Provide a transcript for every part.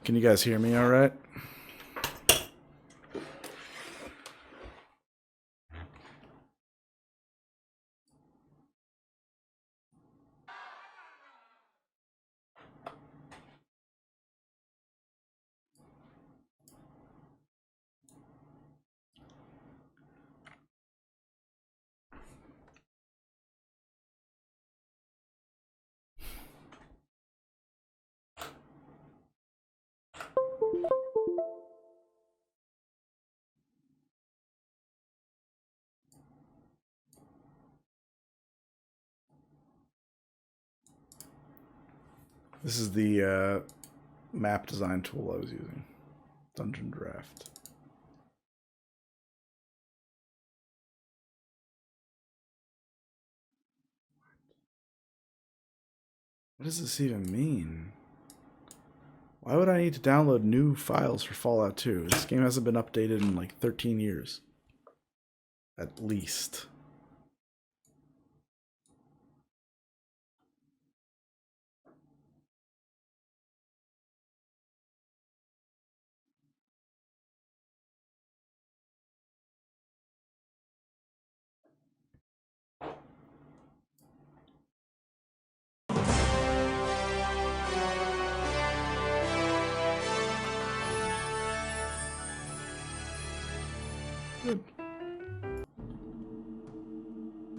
Can you guys hear me all right? This is the map design tool I was using. Dungeon Draft. What does this even mean? Why would I need to download new files for Fallout 2? This game hasn't been updated in like 13 years. At least. Good.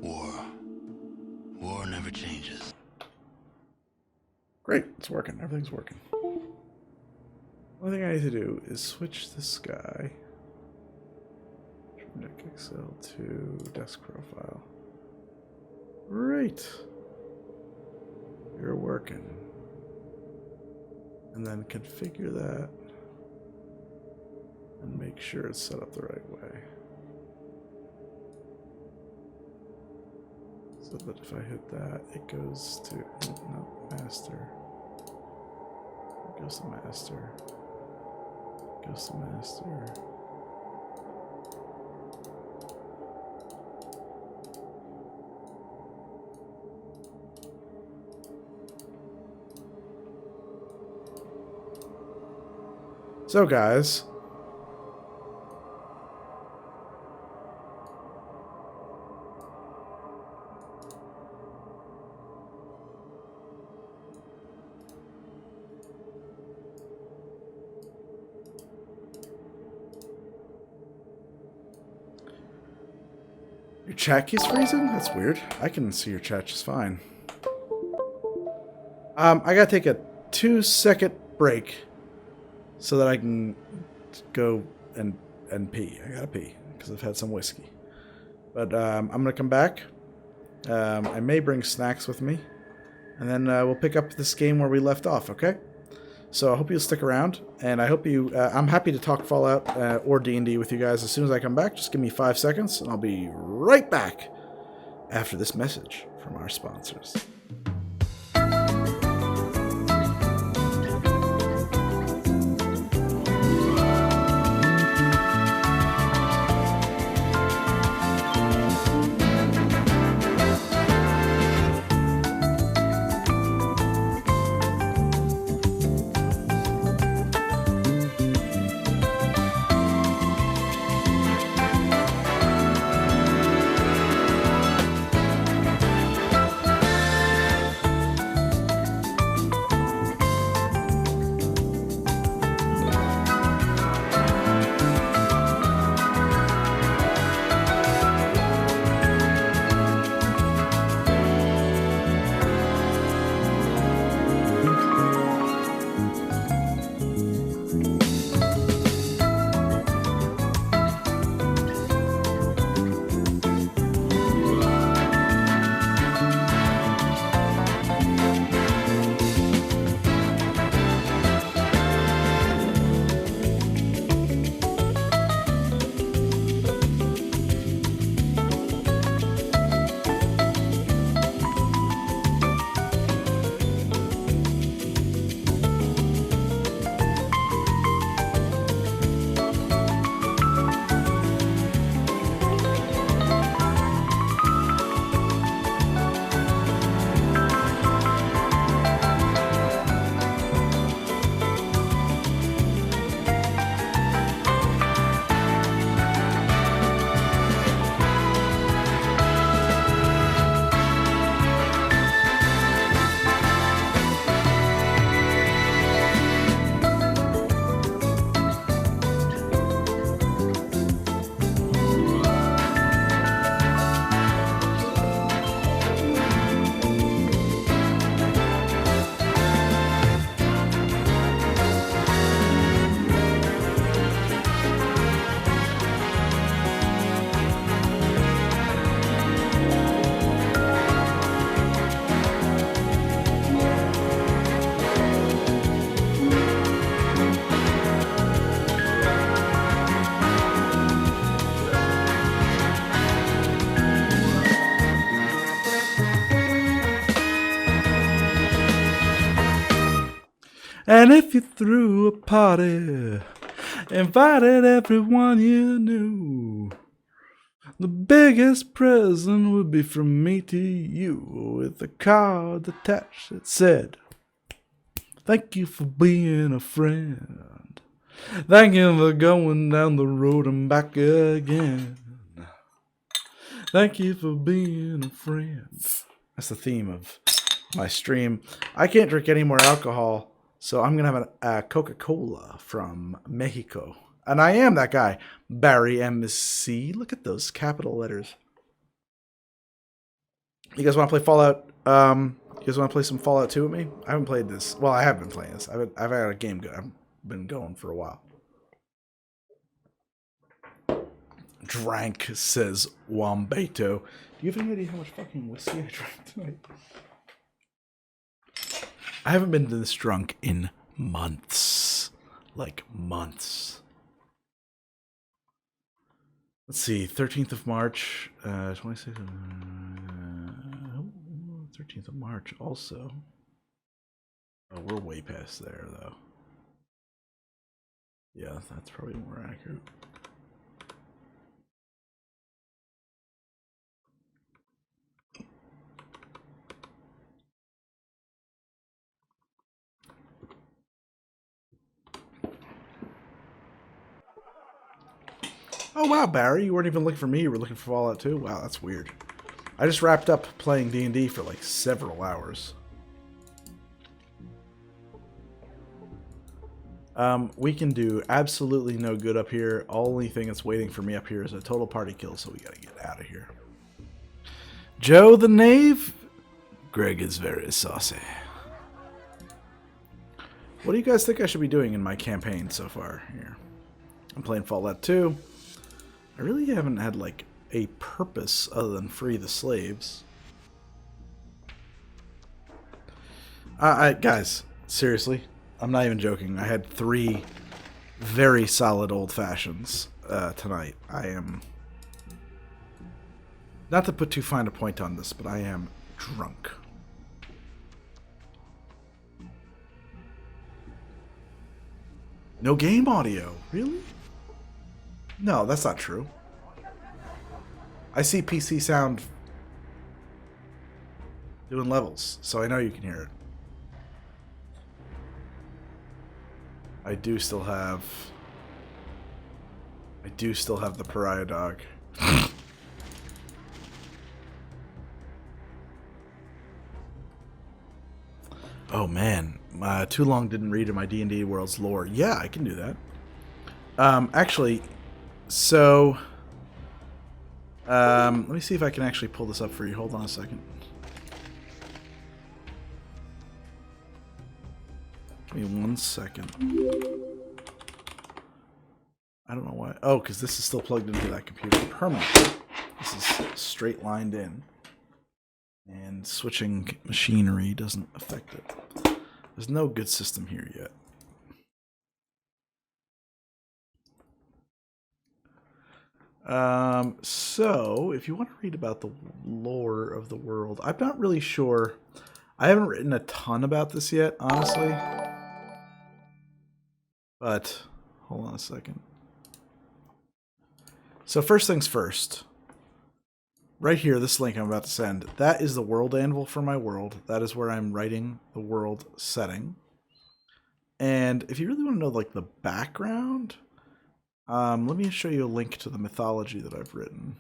War never changes. Great, it's working. Everything's working. Only thing I need to do is switch this guy from Deck Excel to desk profile. Great. You're working. And then configure that and make sure it's set up the right way. So that if I hit that, it goes to, no, master. It goes to master. It goes to master. So guys, your chat keeps freezing? That's weird. I can see your chat just fine. I gotta take a 2-second break so that I can go and pee. I gotta pee because I've had some whiskey. But I'm gonna come back. I may bring snacks with me, and then we'll pick up this game where we left off. Okay? So I hope you'll stick around, and I hope you. I'm happy to talk Fallout or D&D with you guys as soon as I come back. Just give me 5 seconds, and I'll be right back after this message from our sponsors. And if you threw a party, invited everyone you knew, the biggest present would be from me to you, with a card attached that said, thank you for being a friend. Thank you for going down the road and back again. Thank you for being a friend. That's the theme of my stream. I can't drink any more alcohol, so I'm going to have a Coca-Cola from Mexico. And I am that guy, Barry MC. Look at those capital letters. You guys want to play Fallout? You guys want to play some Fallout 2 with me? I haven't played this. Well, I have been playing this. I've had a game good. I've been going for a while. Drank, says Wombato. Do you have any idea how much fucking whiskey I drank tonight? I haven't been this drunk in months. Like months. Let's see, 13th of March, 26th, 13th of March also. Oh, we're way past there, though. Yeah, that's probably more accurate. Oh, wow, Barry, you weren't even looking for me. You were looking for Fallout 2? Wow, that's weird. I just wrapped up playing D&D for like several hours. We can do absolutely no good up here. Only thing that's waiting for me up here is a total party kill, so we gotta get out of here. Joe the Knave? Greg is very saucy. What do you guys think I should be doing in my campaign so far here? I'm playing Fallout 2. I really haven't had, like, a purpose other than free the slaves. Guys, seriously, I'm not even joking. I had 3 very solid old fashions tonight. I am, not to put too fine a point on this, but I am drunk. No game audio, really? No, that's not true. I see PC sound doing levels, so I know you can hear it. I do still have the pariah dog. Oh man, too long didn't read in my D&D World's lore. Yeah, I can do that. Actually, so let me see if I can actually pull this up for you. Hold on a second. Give me 1 second. I don't know why. Oh, because this is still plugged into that computer permanently. This is straight lined in. And switching machinery doesn't affect it. There's no good system here yet. So, if you want to read about the lore of the world, I'm not really sure. I haven't written a ton about this yet, honestly. But, hold on a second. So first things first. Right here, this link I'm about to send, that is the world anvil for my world. That is where I'm writing the world setting. And if you really want to know, like, the background, let me show you a link to the mythology that I've written.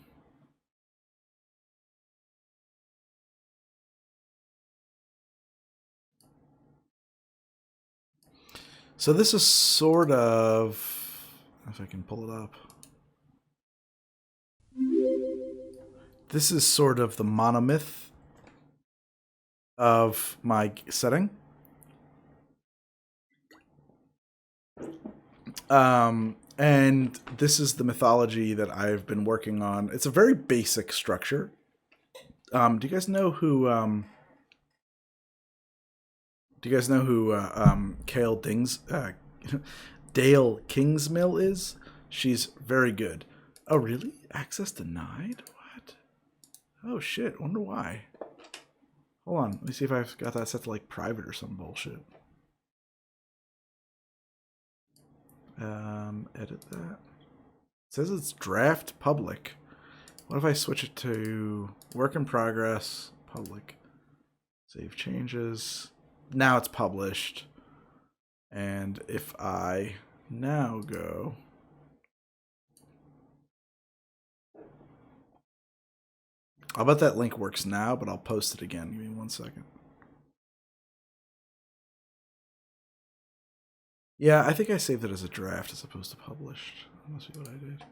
So this is sort of, if I can pull it up. This is sort of the monomyth of my setting. And this is the mythology that I've been working on. It's a very basic structure. Do you guys know who Dale Kingsmill is? She's very good. Oh, really? Access denied? What? Oh, shit. Wonder why. Hold on. Let me see if I've got that set to, like, private or some bullshit. Edit that. It says it's draft public. What if I switch it to work in progress, public? Save changes. Now it's published. And if I now go... I'll bet that link works now, but I'll post it again. Give me 1 second. Yeah, I think I saved it as a draft as opposed to published. That must be what I did.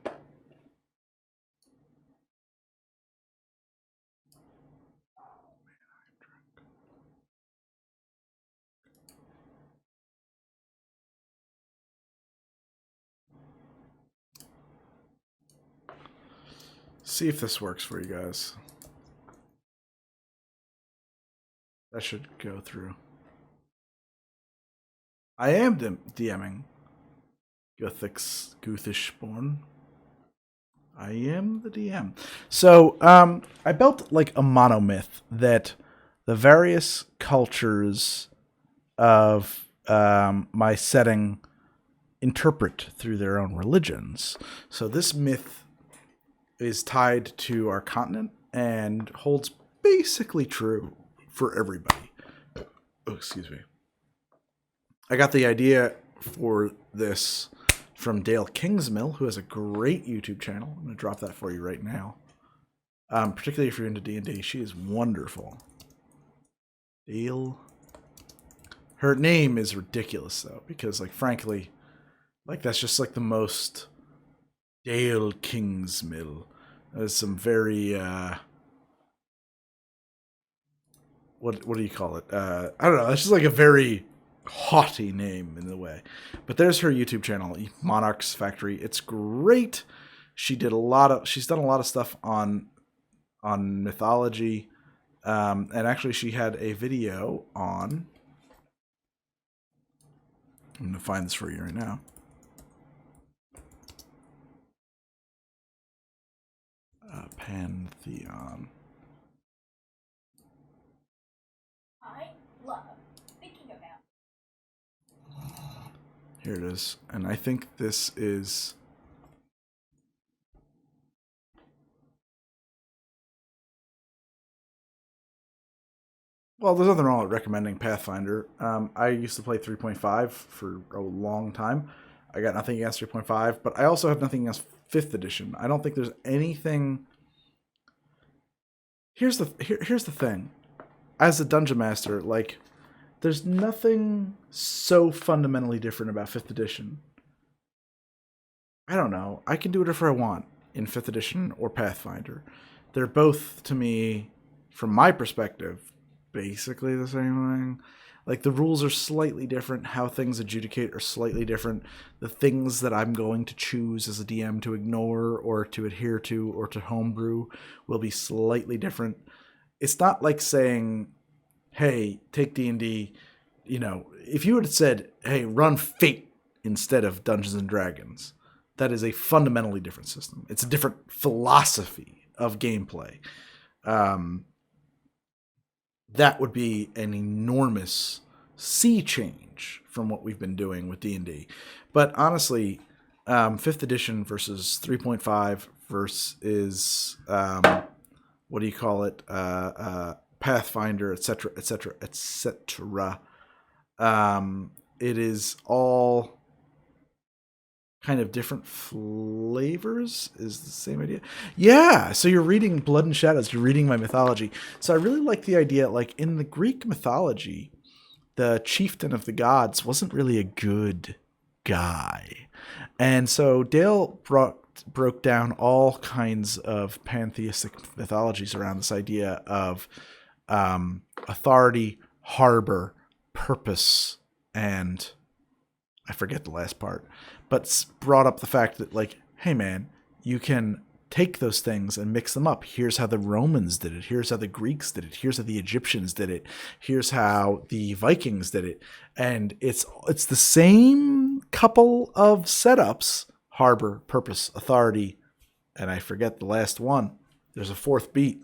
See if this works for you guys. That should go through. I am DMing. Guthish-born. I am the DM. So, I built like a monomyth that the various cultures of my setting interpret through their own religions. So this myth is tied to our continent and holds basically true for everybody. Oh, excuse me. I got the idea for this from Dale Kingsmill, who has a great YouTube channel. I'm going to drop that for you right now. Particularly if you're into D&D. She is wonderful. Dale. Her name is ridiculous, though, because, like, frankly, like, that's just, like, the most Dale Kingsmill. There's some very, what do you call it? I don't know. It's just, like, a very haughty name in the way. But there's her YouTube channel, Monarch's Factory. It's great. She's done a lot of stuff on mythology. And actually she had a video on, I'm going to find this for you right now. Pantheon. I love thinking about. Here it is. And I think this is... Well, there's nothing wrong with recommending Pathfinder. I used to play 3.5 for a long time. I got nothing against 3.5, but I also have nothing against 5th edition. I don't think there's anything... Here's the thing. As a dungeon master, like, there's nothing so fundamentally different about 5th edition. I don't know. I can do whatever I want in 5th edition or Pathfinder. They're both, to me, from my perspective, basically the same thing. Like, the rules are slightly different. How things adjudicate are slightly different. The things that I'm going to choose as a DM to ignore or to adhere to or to homebrew will be slightly different. It's not like saying, hey, take D&D, you know, if you had said, hey, run Fate instead of Dungeons and Dragons, that is a fundamentally different system. It's a different philosophy of gameplay. That would be an enormous sea change from what we've been doing with D&D. But honestly, 5th edition versus 3.5 versus, what do you call it? Pathfinder, etc., etc., etc. It is all kind of different flavors is the same idea. Yeah, so you're reading Blood and Shadows, you're reading my mythology. So I really like the idea, like in the Greek mythology, the chieftain of the gods wasn't really a good guy. And so Dale broke down all kinds of pantheistic mythologies around this idea of authority, harbor, purpose, and I forget the last part, but brought up the fact that, like, hey man, you can take those things and mix them up. Here's how the Romans did it. Here's how the Greeks did it. Here's how the Egyptians did it. Here's how the Vikings did it. And it's the same couple of setups: harbor, purpose, authority, and I forget the last one. There's a fourth beat.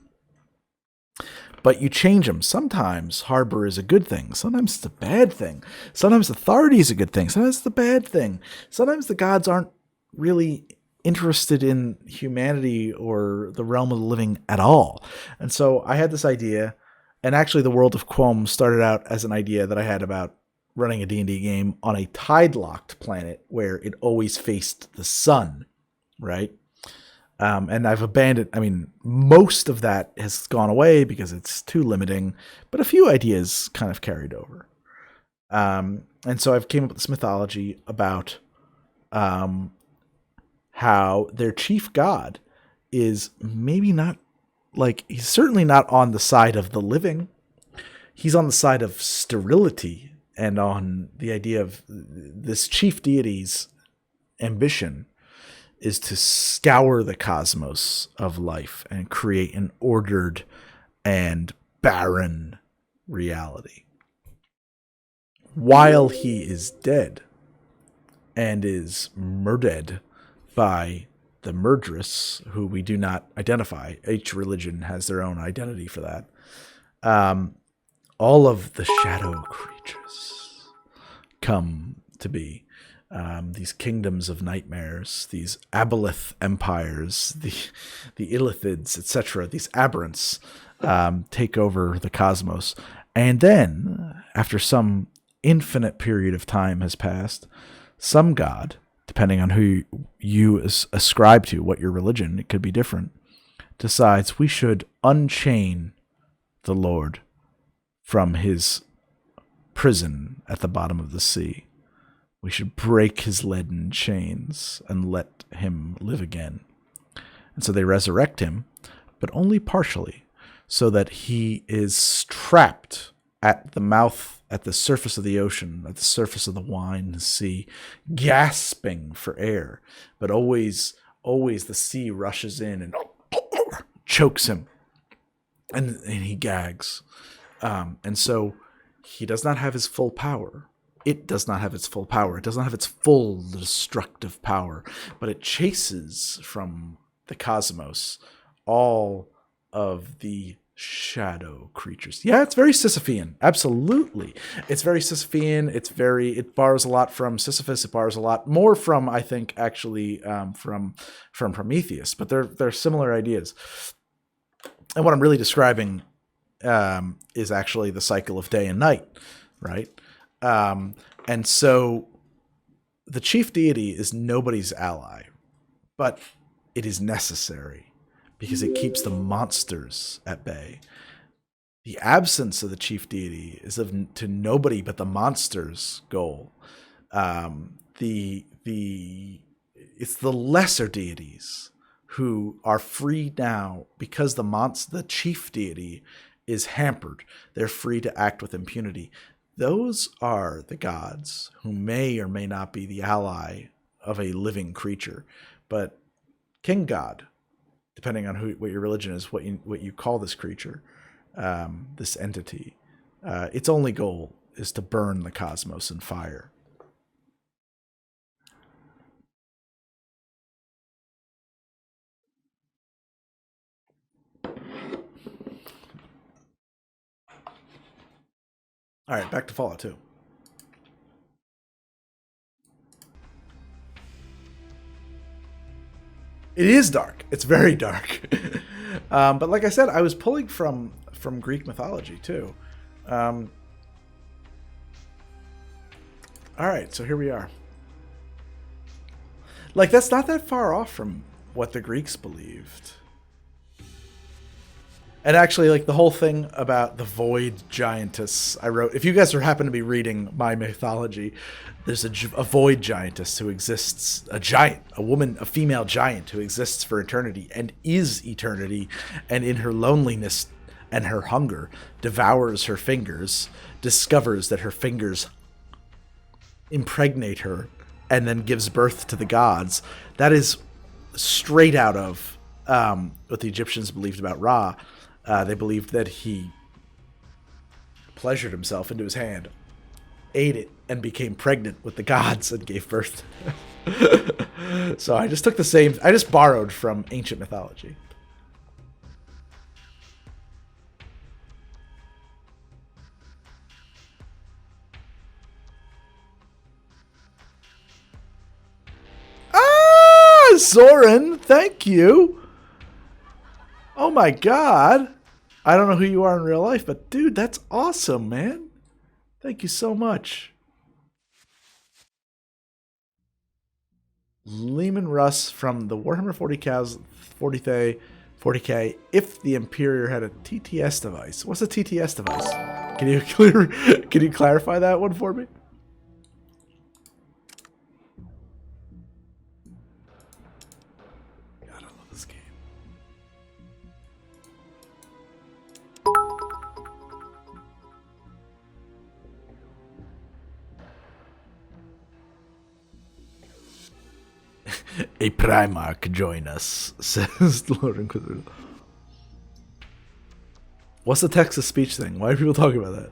but you change them. Sometimes harbor is a good thing. Sometimes it's a bad thing. Sometimes authority is a good thing. Sometimes it's a bad thing. Sometimes the gods aren't really interested in humanity or the realm of the living at all. And so I had this idea, and actually the world of Quom started out as an idea that I had about running a D&D game on a tide-locked planet where it always faced the sun, right? And I've abandoned, most of that has gone away because it's too limiting, but a few ideas kind of carried over. And so I've came up with this mythology about how their chief god is maybe not, he's certainly not on the side of the living. He's on the side of sterility and on the idea of this chief deity's ambition is to scour the cosmos of life and create an ordered and barren reality. While he is dead and is murdered by the murderess, who we do not identify. Each religion has their own identity for that. All of the shadow creatures come to be. These kingdoms of nightmares, these aboleth empires, the illithids, etc., these aberrants take over the cosmos. And then, after some infinite period of time has passed, some god, depending on who you ascribe to, what your religion, it could be different, decides we should unchain the Lord from his prison at the bottom of the sea. We should break his leaden chains and let him live again. And so they resurrect him, but only partially, so that he is trapped at the mouth, at the surface of the ocean, at the surface of the wine sea, gasping for air. But always the sea rushes in and chokes him, and he gags. And so he does not have his full power. It does not have its full power. It does not have its full destructive power, but it chases from the cosmos all of the shadow creatures. Yeah, it's very Sisyphean. Absolutely. It's very Sisyphean. It borrows a lot from Sisyphus. It borrows a lot more from, I think, actually, from Prometheus, but they're similar ideas. And what I'm really describing is actually the cycle of day and night, right? And so the chief deity is nobody's ally, but it is necessary because it keeps the monsters at bay. The absence of the chief deity is to nobody but the monster's goal. It's the lesser deities who are free now because the chief deity is hampered. They're free to act with impunity. Those are the gods who may or may not be the ally of a living creature. But King God, depending on what your religion is, what you call this creature, this entity, its only goal is to burn the cosmos in fire. All right, back to Fallout 2. It is dark. It's very dark. But like I said, I was pulling from Greek mythology too. All right, so here we are. Like, that's not that far off from what the Greeks believed. And actually, like, the whole thing about the void giantess, I wrote, if you guys happen to be reading my mythology, there's a void giantess who exists, a female giant who exists for eternity and is eternity, and in her loneliness and her hunger devours her fingers, discovers that her fingers impregnate her, and then gives birth to the gods. That is straight out of what the Egyptians believed about Ra. They believed that he pleasured himself into his hand, ate it, and became pregnant with the gods and gave birth. So I just took I just borrowed from ancient mythology. Soren, thank you. Oh my god. I don't know who you are in real life, but dude, that's awesome, man. Thank you so much. Lehman Russ from the Warhammer 40K. If the Imperior had a TTS device, what's a TTS device? Can you clarify that one for me? God, I love this game. A Primarch join us, says the Lord Inquisitor. What's the text-to-speech thing? Why are people talking about that?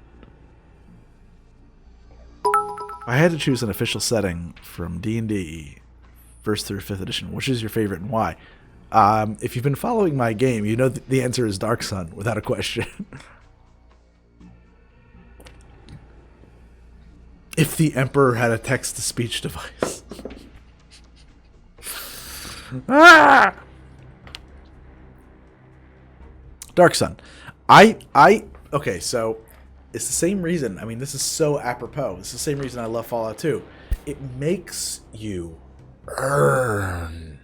I had to choose an official setting from D&D, 1st through 5th edition. Which is your favorite and why? If you've been following my game, you know the answer is Dark Sun, without a question. If the Emperor had a text-to-speech device. Ah! Dark Sun. Okay, so it's the same reason. I mean, this is so apropos. It's the same reason I love Fallout 2. It makes you earn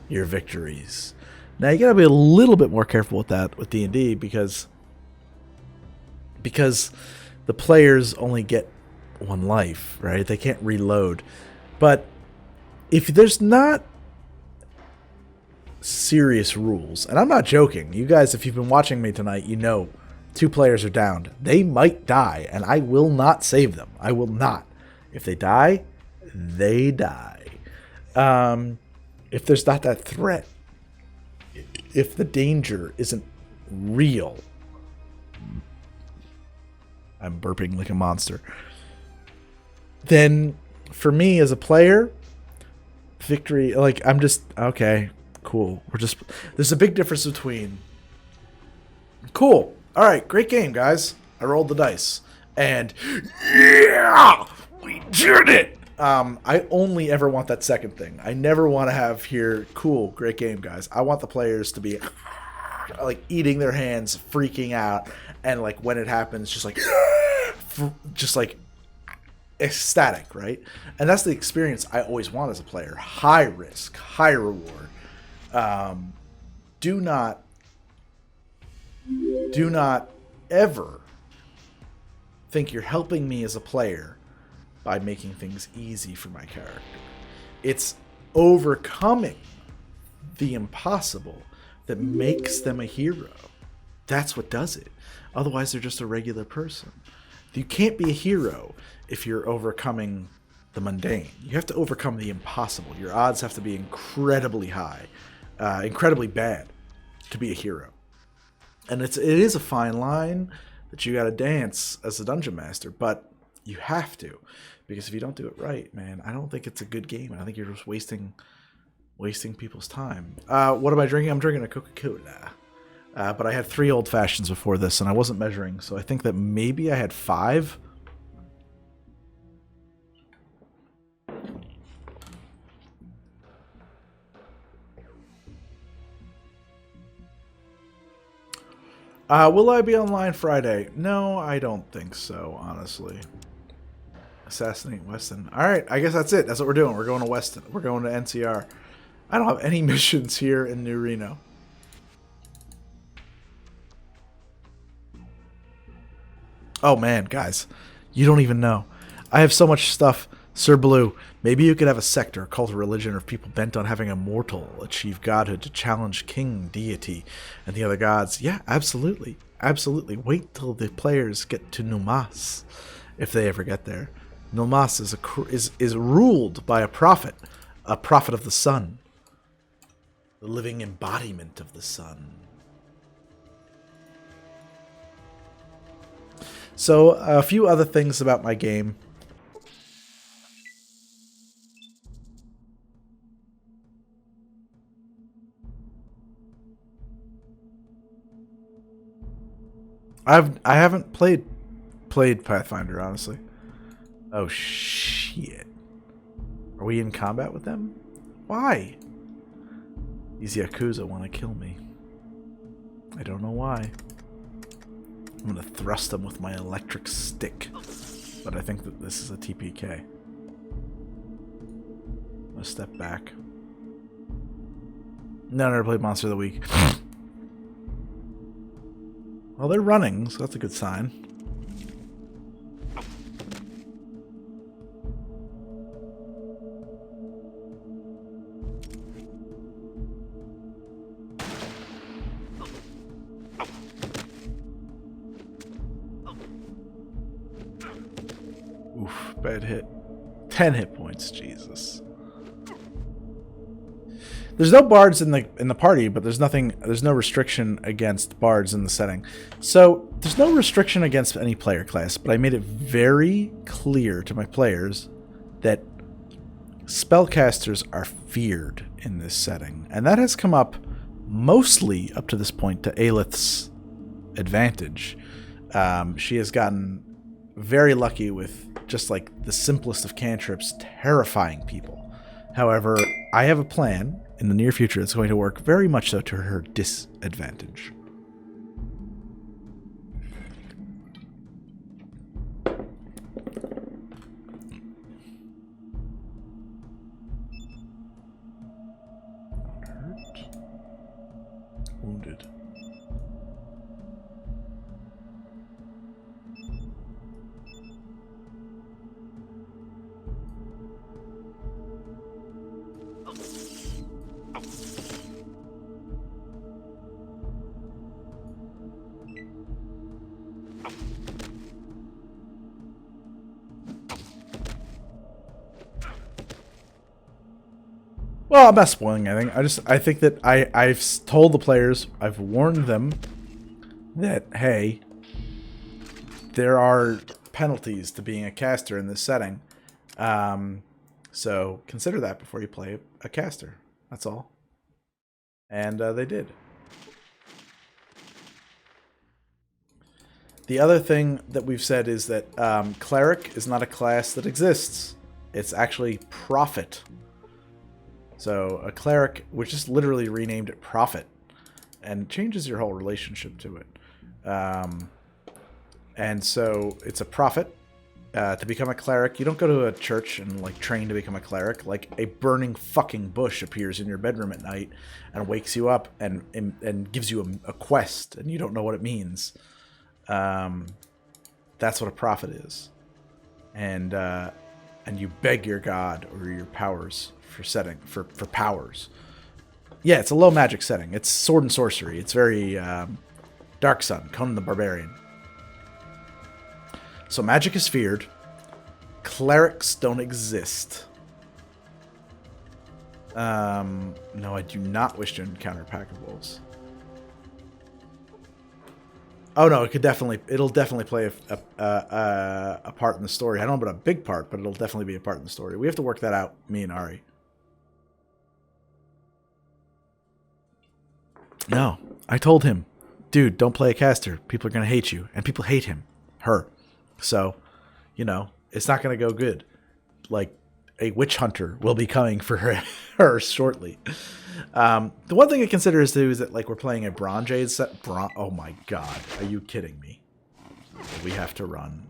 your victories. Now you gotta be a little bit more careful with that with D&D because the players only get one life, right? They can't reload. But if there's not serious rules, and I'm not joking, you guys, if you've been watching me tonight, you know 2 players are downed. They might die, and I will not save them. I will not. If they die, they die. If there's not that threat, if the danger isn't real, I'm burping like a monster, then for me as a player, victory, like, I'm just, okay, cool. There's a big difference between, cool, alright, great game, guys. I rolled the dice. And, yeah, we did it! I only ever want that second thing. I never want to have here, cool, great game, guys. I want the players to be, like, eating their hands, freaking out, and, like, when it happens, just like, ecstatic, right? And that's the experience I always want as a player. High risk, high reward. Do not ever think you're helping me as a player by making things easy for my character. It's overcoming the impossible that makes them a hero. That's what does it. Otherwise, they're just a regular person. You can't be a hero if you're overcoming the mundane. You have to overcome the impossible. Your odds have to be incredibly high, incredibly bad to be a hero. And it is a fine line that you got to dance as a dungeon master, but you have to, because if you don't do it right, man, I don't think it's a good game. I think you're just wasting people's time. What am I drinking? I'm drinking a Coca-Cola. But I had 3 old fashions before this, and I wasn't measuring, so I think that maybe I had 5. Will I be online Friday? No, I don't think so, honestly. Assassinate Weston. Alright, I guess that's it. That's what we're doing. We're going to Weston. We're going to NCR. I don't have any missions here in New Reno. Oh man, guys. You don't even know. I have so much stuff. Sir Blue, maybe you could have a sector, a cult, or religion of people bent on having a mortal achieve godhood to challenge king, deity, and the other gods. Yeah, absolutely. Absolutely. Wait till the players get to Numas, if they ever get there. Numas is ruled by a prophet of the sun. The living embodiment of the sun. So, a few other things about my game. I haven't played Pathfinder, honestly. Oh shit. Are we in combat with them? Why? These Yakuza want to kill me. I don't know why. I'm going to thrust them with my electric stick. But I think that this is a TPK. I'm going to step back. No, never played Monster of the Week. Well, they're running, so that's a good sign. Oof, bad hit. 10 hit points, Jesus. There's no bards in the party, but there's no restriction against bards in the setting. So there's no restriction against any player class, but I made it very clear to my players that spellcasters are feared in this setting. And that has come up mostly up to this point to Aelith's advantage. She has gotten very lucky with just like the simplest of cantrips terrifying people. However, I have a plan in the near future that's going to work very much so to her disadvantage. Hurt. Wounded. Well, I'm not spoiling anything. I think that I've told the players, I've warned them that, hey, there are penalties to being a caster in this setting. So consider that before you play a caster. That's all. And they did. The other thing that we've said is that cleric is not a class that exists. It's actually prophet. So a cleric, which is literally renamed it prophet, and changes your whole relationship to it. And so it's a prophet. To become a cleric, you don't go to a church and like train to become a cleric. Like a burning fucking bush appears in your bedroom at night and wakes you up and gives you a quest, and you don't know what it means. That's what a prophet is. And you beg your god or your powers for powers. Yeah, it's a low magic setting. It's sword and sorcery. It's very Dark Sun, Conan the Barbarian. So magic is feared. Clerics don't exist. No, I do not wish to encounter Pack of Wolves. Oh no, it'll definitely play a part in the story. I don't know about a big part, but it'll definitely be a part in the story. We have to work that out, me and Ari. No, I told him, dude, don't play a caster. People are going to hate you. And people hate her. So, it's not going to go good. Like, a witch hunter will be coming for her shortly. The one thing to consider is that, like, we're playing a Bronze Age set. Oh my god, are you kidding me? We have to run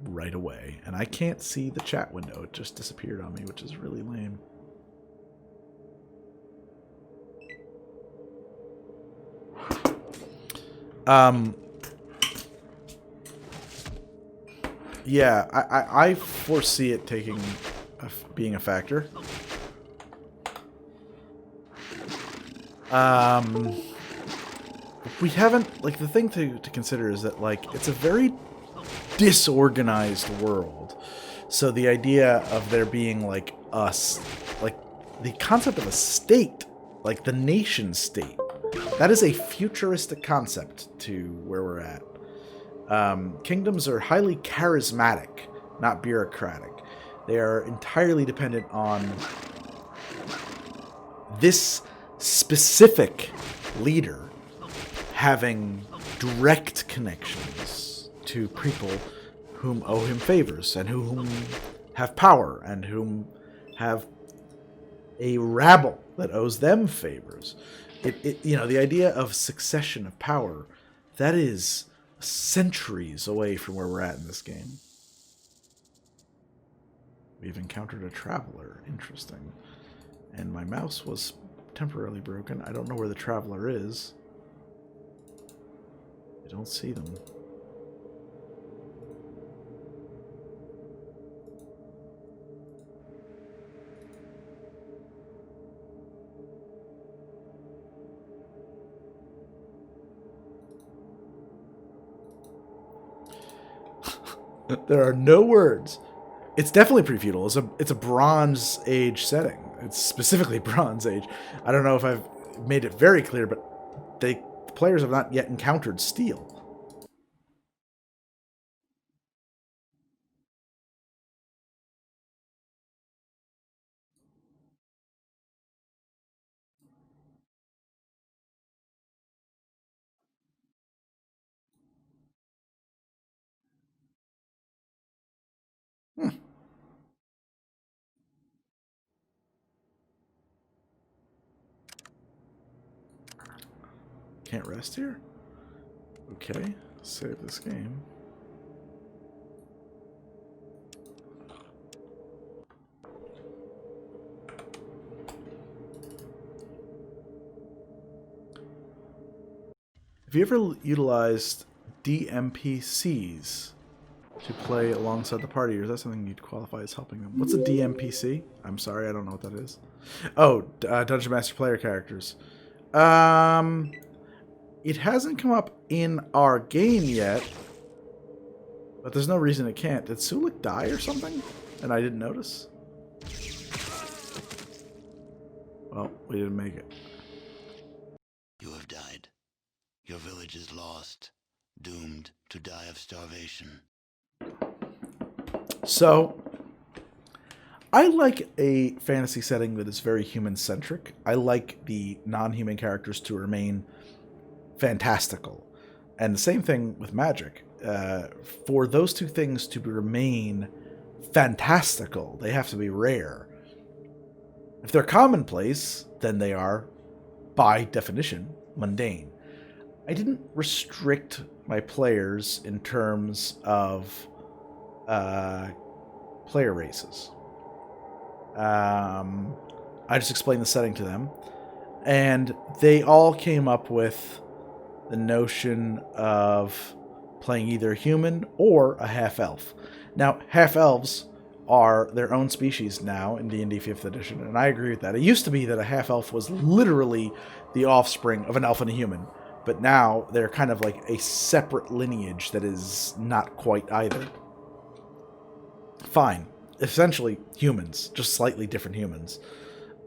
right away. And I can't see the chat window. It just disappeared on me, which is really lame. Yeah, I foresee it being a factor. We haven't, like, the thing to consider is that, like, it's a very disorganized world. So the idea of there being, like, like, the concept of a state, like the nation state, that is a futuristic concept to where we're at. Kingdoms are highly charismatic, not bureaucratic. They are entirely dependent on this specific leader having direct connections to people whom owe him favors and whom have power and whom have a rabble that owes them favors. The idea of succession of power, that is centuries away from where we're at in this game. We've encountered a traveler. Interesting. And my mouse was temporarily broken. I don't know where the traveler is. I don't see them. There are no words. It's definitely pre-feudal. It's a Bronze Age setting. It's specifically Bronze Age. I don't know if I've made it very clear, but the players have not yet encountered steel. Can't rest here? Okay, save this game. Have you ever utilized DMPCs to play alongside the party, or is that something you'd qualify as helping them? What's a DMPC? I'm sorry, I don't know what that is. Oh, Dungeon Master player characters. It hasn't come up in our game yet, but there's no reason it can't. Did Sulik die or something? And I didn't notice? Well, we didn't make it. You have died. Your village is lost, doomed to die of starvation. So, I like a fantasy setting that is very human-centric. I like the non-human characters to remain fantastical. And the same thing with magic. For those two things to remain fantastical, they have to be rare. If they're commonplace, then they are, by definition, mundane. I didn't restrict my players in terms of player races. I just explained the setting to them, and they all came up with the notion of playing either a human or a half-elf. Now, half-elves are their own species now in D&D 5th edition, and I agree with that. It used to be that a half-elf was literally the offspring of an elf and a human, but now they're kind of like a separate lineage that is not quite either. Fine. Essentially humans, just slightly different humans.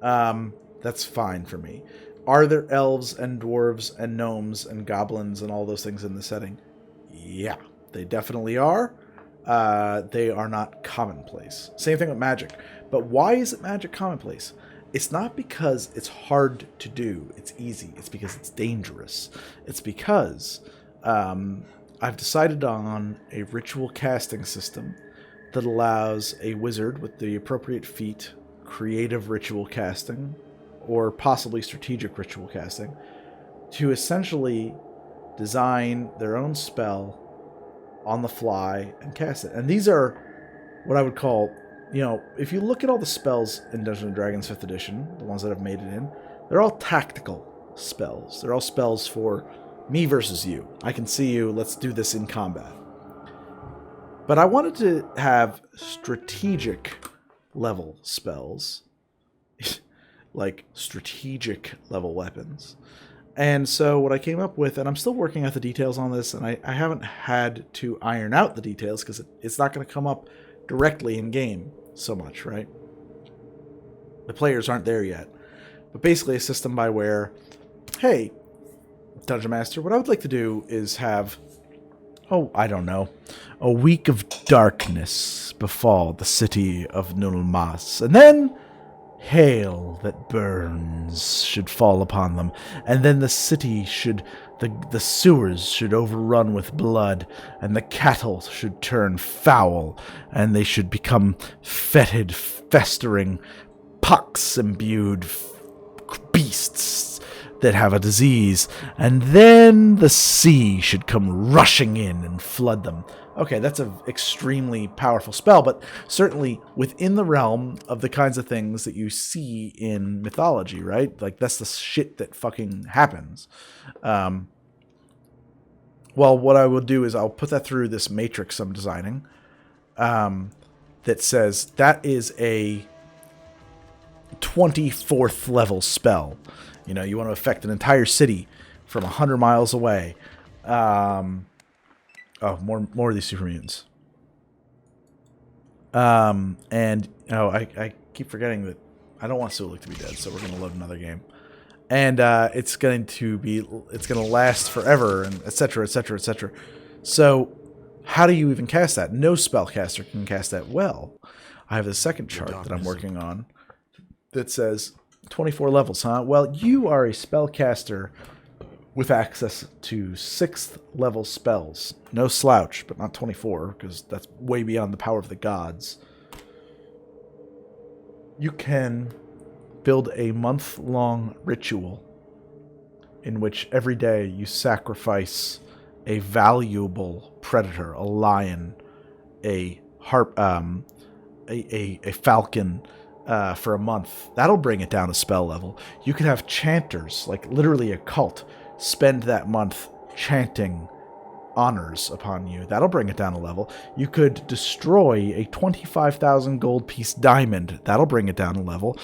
That's fine for me. Are there elves and dwarves and gnomes and goblins and all those things in the setting? Yeah, they definitely are. They are not commonplace. Same thing with magic. But why is magic commonplace? It's not because it's hard to do. It's easy. It's because it's dangerous. It's because I've decided on a ritual casting system that allows a wizard with the appropriate feat, creative ritual casting, or possibly strategic ritual casting, to essentially design their own spell on the fly and cast it. And these are what I would call, if you look at all the spells in Dungeons & Dragons 5th edition, the ones that have made it in, they're all tactical spells. They're all spells for me versus you. I can see you, let's do this in combat. But I wanted to have strategic level spells, like strategic level weapons. And so what I came up with, and I'm still working out the details on this, and I haven't had to iron out the details because it's not going to come up directly in game so much, right? The players aren't there yet. But basically a system by where, hey, Dungeon Master, what I would like to do is have, I don't know, a week of darkness befall the city of Nulmas, and then hail that burns should fall upon them, and then the city the sewers should overrun with blood, and the cattle should turn foul, and they should become fetid, festering pox-imbued beasts that have a disease, and then the sea should come rushing in and flood them. Okay, that's an extremely powerful spell, but certainly within the realm of the kinds of things that you see in mythology, right? Like, that's the shit that fucking happens. Well, what I will do is I'll put that through this matrix I'm designing that says that is a 24th level spell. You know, you want to affect an entire city from 100 miles away. Oh, more of these super mutants. I keep forgetting that I don't want Sulik to be dead, so we're going to load another game. And it's going to last forever, and et cetera, et cetera, et cetera. So how do you even cast that? No spellcaster can cast that well. I have the second chart that I'm working on that says 24 levels, huh? Well, you are a spellcaster with access to 6th level spells. No slouch, but not 24, because that's way beyond the power of the gods. You can build a month-long ritual in which every day you sacrifice a valuable predator, a lion, a harp, a falcon, for a month. That'll bring it down to spell level. You could have chanters, like literally a cult, spend that month chanting honors upon you. That'll bring it down a level. You could destroy a 25,000 gold piece diamond. That'll bring it down a level.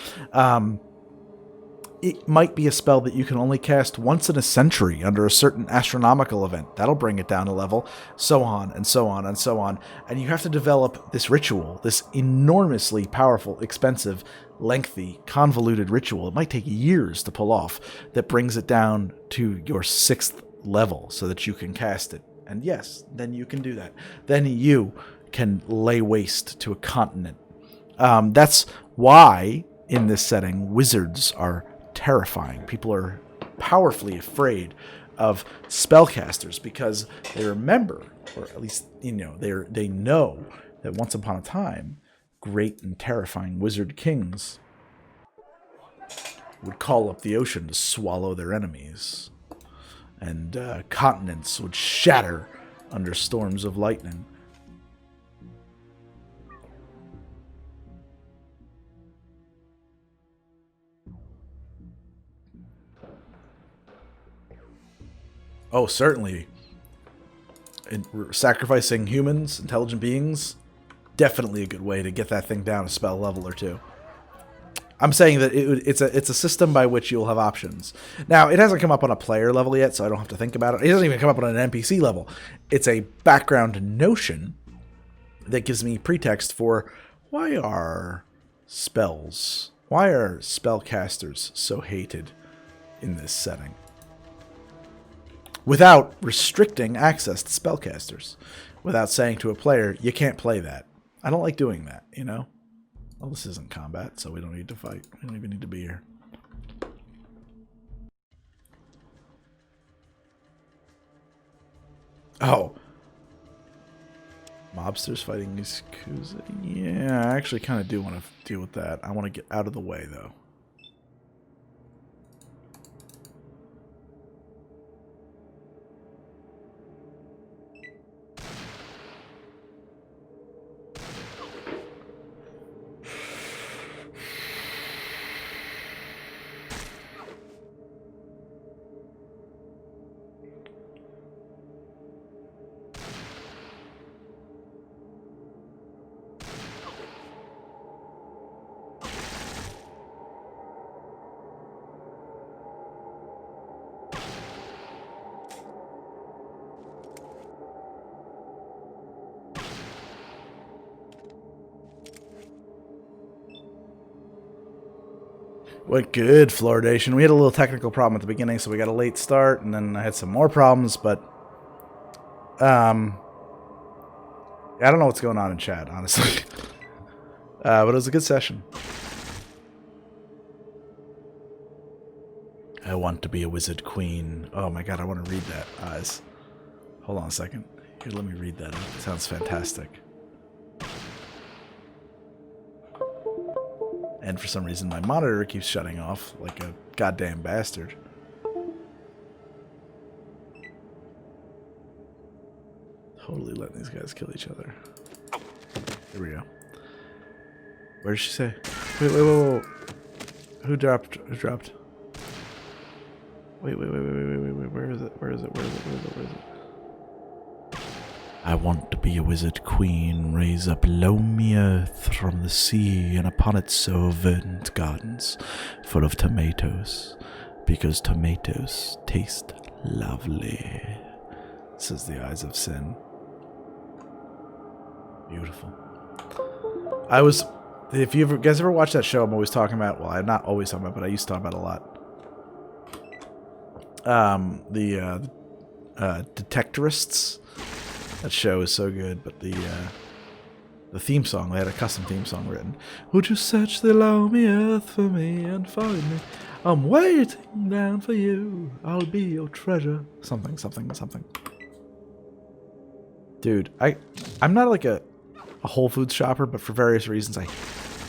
It might be a spell that you can only cast once in a century under a certain astronomical event. That'll bring it down a level. So on and so on and so on. And you have to develop this ritual, this enormously powerful, expensive, lengthy, convoluted ritual. It might take years to pull off, that brings it down to your 6th level so that you can cast it. And yes, then you can do that. Then you can lay waste to a continent. That's why, in this setting, wizards are terrifying. People are powerfully afraid of spellcasters because they remember, or at least, you know, they know that once upon a time, great and terrifying wizard kings would call up the ocean to swallow their enemies, and continents would shatter under storms of lightning. Oh, certainly. Sacrificing humans, intelligent beings, definitely a good way to get that thing down a spell level or two. I'm saying that it's a system by which you'll have options. Now, it hasn't come up on a player level yet, so I don't have to think about it. It doesn't even come up on an NPC level. It's a background notion that gives me pretext for why are spellcasters so hated in this setting, without restricting access to spellcasters, without saying to a player, you can't play that. I don't like doing that, you know? Well, this isn't combat, so we don't need to fight. We don't even need to be here. Oh. Mobsters fighting Yakuza? Yeah, I actually kind of do want to deal with that. I want to get out of the way, though. What good, Fluoridation. We had a little technical problem at the beginning, so we got a late start, and then I had some more problems, but I don't know what's going on in chat, honestly. But it was a good session. I want to be a wizard queen. Oh my god, I want to read that. Eyes. Hold on a second. Here, let me read that. It sounds fantastic. And for some reason, my monitor keeps shutting off like a goddamn bastard. Totally letting these guys kill each other. Here we go. Where did she say? Wait, wait, wait, wait. Who dropped? Who dropped? Wait, wait, wait, wait, wait, wait, wait. Where is it? Where is it? Where is it? Where is it? Where is it? I want to be a wizard queen, raise up loamy earth from the sea, and upon it sow verdant gardens full of tomatoes, because tomatoes taste lovely, says the eyes of sin. Beautiful. If you guys ever watch that show I'm always talking about, well, I'm not always talking about, but I used to talk about it a lot. The Detectorists. That show is so good, but the theme song, they had a custom theme song written. Would you search the loamy earth for me and find me? I'm waiting down for you. I'll be your treasure. Something, something, something. Dude, I'm not like a Whole Foods shopper, but for various reasons I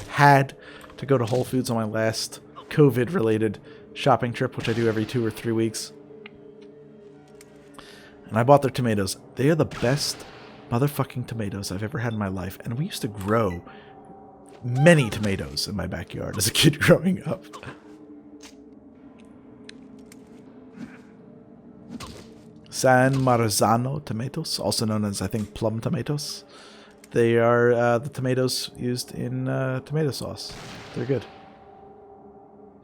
had to go to Whole Foods on my last COVID-related shopping trip, which I do every 2 or 3 weeks. And I bought their tomatoes. They are the best motherfucking tomatoes I've ever had in my life. And we used to grow many tomatoes in my backyard as a kid growing up. San Marzano tomatoes, also known as, I think, plum tomatoes. They are the tomatoes used in tomato sauce. They're good.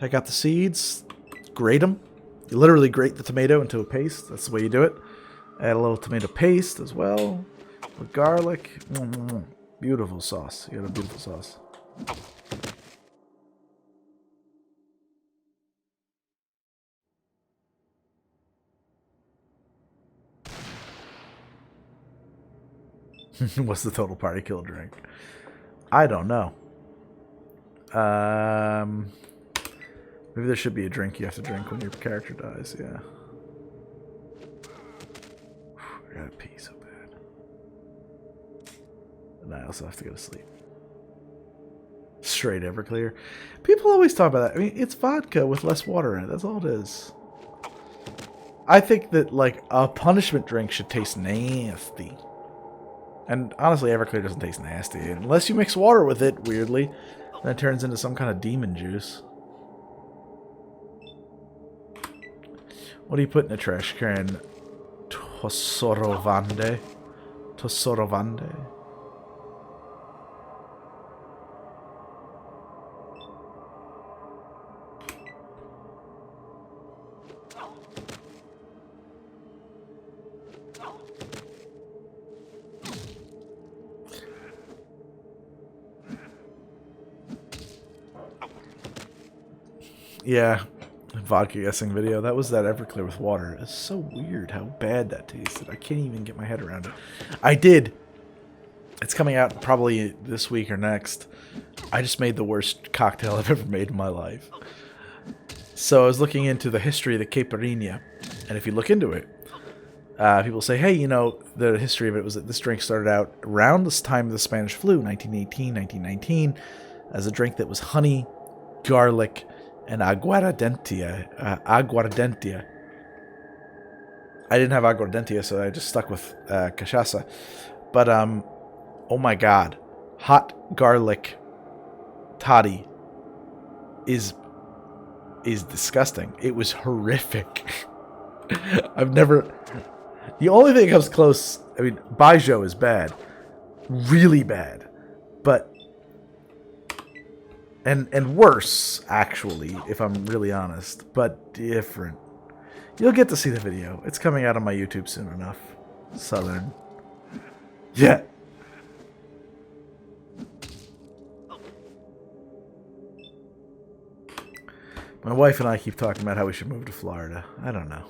Take out the seeds, grate them. You literally grate the tomato into a paste. That's the way you do it. Add a little tomato paste as well, with garlic. Beautiful sauce. You got a beautiful sauce. What's the total party kill drink? I don't know. Maybe there should be a drink you have to drink when your character dies. Yeah. I gotta pee so bad. And I also have to go to sleep. Straight Everclear. People always talk about that. I mean, it's vodka with less water in it. That's all it is. I think that, like, a punishment drink should taste nasty. And honestly, Everclear doesn't taste nasty. Unless you mix water with it, weirdly. Then it turns into some kind of demon juice. What do you put in a trash can? Tosorovande. Tosorovande. Yeah, vodka guessing video. That was that Everclear with water. It's so weird how bad that tasted. I can't even get my head around it. I did. It's coming out probably this week or next. I just made the worst cocktail I've ever made in my life. So I was looking into the history of the caipirinha, and if you look into it, people say, hey, you know, the history of it was that this drink started out around this time of the Spanish flu, 1918, 1919, as a drink that was honey, garlic, and aguardentia. Aguardentia. I didn't have aguardentia, so I just stuck with cachaça. But, oh my god. Hot garlic toddy is disgusting. It was horrific. I've never... The only thing that comes close... I mean, Baijiu is bad. Really bad. But... And worse, actually, if I'm really honest, but different. You'll get to see the video. It's coming out on my YouTube soon enough. Southern. Yeah. My wife and I keep talking about how we should move to Florida. I don't know.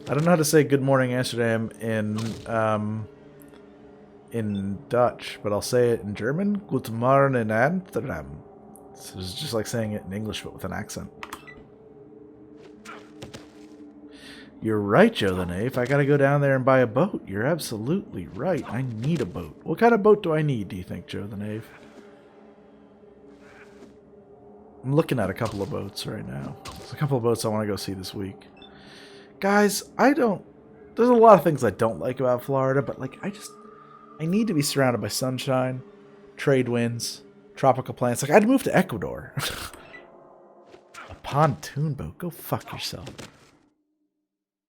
I don't know how to say good morning Amsterdam in Dutch, but I'll say it in German. Guten Morgen in Amsterdam. So it's just like saying it in English, but with an accent. You're right, Joe the Knave. I gotta go down there and buy a boat. You're absolutely right. I need a boat. What kind of boat do I need, do you think, Joe the Knave? I'm looking at a couple of boats right now. There's a couple of boats I want to go see this week. Guys, there's a lot of things I don't like about Florida, but like I need to be surrounded by sunshine, trade winds, tropical plants. Like I'd move to Ecuador. A pontoon boat. Go fuck yourself.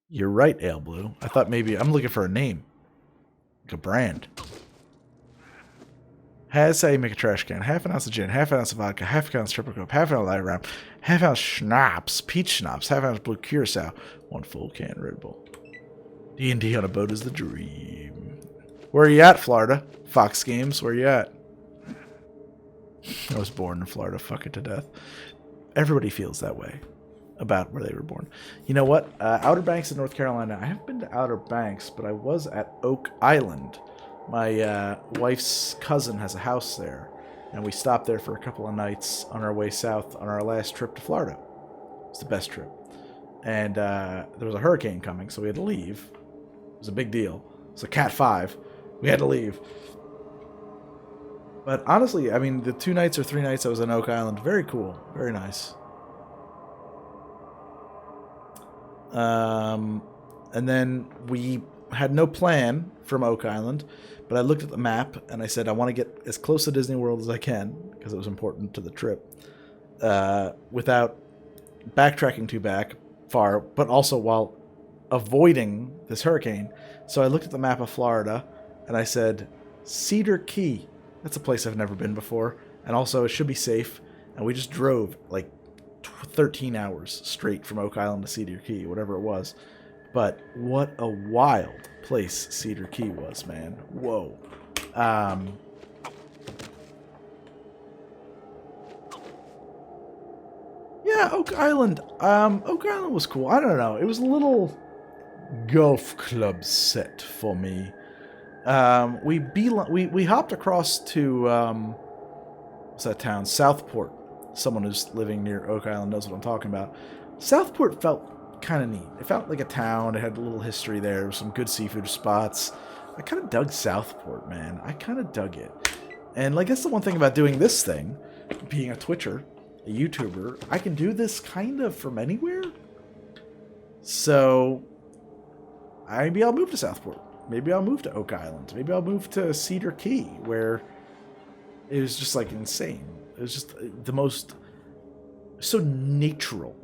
You're right, Ale Blue. I thought maybe I'm looking for a name. Like a brand. That's how you make a trash can. Half an ounce of gin, half an ounce of vodka, half an ounce triple cup, half an ounce light rum, half an ounce schnapps, peach schnapps, half an ounce blue curacao, 1 full can Red Bull. D&D on a boat is the dream. Where are you at, Florida? Fox Games, where are you at? I was born in Florida, fuck it to death. Everybody feels that way about where they were born. You know what? Outer Banks in North Carolina. I haven't been to Outer Banks, but I was at Oak Island. My wife's cousin has a house there, and we stopped there for a couple of nights on our way south on our last trip to Florida. It was the best trip. And there was a hurricane coming, so we had to leave. It was a big deal. It was a Cat 5. We had to leave. But honestly, I mean, the 2 nights or 3 nights I was on Oak Island, very cool. Very nice. And then we had no plan from Oak Island, but I looked at the map and I said I want to get as close to Disney World as I can because it was important to the trip, without backtracking too far, but also while avoiding this hurricane. So I looked at the map of Florida and I said, Cedar Key. That's a place I've never been before, and also it should be safe. And we just drove like 13 hours straight from Oak Island to Cedar Key, whatever it was. But what a wild place Cedar Key was, man. Whoa. Yeah, Oak Island. Oak Island was cool. I don't know. It was a little golf club set for me. We hopped across to what's that town? Southport. Someone who's living near Oak Island knows what I'm talking about. Southport felt kind of neat. It felt like a town. It had a little history there. Some good seafood spots. I kind of dug Southport, man. I kind of dug it. And like that's the one thing about doing this thing, being a Twitcher, a YouTuber, I can do this kind of from anywhere. So maybe I'll move to Southport. Maybe I'll move to Oak Island. Maybe I'll move to Cedar Key, where it was just like insane. It was just the most so natural.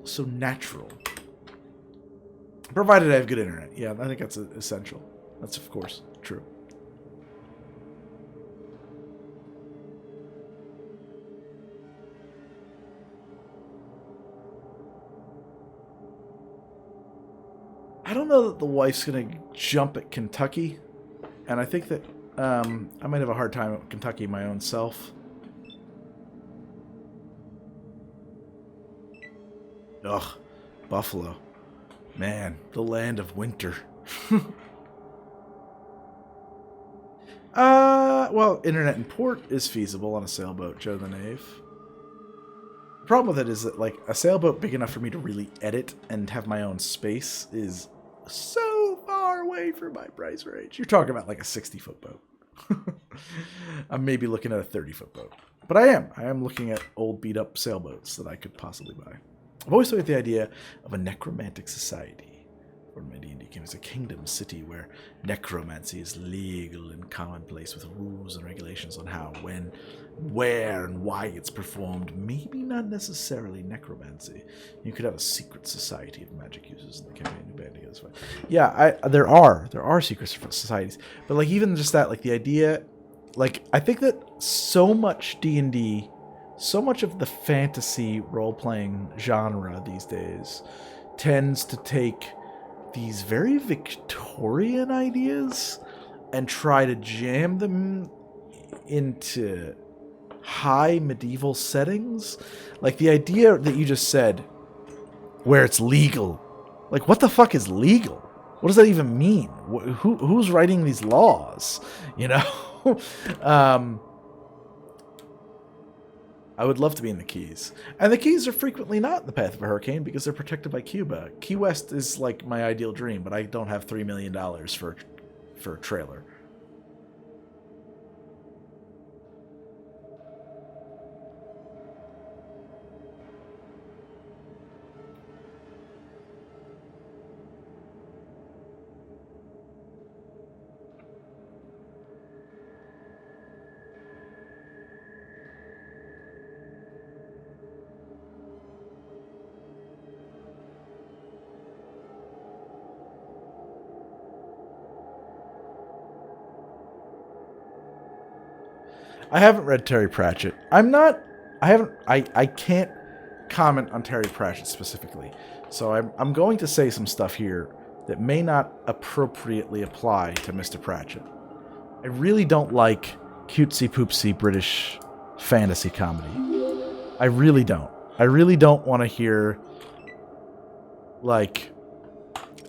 Provided I have good internet. Yeah, I think that's essential. That's, of course, true. I don't know that the wife's going to jump at Kentucky. And I think that I might have a hard time at Kentucky my own self. Ugh, Buffalo. Man, the land of winter. Well, internet in port is feasible on a sailboat, Joe the Knave. The problem with it is that, like, a sailboat big enough for me to really edit and have my own space is so far away from my price range. You're talking about, like, a 60-foot boat. I'm maybe looking at a 30-foot boat. But I am looking at old beat-up sailboats that I could possibly buy. I've always thought the idea of a necromantic society, or my D&D game, is a kingdom city where necromancy is legal and commonplace with rules and regulations on how, when, where, and why it's performed. Maybe not necessarily necromancy. You could have a secret society of magic users in the campaign who band together. Yeah, there are secret societies, but like even just that, like the idea, like I think that so much D&D. So much of the fantasy role-playing genre these days tends to take these very Victorian ideas and try to jam them into high medieval settings. Like the idea that you just said, where it's legal. Like, what the fuck is legal? What does that even mean? Who's writing these laws? You know? I would love to be in the Keys. And the Keys are frequently not in the path of a hurricane because they're protected by Cuba. Key West is like my ideal dream, but I don't have $3 million for a trailer. I haven't read Terry Pratchett. I can't comment on Terry Pratchett specifically. So I'm going to say some stuff here that may not appropriately apply to Mr. Pratchett. I really don't like cutesy poopsy British fantasy comedy. I really don't. I really don't want to hear, like,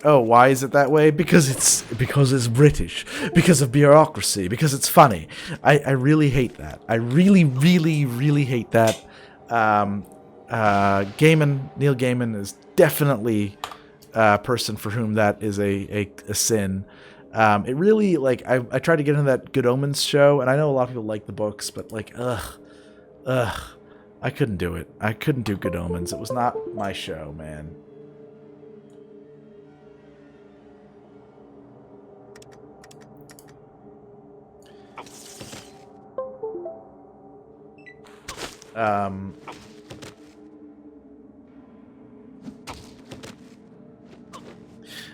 oh, why is it that way? Because it's British. Because of bureaucracy. Because it's funny. I really hate that. I really, really, really hate that. Neil Gaiman is definitely a person for whom that is a sin. It really, like, I tried to get into that Good Omens show, and I know a lot of people like the books, but, like, I couldn't do it. I couldn't do Good Omens. It was not my show, man.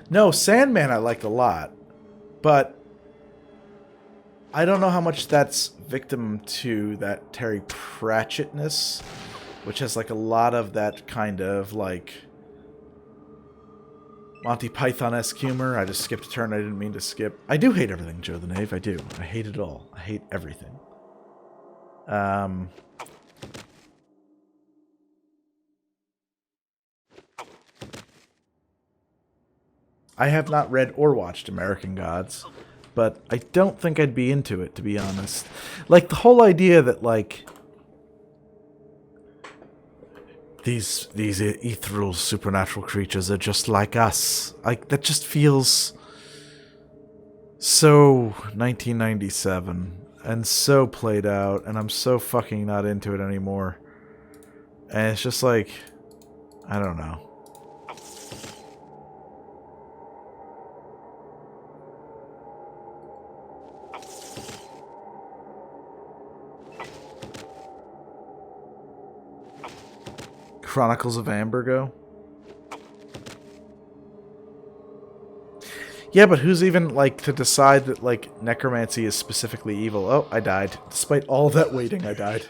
No, Sandman I liked a lot, but I don't know how much that's victim to that Terry Pratchettness, which has like a lot of that kind of like Monty Python-esque humor. I just skipped a turn I didn't mean to skip. I do hate everything, Joe the Knave. I do. I hate it all. I hate everything. I have not read or watched American Gods, but I don't think I'd be into it, to be honest. Like, the whole idea that, like, these ethereal supernatural creatures are just like us. Like, that just feels so 1997 and so played out, and I'm so fucking not into it anymore. And it's just like, I don't know. Chronicles of Ambergo? Yeah, but who's even, like, to decide that, like, necromancy is specifically evil? Oh, I died. Despite all of that waiting, I died.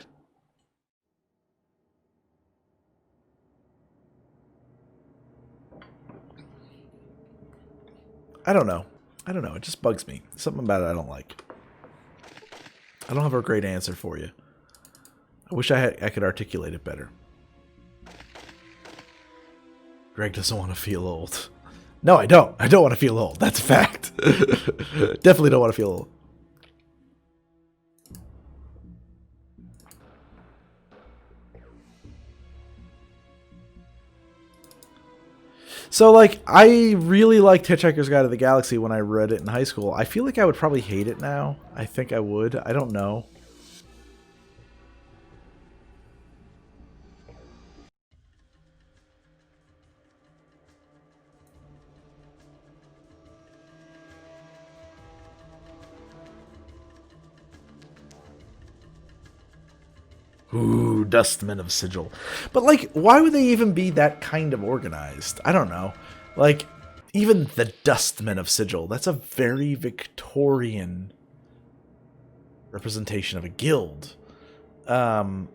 I don't know. I don't know. It just bugs me. Something about it I don't like. I don't have a great answer for you. I wish I could articulate it better. Greg doesn't want to feel old. No, I don't. I don't want to feel old. That's a fact. Definitely don't want to feel old. So, like, I really liked Hitchhiker's Guide to the Galaxy when I read it in high school. I feel like I would probably hate it now. I think I would. I don't know. Ooh, Dustmen of Sigil. But, like, why would they even be that kind of organized? I don't know. Like, even the Dustmen of Sigil, that's a very Victorian representation of a guild. You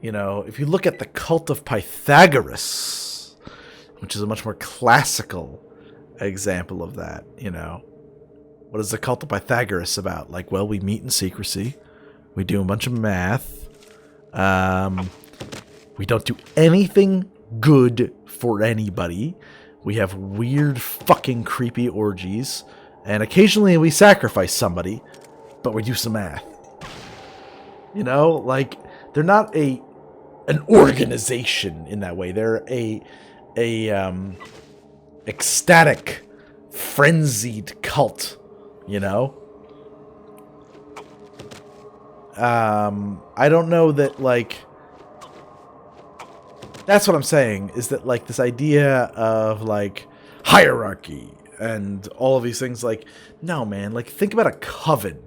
know, if you look at the Cult of Pythagoras, which is a much more classical example of that, you know. What is the Cult of Pythagoras about? Like, well, we meet in secrecy. We do a bunch of math. We don't do anything good for anybody. We have weird fucking creepy orgies. And occasionally we sacrifice somebody, but we do some math. You know, like, they're not an organization in that way. They're a ecstatic, frenzied cult, you know? I don't know that, like... That's what I'm saying, is that, like, this idea of, like, hierarchy and all of these things, like, no, man, like, think about a coven.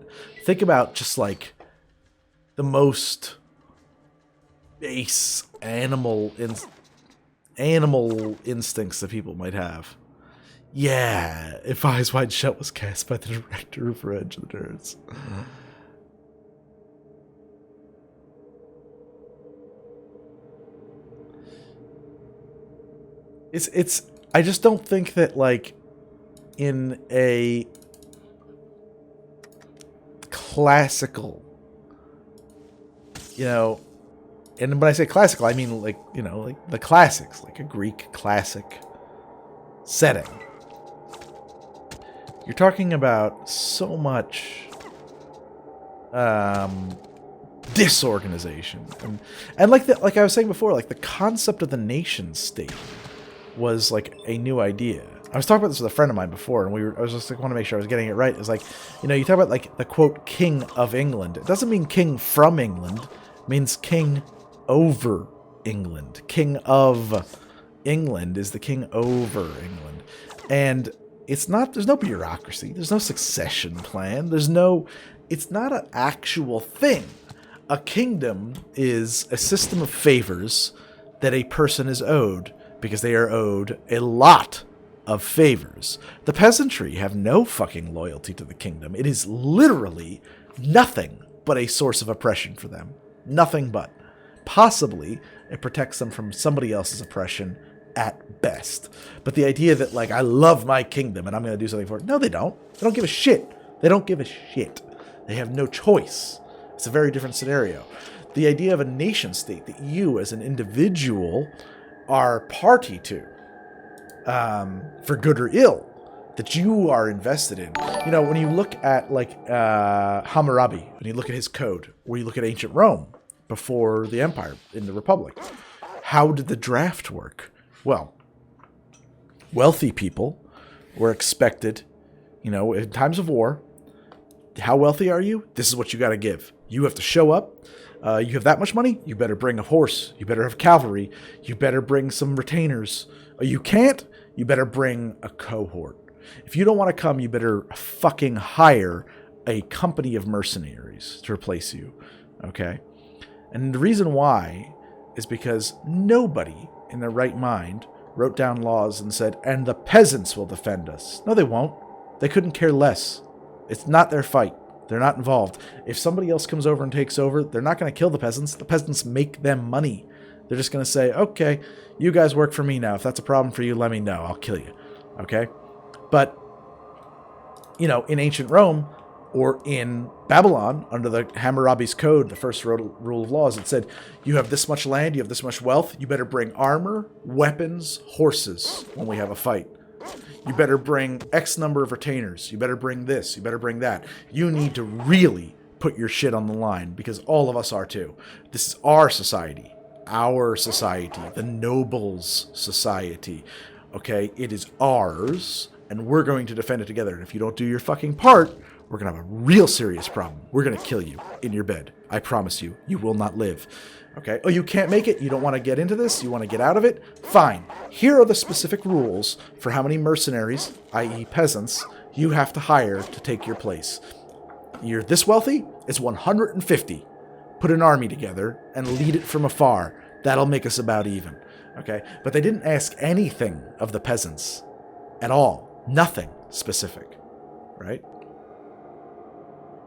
Think about just, like, the most base animal instincts that people might have. Yeah, if Eyes Wide Shut was cast by the director of Revenge of the Nerds. It's I just don't think that, like, in a classical, you know, and when I say classical, I mean, like, you know, like the classics, like a Greek classic setting. You're talking about so much disorganization, and like I was saying before, like the concept of the nation state was like a new idea. I was talking about this with a friend of mine before, and I was just like, want to make sure I was getting it right. It's like, you know, you talk about like the quote king of England. It doesn't mean king from England. It means king over England. King of England is the king over England. And it's not, there's no bureaucracy. There's no succession plan. It's not an actual thing. A kingdom is a system of favors that a person is owed because they are owed a lot of favors. The peasantry have no fucking loyalty to the kingdom. It is literally nothing but a source of oppression for them. Nothing but. Possibly, it protects them from somebody else's oppression at best. But the idea that, like, I love my kingdom and I'm going to do something for it. No, they don't. They don't give a shit. They don't give a shit. They have no choice. It's a very different scenario. The idea of a nation state that you as an individual are party to, for good or ill, that you are invested in. You know, when you look at, like, Hammurabi, when you look at his code, or you look at ancient Rome before the Empire in the Republic, how did the draft work? Well, wealthy people were expected, you know, in times of war, how wealthy are you? This is what you got to give. You have to show up. You have that much money? You better bring a horse. You better have cavalry. You better bring some retainers. You can't? You better bring a cohort. If you don't want to come, you better fucking hire a company of mercenaries to replace you. Okay? And the reason why is because nobody in their right mind wrote down laws and said, and the peasants will defend us. No, they won't. They couldn't care less. It's not their fight. They're not involved. If somebody else comes over and takes over, they're not going to kill the peasants. The peasants make them money. They're just going to say, okay, you guys work for me now. If that's a problem for you, let me know. I'll kill you. Okay? But, you know, in ancient Rome or in Babylon, under the Hammurabi's code, the first rule of laws, it said, you have this much land, you have this much wealth, you better bring armor, weapons, horses when we have a fight. You better bring X number of retainers. You better bring this. You better bring that. You need to really put your shit on the line because all of us are too. This is our society. Our society. The nobles' society. Okay? It is ours, and we're going to defend it together. And if you don't do your fucking part, we're going to have a real serious problem. We're going to kill you in your bed. I promise you. You will not live. Okay? Oh, you can't make it? You don't want to get into this? You want to get out of it? Fine. Here are the specific rules for how many mercenaries, i.e. peasants, you have to hire to take your place. You're this wealthy? It's 150. Put an army together and lead it from afar. That'll make us about even. Okay? But they didn't ask anything of the peasants at all. Nothing specific. Right?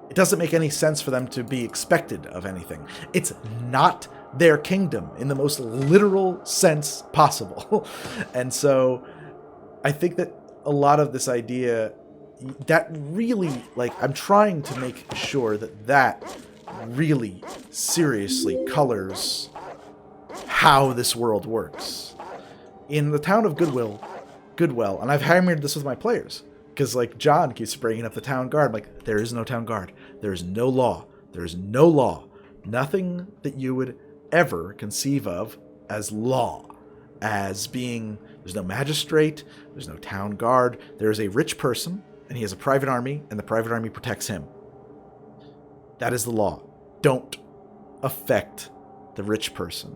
It doesn't make any sense for them to be expected of anything. It's not their kingdom in the most literal sense possible. And so I think that a lot of this idea that really, like, I'm trying to make sure that really seriously colors how this world works. In the town of Goodwell, and I've hammered this with my players, because, like, John keeps bringing up the town guard. Like, there is no town guard. There is no law. There is no law Nothing that you would ever conceive of as law, as being, there's no magistrate, there's no town guard, there is a rich person, and he has a private army, and the private army protects him. That is the law. Don't affect the rich person.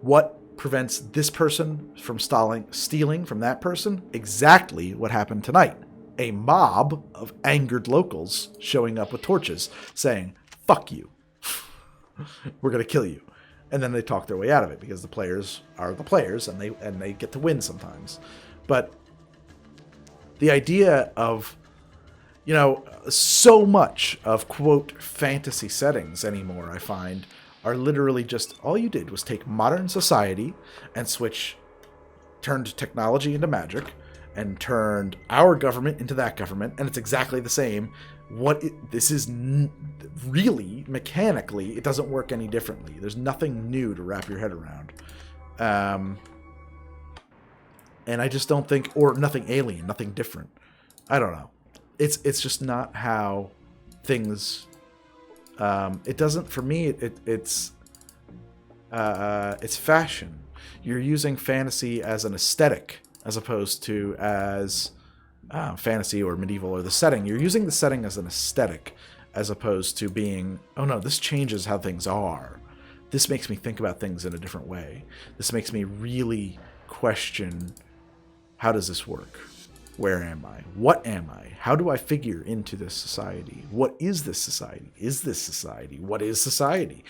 What prevents this person from stealing from that person? Exactly what happened tonight. A mob of angered locals showing up with torches saying, "Fuck you. We're going to kill you." And then they talk their way out of it because the players are the players and they get to win sometimes. But the idea of, so much of, quote, fantasy settings anymore, I find, are literally just, all you did was take modern society and turned technology into magic, and turned our government into that government, and it's exactly the same. This is really, mechanically, it doesn't work any differently. There's nothing new to wrap your head around. And I just don't think, or nothing alien, nothing different. I don't know. It's just not how things, it doesn't, for me, it's fashion. You're using fantasy as an aesthetic, as opposed to as fantasy or medieval or the setting. You're using the setting as an aesthetic, as opposed to being, oh no, this changes how things are. This makes me think about things in a different way. This makes me really question, how does this work? Where am I? What am I? How do I figure into this society? What is this society? Is this society? What is society?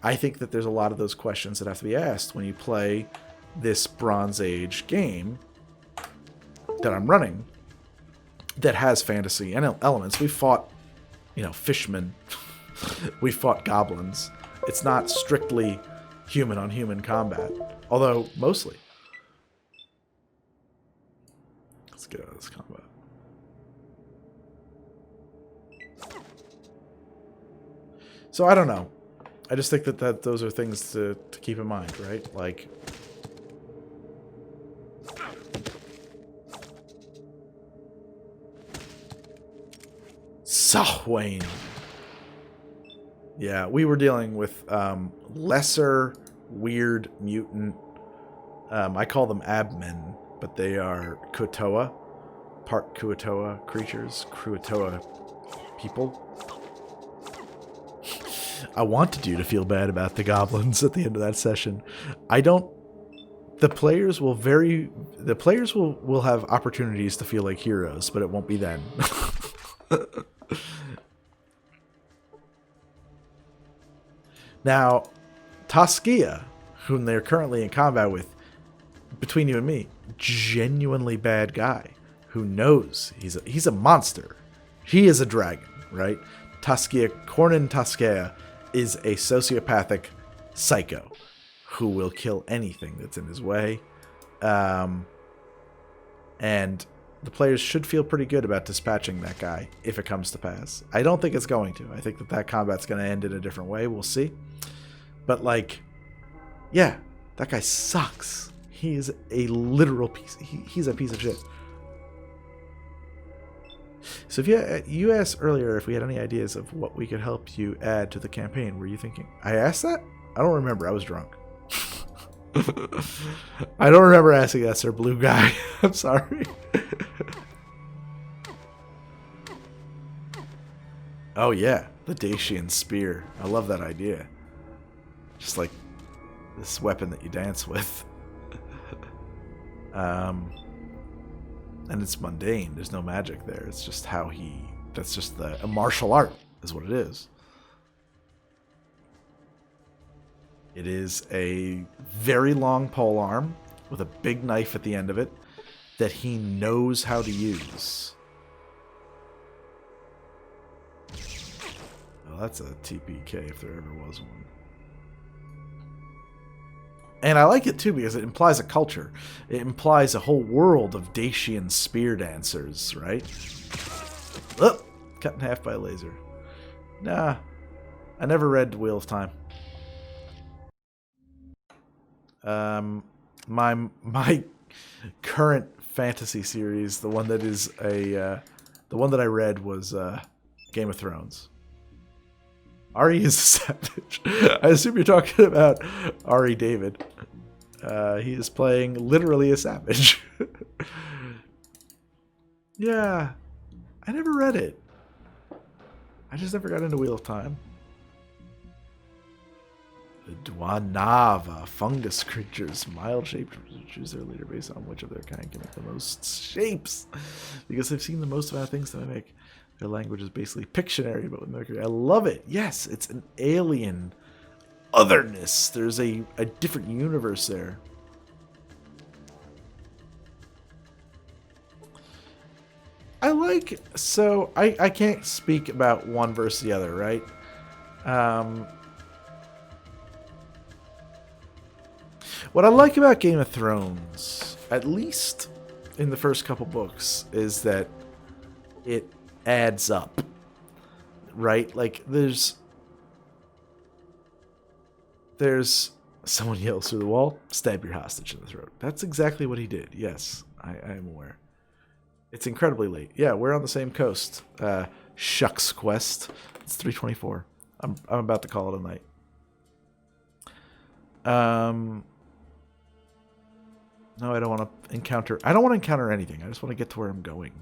I think that there's a lot of those questions that have to be asked when you play this Bronze Age game that I'm running that has fantasy and elements. We fought, fishmen. We fought goblins. It's not strictly human-on-human combat, although mostly. Let's get out of this combat. So I don't know. I just think that those are things to keep in mind, right? Like, Sahwain. Yeah, we were dealing with lesser weird mutant. I call them abmen, but they are Kuatoa, part Kuatoa creatures, Kuatoa people. I wanted you to feel bad about the goblins at the end of that session. I don't. The players will have opportunities to feel like heroes, but it won't be then. Now, Taskia, whom they're currently in combat with, between you and me, genuinely bad guy who knows he's a monster. He is a dragon, right? Taskia, Cornin Taskia, is a sociopathic psycho who will kill anything that's in his way. And the players should feel pretty good about dispatching that guy if it comes to pass. I don't think it's going to. I think that combat's going to end in a different way. We'll see. But, yeah, that guy sucks. He is a literal piece. He's a piece of shit. So if you asked earlier if we had any ideas of what we could help you add to the campaign, were you thinking? I asked that? I don't remember. I was drunk. I don't remember asking that, Sir Blue Guy. I'm sorry. Oh yeah, the Dacian spear. I love that idea. Just like this weapon that you dance with. And it's mundane. There's no magic there. It's just that's just a martial art is what it is. It is a very long polearm with a big knife at the end of it that he knows how to use. Well, that's a TPK if there ever was one. And I like it too because it implies a culture. It implies a whole world of Dacian spear dancers, right? Oh, cut in half by a laser. Nah, I never read Wheel of Time. My current fantasy series, the one that I read was Game of Thrones. Ari is a savage. I assume you're talking about Ari David. He is playing literally a savage. Yeah. I never read it. I just never got into Wheel of Time. The Dwanava, fungus creatures, mild shaped, choose their leader based on which of their kind can make the most shapes. Because they've seen the most amount of things that I make. Their language is basically Pictionary, but with Mercury. I love it. Yes, it's an alien otherness. There's a different universe there. I can't speak about one versus the other, right? What I like about Game of Thrones, at least in the first couple books, is that it adds up, right? Like there's someone yells through the wall, stab your hostage in the throat. That's exactly what he did. Yes, I am aware. It's incredibly late. Yeah, we're on the same coast. Shucks Quest. It's 3:24. I'm about to call it a night. No, I don't want to encounter. I don't want to encounter anything. I just want to get to where I'm going.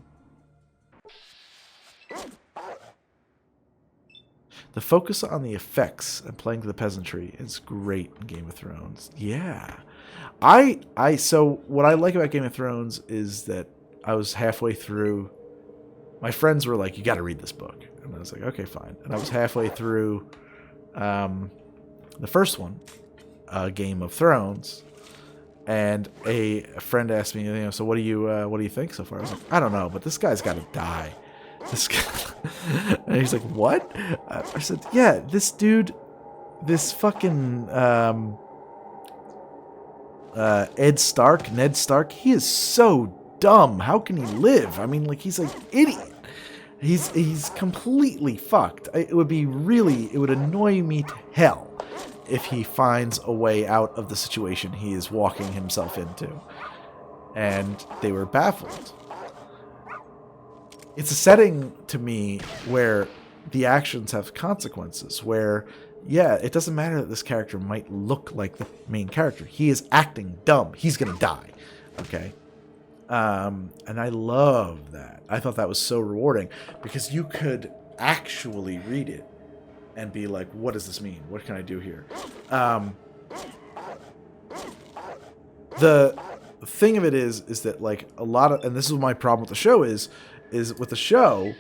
The focus on the effects and playing to the peasantry is great in Game of Thrones. Yeah. So what I like about Game of Thrones is that I was halfway through. My friends were like, you got to read this book. And I was like, okay, fine. And I was halfway through the first one, Game of Thrones. And a friend asked me, so what do you think so far? I was like, I don't know, but this guy's got to die. This guy. And he's like, what? I said, yeah, this dude, this fucking Ned Stark, he is so dumb. How can he live? I mean, like, he's like idiot. He's completely fucked. It would annoy me to hell if he finds a way out of the situation he is walking himself into. And they were baffled. It's a setting to me where the actions have consequences, where, yeah, it doesn't matter that this character might look like the main character. He is acting dumb. He's going to die. Okay? And I love that. I thought that was so rewarding because you could actually read it and be like, what does this mean? What can I do here? The thing of it is that, like, a lot of, and this is my problem with the show is with the show,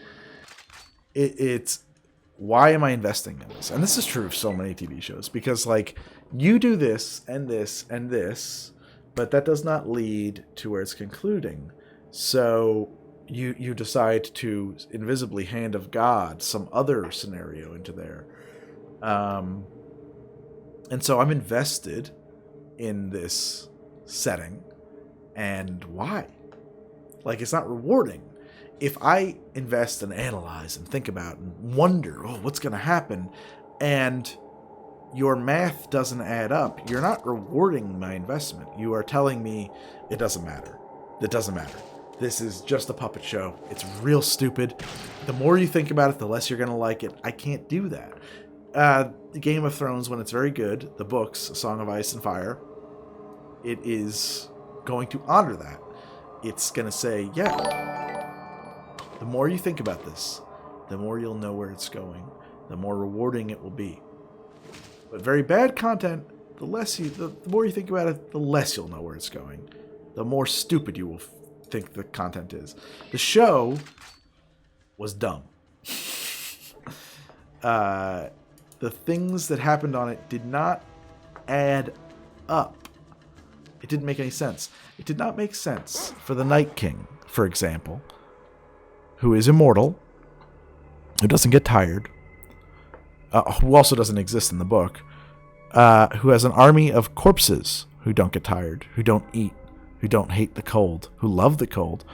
it's why am I investing in this? And this is true of so many TV shows because, like, you do this and this and this, but that does not lead to where it's concluding. So you decide to invisibly hand of God some other scenario into there. And so I'm invested in this setting. And why? Like, it's not rewarding. If I invest and analyze and think about and wonder, what's going to happen, and your math doesn't add up, you're not rewarding my investment. You are telling me it doesn't matter. It doesn't matter. This is just a puppet show. It's real stupid. The more you think about it, the less you're going to like it. I can't do that. The Game of Thrones, when it's very good, the books, A Song of Ice and Fire, it is going to honor that. It's going to say, yeah, the more you think about this, the more you'll know where it's going, the more rewarding it will be. But very bad content, the more you think about it, the less you'll know where it's going. The more stupid you will think the content is. The show was dumb. The things that happened on it did not add up. It didn't make any sense. It did not make sense for the Night King, for example, who is immortal, who doesn't get tired, who also doesn't exist in the book, who has an army of corpses who don't get tired, who don't eat, who don't hate the cold, who love the cold.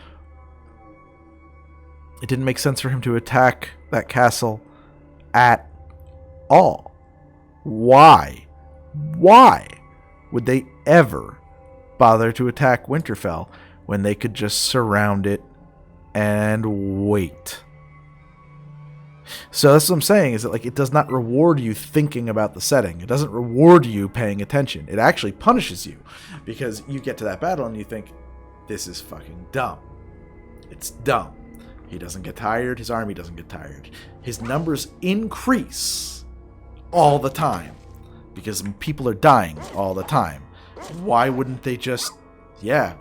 It didn't make sense for him to attack that castle at all. Why? Why would they ever bother to attack Winterfell when they could just surround it and wait? So that's what I'm saying, is that like it does not reward you thinking about the setting. It doesn't reward you paying attention. It actually punishes you because you get to that battle and you think, this is fucking dumb. It's dumb. He doesn't get tired. His army doesn't get tired. His numbers increase all the time because people are dying all the time. Why wouldn't they just, yeah,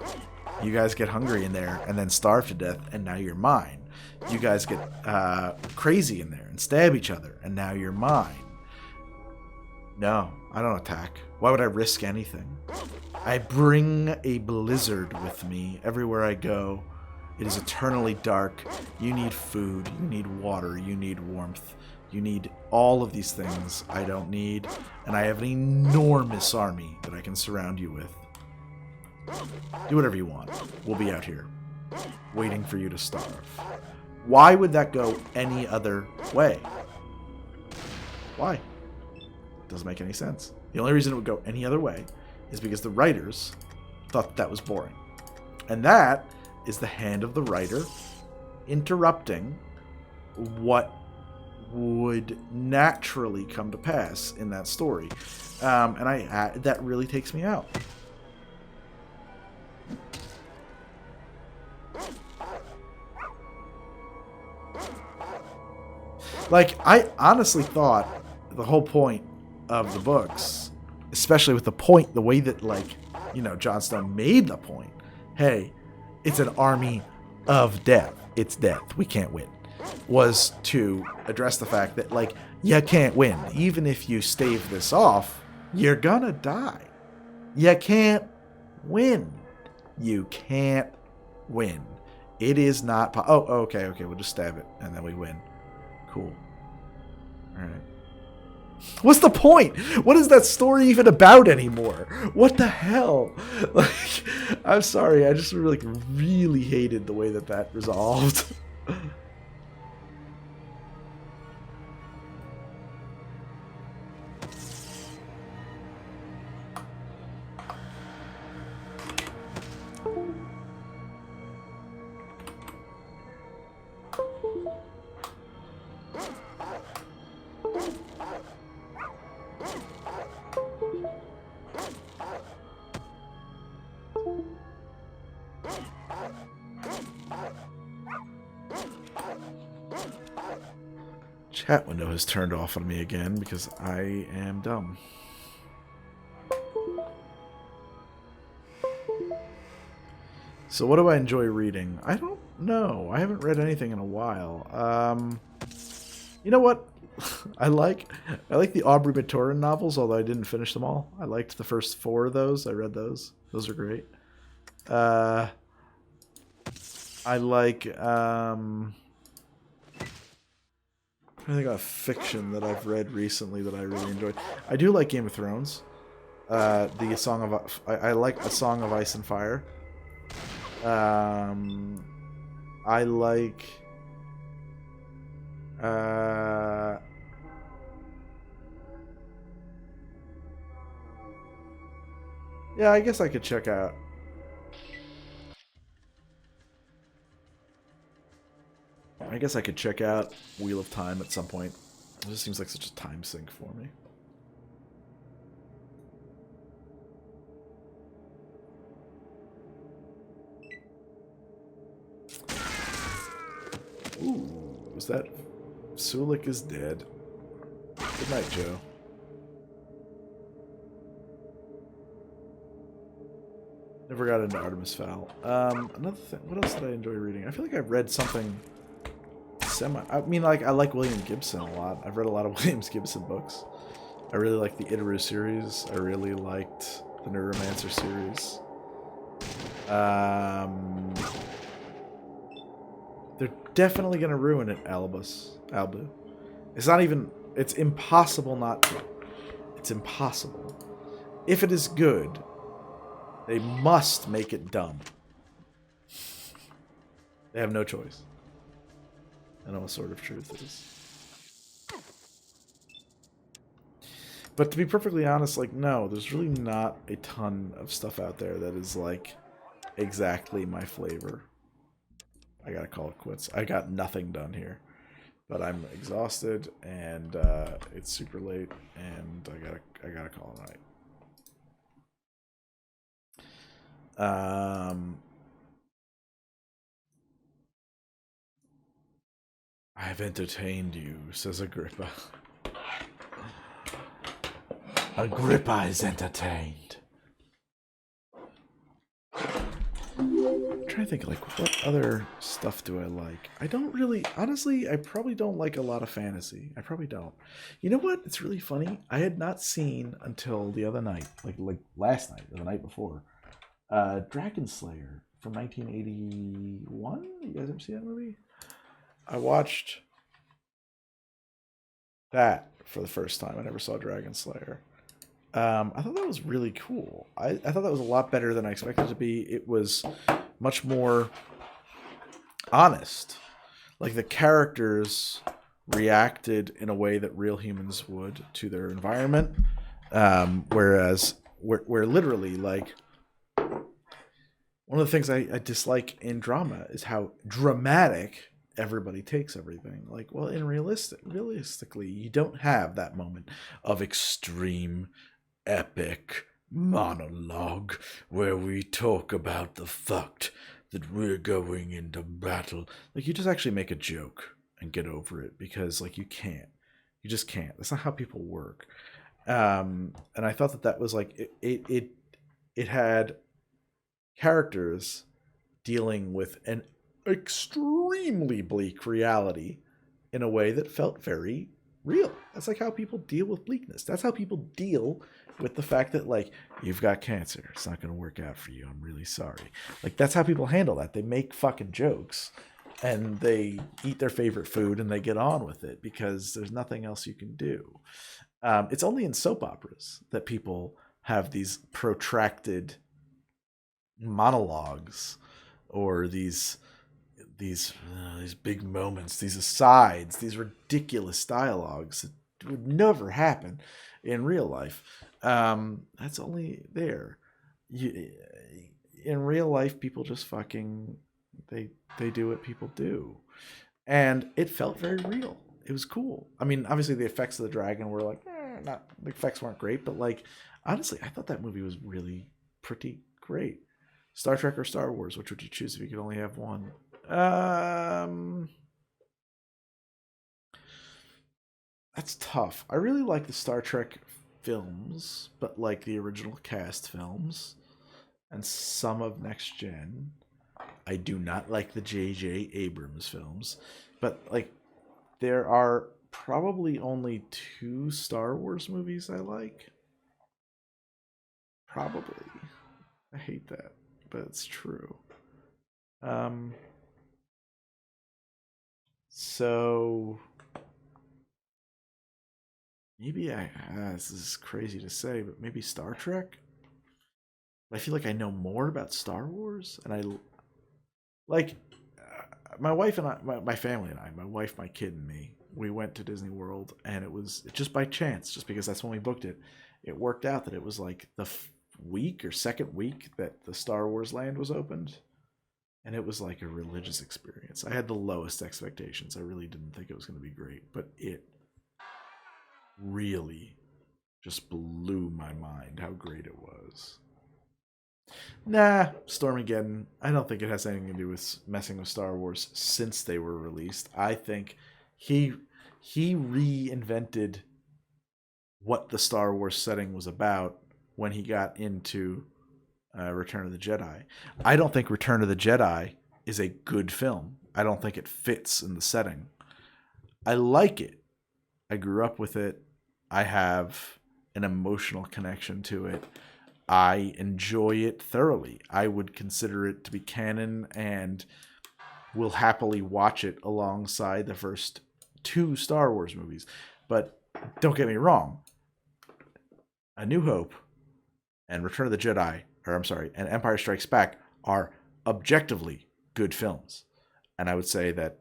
you guys get hungry in there and then starve to death and now you're mine. You guys get crazy in there and stab each other and now you're mine. No, I don't attack. Why would I risk anything? I bring a blizzard with me everywhere I go. It is eternally dark. You need food. You need water. You need warmth. You need all of these things I don't need. And I have an enormous army that I can surround you with. Do whatever you want. We'll be out here, waiting for you to starve. Why would that go any other way? Why? Doesn't make any sense. The only reason it would go any other way is because the writers thought that was boring. And that is the hand of the writer interrupting what would naturally come to pass in that story. And that really takes me out. Like, I honestly thought the whole point of the books, especially with the way that, like, you know, Jon Snow made the point, hey, it's an army of death. It's death. We can't win. Was to address the fact that, like, you can't win. Even if you stave this off, you're gonna die. You can't win. You can't win. It is not... okay. We'll just stab it, and then we win. Cool. All right. What's the point? What is that story even about anymore? What the hell? Like, I'm sorry. I just really hated the way that resolved. Chat window has turned off on me again because I am dumb. So what do I enjoy reading? I don't know. I haven't read anything in a while. You know what? I like the Aubrey Maturin novels, although I didn't finish them all. I liked the first 4 of those. I read those. Those are great. I like I think of fiction that I've read recently that I really enjoyed. I do like Game of Thrones. I like A Song of Ice and Fire. I like yeah, I guess I could check out. I guess I could check out Wheel of Time at some point. It just seems like such a time sink for me. Ooh, was that... Sulik is dead. Good night, Joe. Never got into Artemis Fowl. Another thing... What else did I enjoy reading? I feel like I've read something... I mean, like, I like William Gibson a lot. I've read a lot of William Gibson books. I really like the Itaru series. I really liked the Neuromancer series. They're definitely going to ruin it, Albu. It's not even... It's impossible not to. It's impossible. If it is good, they must make it dumb. They have no choice. I know what sort of truth it is. But to be perfectly honest, like, no, there's really not a ton of stuff out there that is, like, exactly my flavor. I gotta call it quits. I got nothing done here. but I'm exhausted and it's super late, and I gotta call it a night. I've entertained you, says Agrippa. Agrippa is entertained. I'm trying to think, like, what other stuff do I like? I don't really, honestly, I probably don't like a lot of fantasy. I probably don't. You know what? It's really funny. I had not seen until the other night, like last night or the night before, Dragon Slayer from 1981. You guys ever see that movie? I watched that for the first time. I never saw Dragon Slayer. I thought that was really cool. I thought that was a lot better than I expected it to be. It was much more honest. Like, the characters reacted in a way that real humans would to their environment. Whereas, where literally, like, one of the things I dislike in drama is how dramatic everybody takes everything. Like, well, realistically, you don't have that moment of extreme epic monologue where we talk about the fact that we're going into battle. Like, you just actually make a joke and get over it, because, like, you just can't. That's not how people work. And I thought that was like it had characters dealing with an extremely bleak reality in a way that felt very real. That's like how people deal with bleakness. That's how people deal with the fact that, like, you've got cancer. It's not going to work out for you. I'm really sorry. Like, that's how people handle that. They make fucking jokes and they eat their favorite food and they get on with it because there's nothing else you can do. It's only in soap operas that people have these protracted monologues or these big moments, these asides, these ridiculous dialogues that would never happen in real life. That's only there. In real life, people just fucking they do what people do, and it felt very real. It was cool. I mean, obviously the effects of the dragon were like, not the effects weren't great, but, like, honestly, I thought that movie was really pretty great. Star Trek or Star Wars? Which would you choose if you could only have one? That's tough. I really like the Star Trek films, but, like, the original cast films and some of Next Gen. I do not like the J.J. Abrams films, but, like, there are probably only 2 Star Wars movies I like. Probably. I hate that, but it's true. So maybe this is crazy to say, but maybe Star Trek. I feel like I know more about Star Wars, and I like my wife and my family and I, my wife, my kid, and me. We went to Disney World, and it was just by chance, just because that's when we booked it. It worked out that it was like the week or second week that the Star Wars land was opened, and it was like a religious experience. I had the lowest expectations. I really didn't think it was going to be great, but it really just blew my mind how great it was. Nah, Stormageddon. I don't think it has anything to do with messing with Star Wars since they were released. I think he reinvented what the Star Wars setting was about when he got into Return of the Jedi. I don't think Return of the Jedi is a good film. I don't think it fits in the setting. I like it. I grew up with it. I have an emotional connection to it. I enjoy it thoroughly. I would consider it to be canon and will happily watch it alongside the first 2 Star Wars movies. But don't get me wrong. A New Hope and Return of the Jedi, and Empire Strikes Back are objectively good films. And I would say that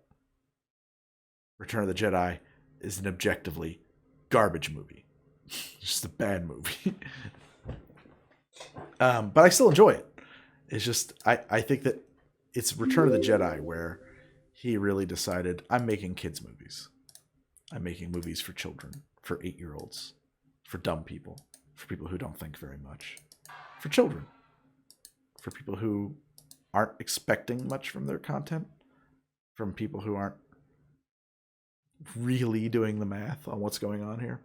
Return of the Jedi is an objectively garbage movie. Just a bad movie. But I still enjoy it. It's just, I think that it's Return of the Jedi where he really decided, I'm making kids' movies. I'm making movies for children, for 8-year-olds, for dumb people, for people who don't think very much, for children, for people who aren't expecting much from their content, from people who aren't really doing the math on what's going on here.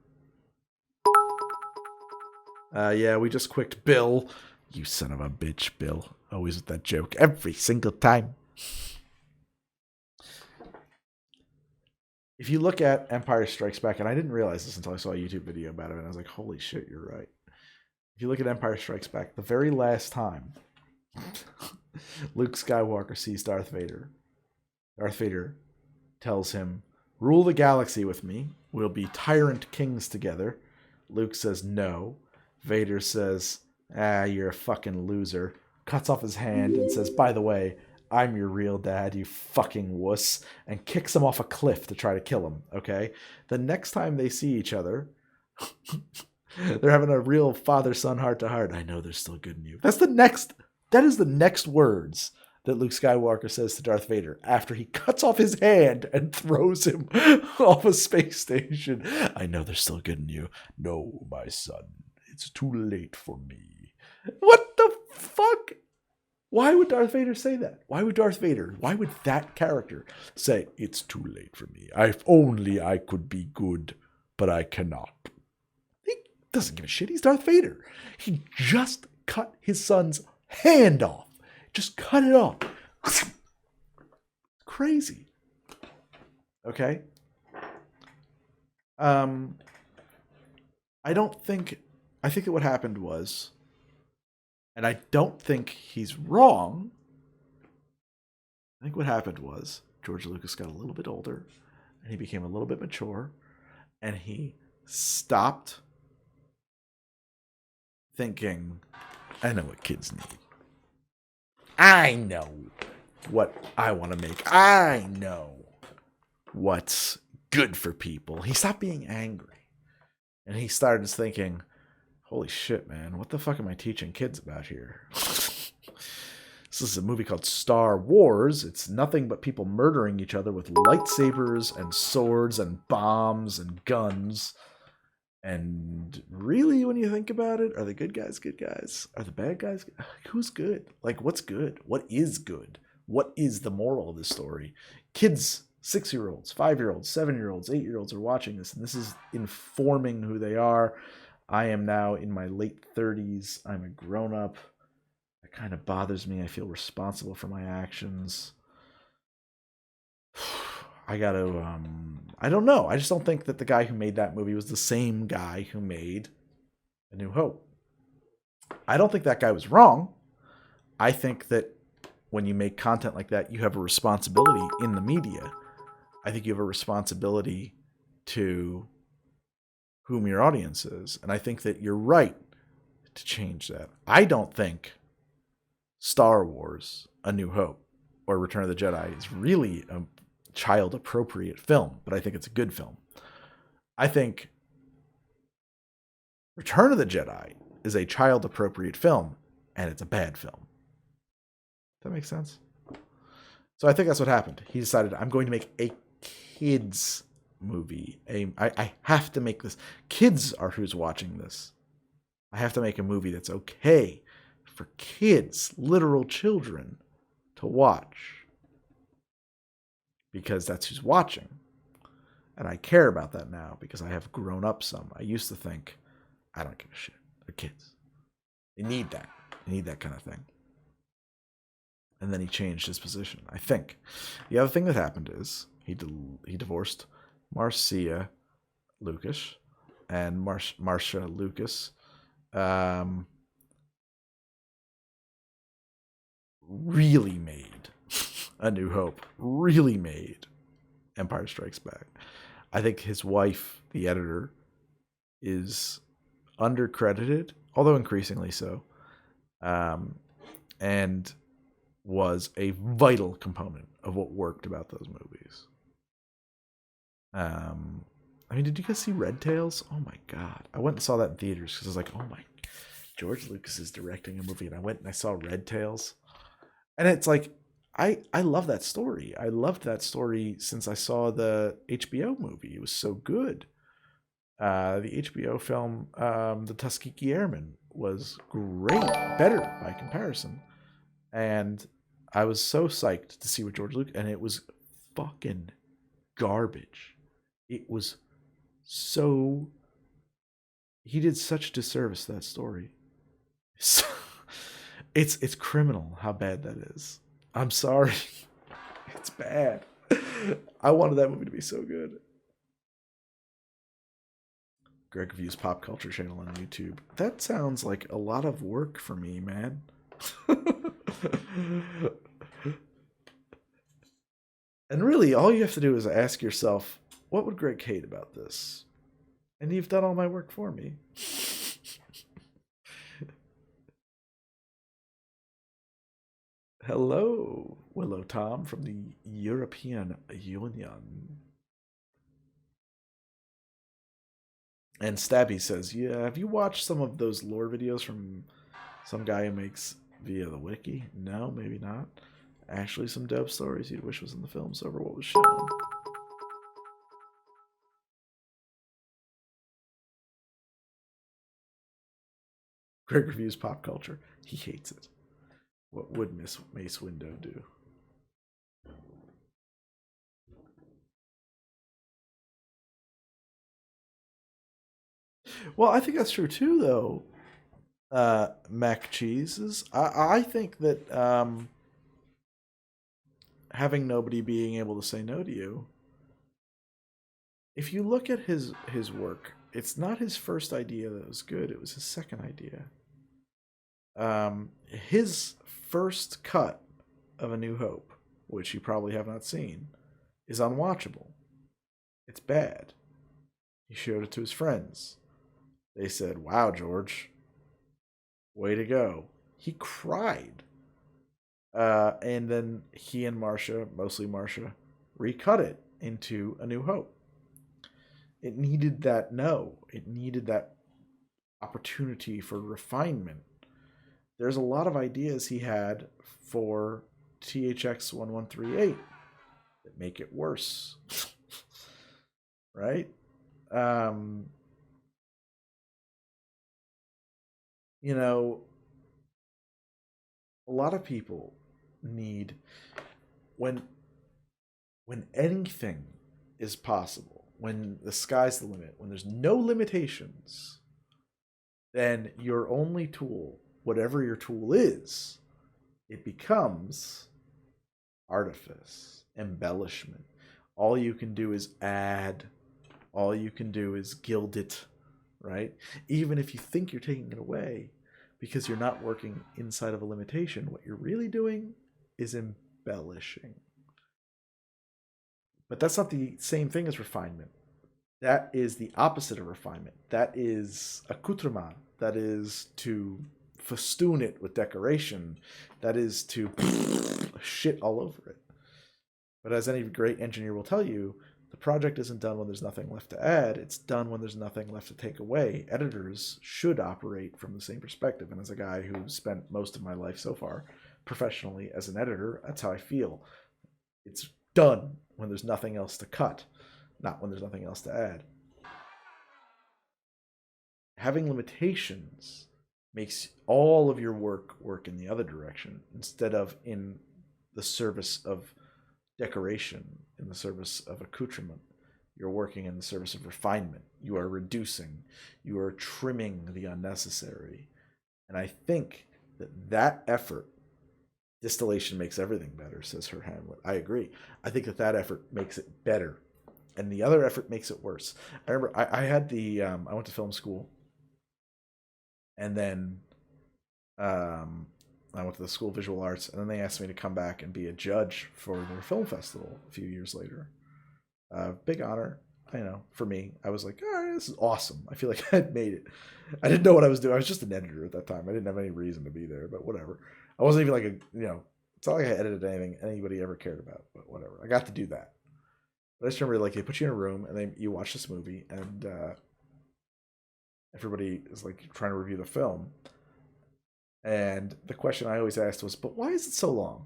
Yeah, we just quicked Bill. You son of a bitch, Bill. Always with that joke every single time. If you look at Empire Strikes Back, and I didn't realize this until I saw a YouTube video about it, and I was like, holy shit, you're right. If you look at Empire Strikes Back, the very last time Luke Skywalker sees Darth Vader tells him, rule the galaxy with me. We'll be tyrant kings together. Luke says no. Vader says, you're a fucking loser. Cuts off his hand and says, by the way, I'm your real dad, you fucking wuss, and kicks him off a cliff to try to kill him, okay? The next time they see each other, they're having a real father-son heart-to-heart. I know there's still good in you. That is the next words that Luke Skywalker says to Darth Vader after he cuts off his hand and throws him off a space station. I know there's still good in you. No, my son, it's too late for me. What the fuck? Why would Darth Vader say that? Why would that character say, it's too late for me? If only I could be good, but I cannot. He doesn't give a shit. He's Darth Vader. He just cut his son's hand off. Just cut it off. Crazy. Okay? I think that what happened was, and I don't think he's wrong, I think what happened was George Lucas got a little bit older and he became a little bit mature and he stopped thinking, I know what kids need. I know what I want to make. I know what's good for people. He stopped being angry and he started thinking, holy shit, man, what the fuck am I teaching kids about here? This is a movie called Star Wars. It's nothing but people murdering each other with lightsabers and swords and bombs and guns. And really, when you think about it, are the good guys good guys? Are the bad guys? Who's good? Like, what's good? What is good? What is the moral of this story? Kids, 6-year-olds, 5-year-olds, 7-year-olds, 8-year-olds are watching this, and this is informing who they are. I am now in my late 30s. I'm a grown-up. It kind of bothers me. I feel responsible for my actions. I don't know. I just don't think that the guy who made that movie was the same guy who made A New Hope. I don't think that guy was wrong. I think that when you make content like that, you have a responsibility in the media. I think you have a responsibility to whom your audience is. And I think that you're right to change that. I don't think Star Wars, A New Hope, or Return of the Jedi is really a child-appropriate film, but I think it's a good film. I think Return of the Jedi is a child-appropriate film, and it's a bad film. Does that make sense? So I think that's what happened. He decided, I'm going to make a kids movie. I have to make this. Kids are who's watching this. I have to make a movie that's okay for kids, literal children, to watch. Because that's who's watching. And I care about that now because I have grown up some. I used to think, I don't give a shit. They're kids. They need that. They need that kind of thing. And then he changed his position, I think. The other thing that happened is he divorced Marcia Lucas, and Marcia Lucas really made A New Hope, really made Empire Strikes Back. I think his wife, the editor, is undercredited, although increasingly so, and was a vital component of what worked about those movies. I mean, did you guys see Red Tails? Oh my god. I went and saw that in theaters because I was like, oh my, George Lucas is directing a movie. And I went and I saw Red Tails. And it's like, I love that story. I loved that story since I saw the HBO movie. It was so good. The HBO film, The Tuskegee Airmen, was great, better by comparison. And I was so psyched to see what George Lucas, and it was fucking garbage. It was so, he did such disservice to that story. So, it's criminal how bad that is. I'm sorry. It's bad. I wanted that movie to be so good. Greg Views Pop Culture channel on YouTube. That sounds like a lot of work for me, man. And really, all you have to do is ask yourself, what would Greg hate about this? And you've done all my work for me. Hello, Willow Tom from the European Union. And Stabby says, yeah, have you watched some of those lore videos from some guy who makes via the wiki? No, maybe not. Actually, some dope stories you'd wish was in the films over what was shown. Greg reviews pop culture. He hates it. What would Miss Mace Window do? Well, I think that's true too, though. Mac cheeses. I think that having nobody being able to say no to you. If you look at his work, it's not his first idea that was good. It was his second idea. His first cut of A New Hope, which you probably have not seen, is unwatchable. It's bad. He showed it to his friends. They said, wow, George, way to go. He cried. And then he and Marcia, mostly Marcia, recut it into A New Hope. It needed that it needed that opportunity for refinement. There's a lot of ideas he had for THX 1138 that make it worse. Right? You know, a lot of people need when anything is possible, when the sky's the limit, when there's no limitations, then your only tool, whatever your tool is, it becomes artifice, embellishment. All you can do is add, all you can do is gild it, right? Even if you think you're taking it away, because you're not working inside of a limitation, what you're really doing is embellishing. But that's not the same thing as refinement. That is the opposite of refinement. That is accoutrement. That is to festoon it with decoration. That is to shit all over it. But as any great engineer will tell you, the project isn't done when there's nothing left to add. It's done when there's nothing left to take away. Editors should operate from the same perspective. And as a guy who spent most of my life so far professionally as an editor, that's how I feel. It's done when there's nothing else to cut, not when there's nothing else to add. Having limitations makes all of your work in the other direction instead of in the service of decoration, in the service of accoutrement. You're working in the service of refinement. You are reducing. You are trimming the unnecessary. And I think that effort, distillation makes everything better, says Her Hamlet. I agree. I think that effort makes it better. And the other effort makes it worse. I remember I had I went to film school. And then I went to the School of Visual Arts, and then they asked me to come back and be a judge for their film festival a few years later. Big honor, I know, for me. I was like, all right, this is awesome. I feel like I had made it. I didn't know what I was doing. I was just an editor at that time. I didn't have any reason to be there, but whatever. I wasn't even like it's not like I edited anything anybody ever cared about, but whatever. I got to do that. But I just remember, like, they put you in a room, and you watch this movie, and everybody is, like, trying to review the film. And the question I always asked was, but why is it so long?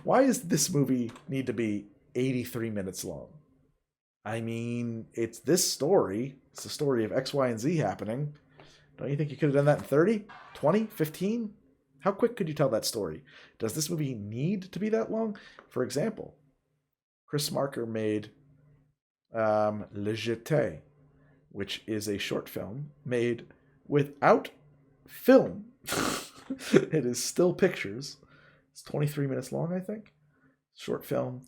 Why does this movie need to be 83 minutes long? I mean, it's this story. It's the story of X, Y, and Z happening. Don't you think you could have done that in 30, 20, 15? How quick could you tell that story? Does this movie need to be that long? For example, Chris Marker made Le Jeté, which is a short film made without film. It is still pictures. It's 23 minutes long, I think. Short film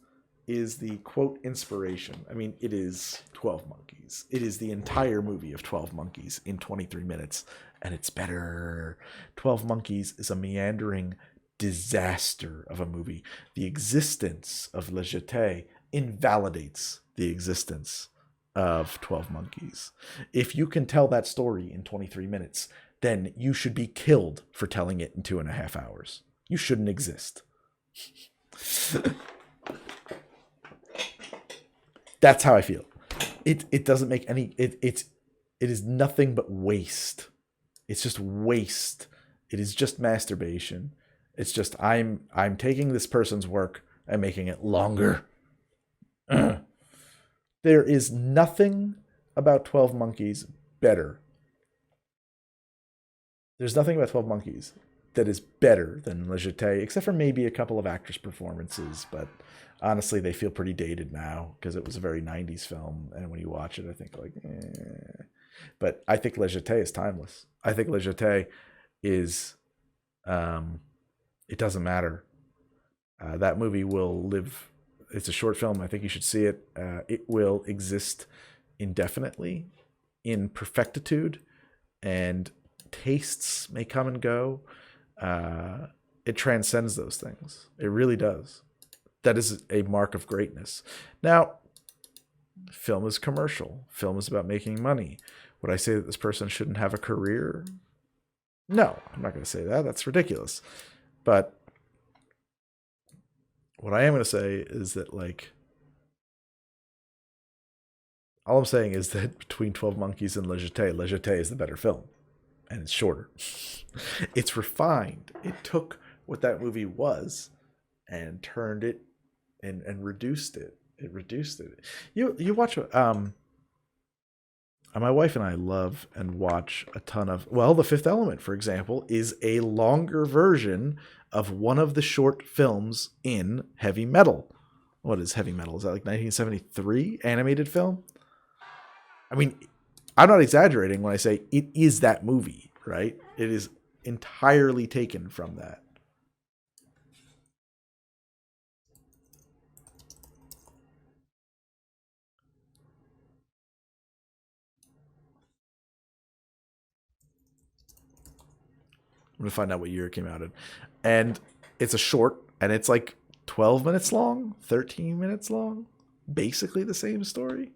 is the quote inspiration. I mean, it is 12 Monkeys. It is the entire movie of 12 Monkeys in 23 minutes, and it's better. 12 Monkeys is a meandering disaster of a movie. The existence of Le Jeté invalidates the existence of 12 Monkeys. If you can tell that story in 23 minutes, then you should be killed for telling it in 2.5 hours. You shouldn't exist. That's how I feel. It doesn't make any it is nothing but waste. It's just waste. It is just masturbation. It's just I'm taking this person's work and making it longer. There is nothing about 12 Monkeys better. There's nothing about 12 Monkeys that is better than Le Jeté, except for maybe a couple of actress performances, but honestly, they feel pretty dated now because it was a very 90s film, and when you watch it, I think like, eh. But I think Le Jeté is timeless. I think Le Jeté is, it doesn't matter. That movie will live. It's a short film. I think you should see it. It will exist indefinitely in perfectitude, and tastes may come and go. It transcends those things. It really does. That is a mark of greatness. Now, film is commercial. Film is about making money. Would I say that this person shouldn't have a career? No, I'm not going to say that. That's ridiculous. But what I am going to say is that, like, all I'm saying is that between 12 Monkeys and Le Jeté is the better film. And it's shorter. It's refined. It took what that movie was and turned it and reduced it. It reduced it. You watch my wife and I love and watch a ton of, well, The Fifth Element, for example, is a longer version of one of the short films in Heavy Metal. What is Heavy Metal? Is that like 1973 animated film? I mean, I'm not exaggerating when I say it is that movie, right? It is entirely taken from that. I'm going to find out what year it came out in. And it's a short, and it's like 12 minutes long, 13 minutes long. Basically the same story.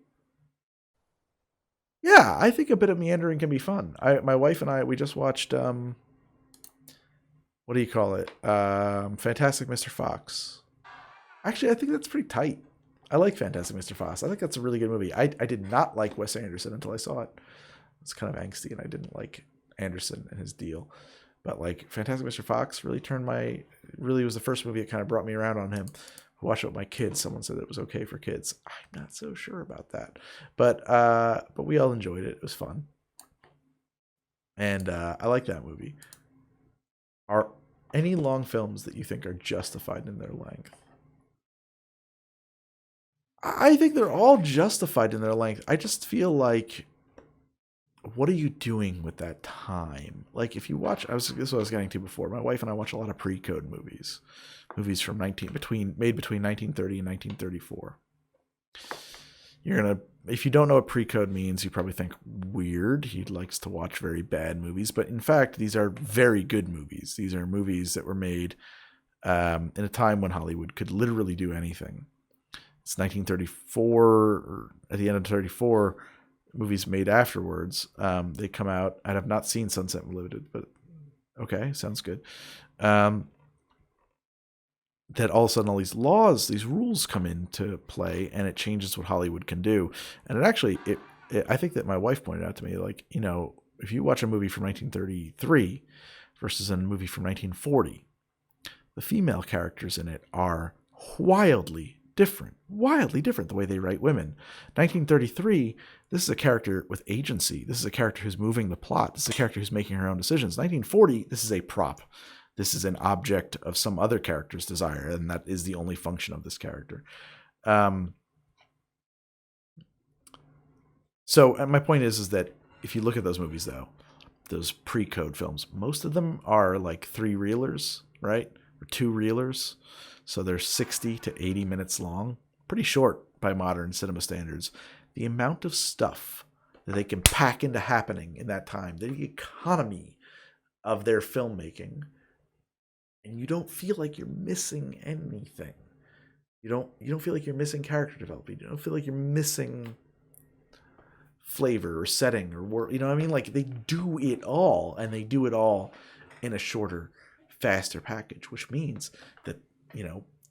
Yeah, I think a bit of meandering can be fun. My wife and I, we just watched, what do you call it? Fantastic Mr. Fox. Actually, I think that's pretty tight. I like Fantastic Mr. Fox. I think that's a really good movie. I did not like Wes Anderson until I saw it. It's kind of angsty, and I didn't like Anderson and his deal. But like Fantastic Mr. Fox really really was the first movie that kind of brought me around on him. I watched it with my kids. Someone said it was okay for kids. I'm not so sure about that. But we all enjoyed it. It was fun. And I like that movie. Are any long films that you think are justified in their length? I think they're all justified in their length. I just feel like, what are you doing with that time? Like, if you watch, this is what I was getting to before. My wife and I watch a lot of pre-code movies from made between 1930 and 1934. If you don't know what pre-code means, you probably think weird. He likes to watch very bad movies, but in fact, these are very good movies. These are movies that were made in a time when Hollywood could literally do anything. It's 1934, or at the end of 34. Movies made afterwards, they come out. I have not seen Sunset Unlimited, but okay, sounds good. That all of a sudden all these laws, these rules come into play, and it changes what Hollywood can do. And it actually, I think that my wife pointed out to me, like, you know, if you watch a movie from 1933 versus a movie from 1940, the female characters in it are wildly different the way they write women. 1933, this is a character with agency. This is a character who's moving the plot. This is a character who's making her own decisions. 1940, this is a prop. This is an object of some other character's desire, and that is the only function of this character. So my point is that if you look at those movies, though, those pre-code films, most of them are like 3-reelers, right? Or 2-reelers. So they're 60 to 80 minutes long. Pretty short by modern cinema standards. The amount of stuff that they can pack into happening in that time, the economy of their filmmaking, and you don't feel like you're missing anything. You don't feel like you're missing character development. You don't feel like you're missing flavor or setting or work. You know what I mean? Like, they do it all, and they do it all in a shorter, faster package, which means that,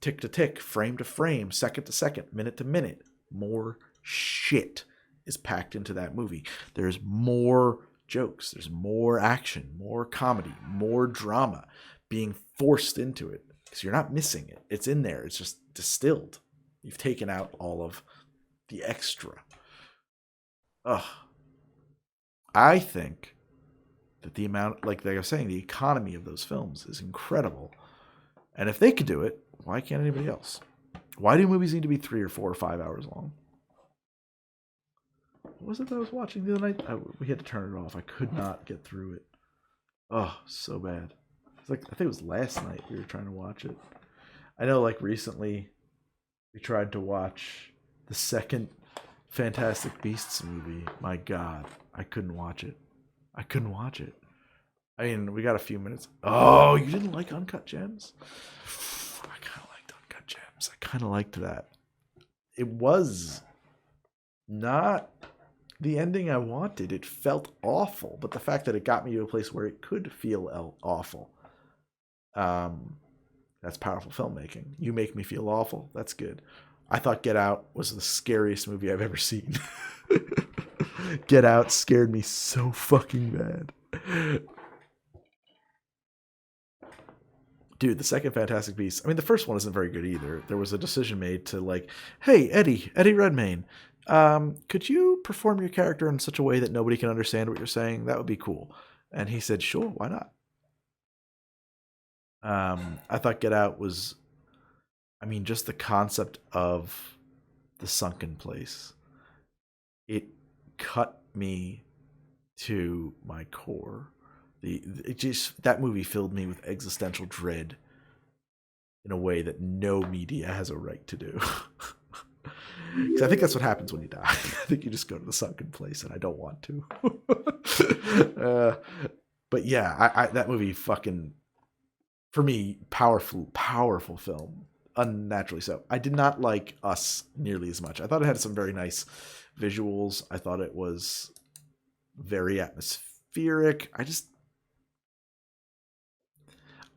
tick to tick, frame to frame, second to second, minute to minute, more shit is packed into that movie. There's more jokes, there's more action, more comedy, more drama being forced into it. So you're not missing it. It's in there. It's just distilled. You've taken out all of the extra. I think that the amount, like I was saying, the economy of those films is incredible. And if they could do it, why can't anybody else? Why do movies need to be 3 or 4 or 5 hours long? What was it that I was watching the other night? We had to turn it off. I could not get through it. Oh, so bad. It's like, I think it was last night we were trying to watch it. I know, like, recently we tried to watch the second Fantastic Beasts movie. My God, I couldn't watch it. I mean, we got a few minutes. Oh, you didn't like Uncut Gems? I kind of liked Uncut Gems. I kind of liked that. It was not the ending I wanted. It felt awful, but the fact that it got me to a place where it could feel awful, that's powerful filmmaking. You make me feel awful. That's good. I thought Get Out was the scariest movie I've ever seen. Get Out scared me so fucking bad. Dude, the second Fantastic Beasts, I mean, the first one isn't very good either. There was a decision made to, like, hey, Eddie Redmayne, could you perform your character in such a way that nobody can understand what you're saying? That would be cool. And he said, sure, why not? I thought Get Out was, I mean, just the concept of the sunken place. It cut me to my core. That movie filled me with existential dread in a way that no media has a right to do. Because I think that's what happens when you die. I think you just go to the sunken place, and I don't want to. But yeah, that movie fucking, for me, powerful film. Unnaturally so. I did not like Us nearly as much. I thought it had some very nice visuals. I thought it was very atmospheric.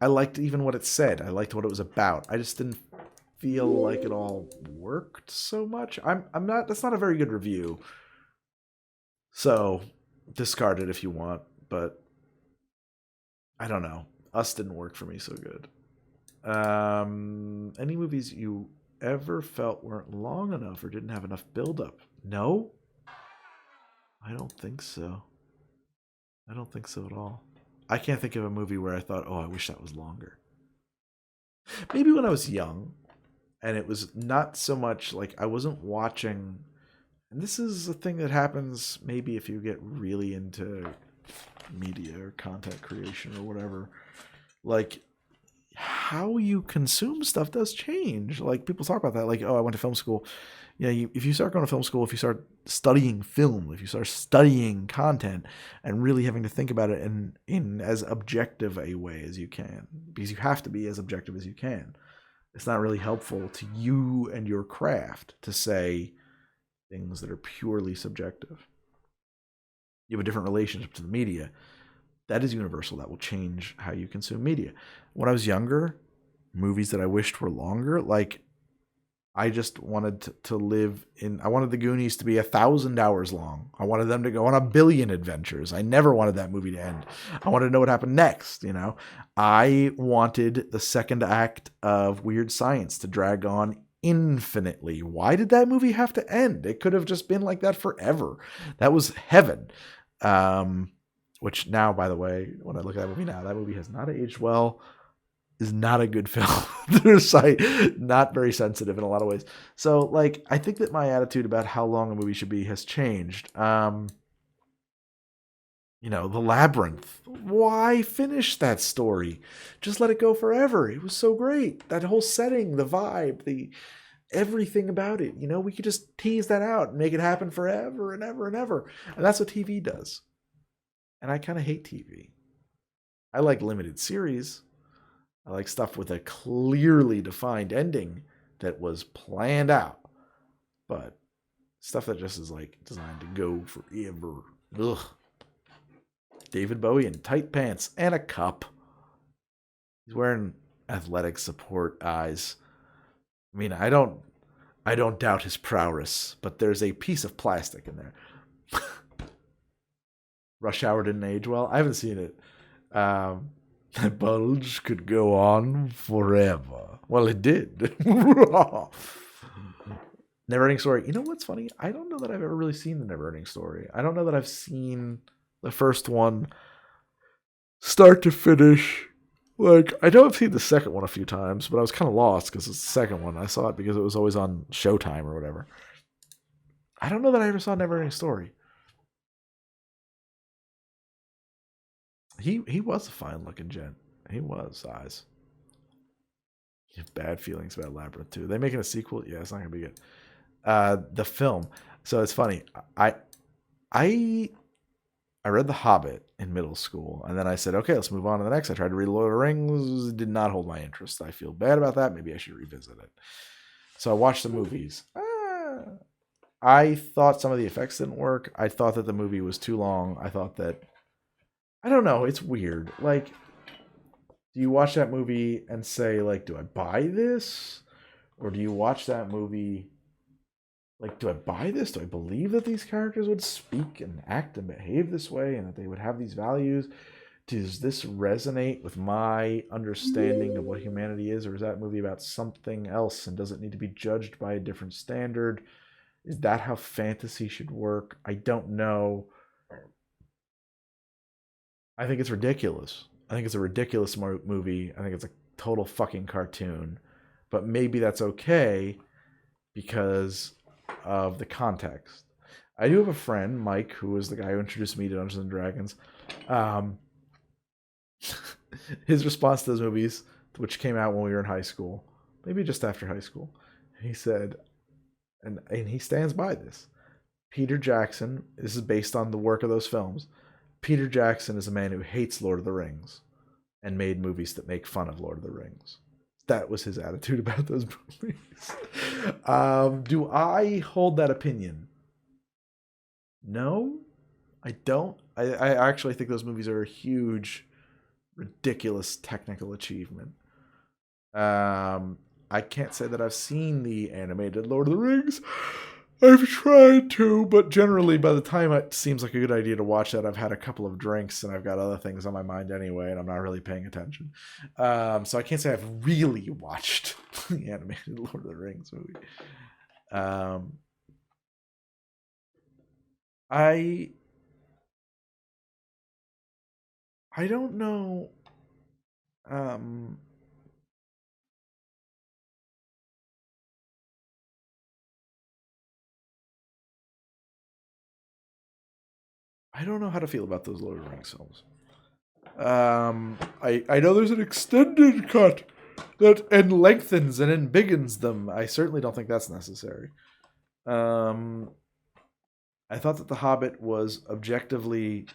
I liked even what it said. I liked what it was about. I just didn't feel like it all worked so much. That's not a very good review. So discard it if you want, but I don't know. Us didn't work for me so good. Any movies you ever felt weren't long enough or didn't have enough build-up? No? I don't think so. I don't think so at all. I can't think of a movie where I thought, oh, I wish that was longer. Maybe when I was young, and it was not so much like I wasn't watching, and this is a thing that happens maybe if you get really into media or content creation or whatever. Like, how you consume stuff does change. Like, people talk about that, like, oh, I went to film school. If you start going to film school, if you start studying film, if you start studying content and really having to think about it in as objective a way as you can, because you have to be as objective as you can, it's not really helpful to you and your craft to say things that are purely subjective. You have a different relationship to the media. That is universal. That will change how you consume media. When I was younger, movies that I wished were longer, like I just wanted to live in. I wanted the Goonies to be 1,000 hours long. I wanted them to go on 1,000,000,000 adventures. I never wanted that movie to end. I wanted to know what happened next. I wanted the second act of Weird Science to drag on infinitely. Why did that movie have to end? It could have just been like that forever. That was heaven. Which now, by the way, when I look at that movie now, that movie has not aged well. Is not a good film. There's not very sensitive in a lot of ways. So, like, I think that my attitude about how long a movie should be has changed. The Labyrinth. Why finish that story? Just let it go forever. It was so great. That whole setting, the vibe, the everything about it. We could just tease that out and make it happen forever and ever and ever. And that's what TV does. And I kind of hate TV. I like limited series. I like stuff with a clearly defined ending that was planned out. But stuff that just is like designed to go forever. Ugh. David Bowie in tight pants and a cup. He's wearing athletic support eyes. I mean, I don't doubt his prowess, but there's a piece of plastic in there. Rush Hour didn't age well. I haven't seen it. That bulge could go on forever. Well, it did. Never-ending Story. You know what's funny? I don't know that I've ever really seen the Never-ending Story. I don't know that I've seen the first one start to finish. Like, I know I've seen the second one a few times, but I was kind of lost because it's the second one. I saw it because it was always on Showtime or whatever. I don't know that I ever saw Never-ending Story. He was a fine-looking gent. He was, eyes. You have bad feelings about Labyrinth, too. Are they making a sequel? Yeah, it's not going to be good. The film. So it's funny. I read The Hobbit in middle school, and then I said, okay, let's move on to the next. I tried to read Lord of the Rings. It did not hold my interest. I feel bad about that. Maybe I should revisit it. So I watched the movies. I thought some of the effects didn't work. I thought that the movie was too long. I thought that... I don't know. It's weird. Like, do you watch that movie and say, like, do I buy this? Or do you watch that movie, like, do I buy this? Do I believe that these characters would speak and act and behave this way and that they would have these values? Does this resonate with my understanding of what humanity is? Or is that movie about something else and does it need to be judged by a different standard? Is that how fantasy should work? I don't know. I think it's ridiculous. I think it's a ridiculous movie. I think it's a total fucking cartoon. But maybe that's okay because of the context. I do have a friend, Mike, who was the guy who introduced me to Dungeons and Dragons. His response to those movies, which came out when we were in high school, maybe just after high school, he said, and he stands by this, Peter Jackson, this is based on the work of those films, Peter Jackson is a man who hates Lord of the Rings and made movies that make fun of Lord of the Rings. That was his attitude about those movies. Do I hold that opinion? No, I don't. I actually think those movies are a huge, ridiculous technical achievement. I can't say that I've seen the animated Lord of the Rings. I've tried to, but generally by the time it seems like a good idea to watch that, I've had a couple of drinks and I've got other things on my mind anyway, and I'm not really paying attention. So I can't say I've really watched the animated Lord of the Rings movie. I don't know. I don't know how to feel about those Lord of the Rings films. I know there's an extended cut that lengthens and embiggens them. I certainly don't think that's necessary. I thought that The Hobbit was objectively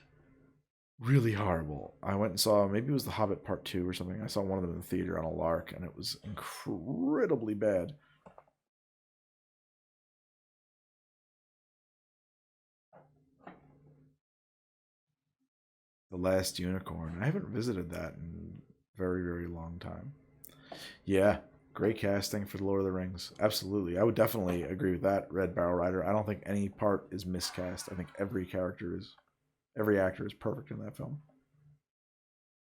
really horrible. I went and saw, maybe it was The Hobbit Part 2 or something. I saw one of them in the theater on a lark, and it was incredibly bad. The Last Unicorn. I haven't visited that in a very, very long time. Yeah. Great casting for the Lord of the Rings. Absolutely. I would definitely agree with that, Red Barrel Rider. I don't think any part is miscast. I think every actor is perfect in that film.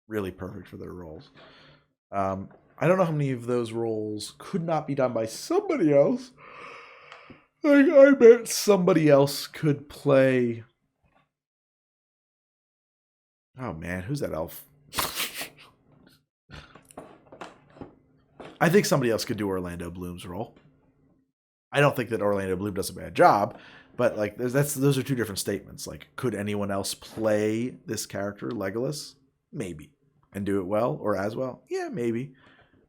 Really perfect for their roles. I don't know how many of those roles could not be done by somebody else. Like, I bet somebody else could play. Oh man, who's that elf? I think somebody else could do Orlando Bloom's role. I don't think that Orlando Bloom does a bad job, but like those are two different statements. Like, could anyone else play this character, Legolas? Maybe, and do it well or as well? Yeah, maybe.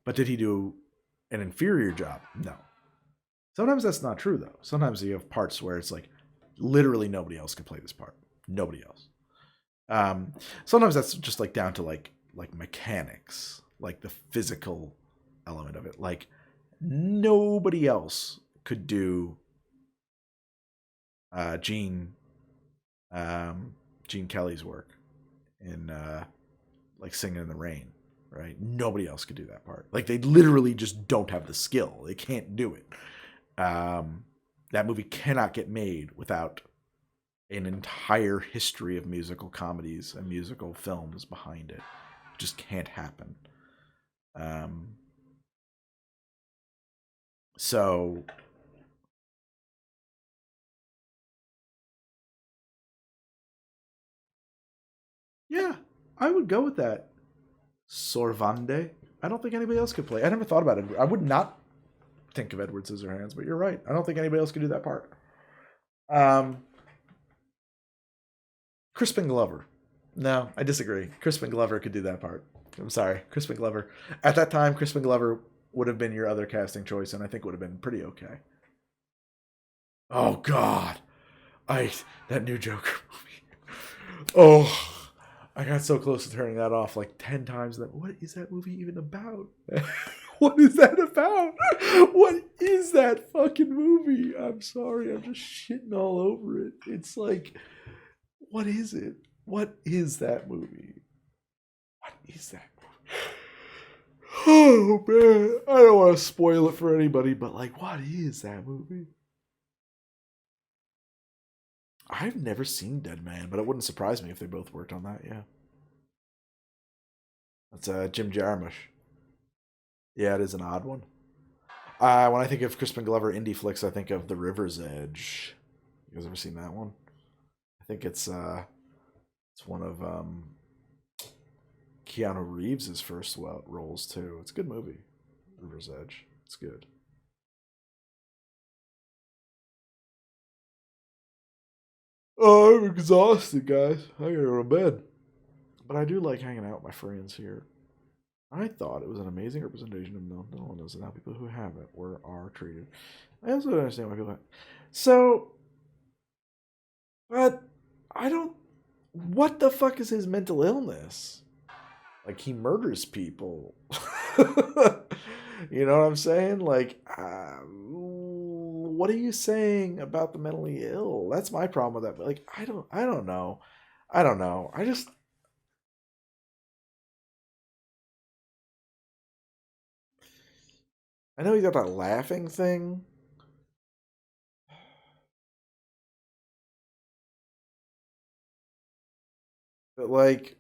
But did he do an inferior job? No. Sometimes that's not true though. Sometimes you have parts where it's like literally nobody else can play this part. Nobody else. Sometimes that's just like down to like mechanics, like the physical element of it. Like nobody else could do Gene Kelly's work in like Singing in the Rain, right? Nobody else could do that part. Like they literally just don't have the skill. They can't do it. That movie cannot get made without an entire history of musical comedies and musical films behind it. It just can't happen. So yeah, I would go with that. Sorvande. I don't think anybody else could play. I never thought about it. I would not think of Edward Scissorhands, but you're right. I don't think anybody else could do that part. Crispin Glover. No, I disagree. Crispin Glover could do that part. I'm sorry. Crispin Glover. At that time, Crispin Glover would have been your other casting choice, and I think would have been pretty okay. Oh, God. That new Joker movie. Oh, I got so close to turning that off like 10 times. What is that movie even about? What is that about? What is that fucking movie? I'm sorry. I'm just shitting all over it. It's like, what is it? What is that movie? What is that movie? Oh, man. I don't want to spoil it for anybody, but like, what is that movie? I've never seen Dead Man, but it wouldn't surprise me if they both worked on that, yeah. That's Jim Jarmusch. Yeah, it is an odd one. When I think of Crispin Glover indie flicks, I think of The River's Edge. You guys ever seen that one? I think it's one of Keanu Reeves' first roles too. It's a good movie. River's Edge. It's good. Oh, I'm exhausted, guys. I gotta go to bed. But I do like hanging out with my friends here. I thought it was an amazing representation of mental illness and how people who have it are treated. I also don't understand why people have. So, but I don't. What the fuck is his mental illness? Like he murders people. You know what I'm saying? Like, what are you saying about the mentally ill? That's my problem with that. Like, I don't know. I don't know. I know he got that laughing thing. But like,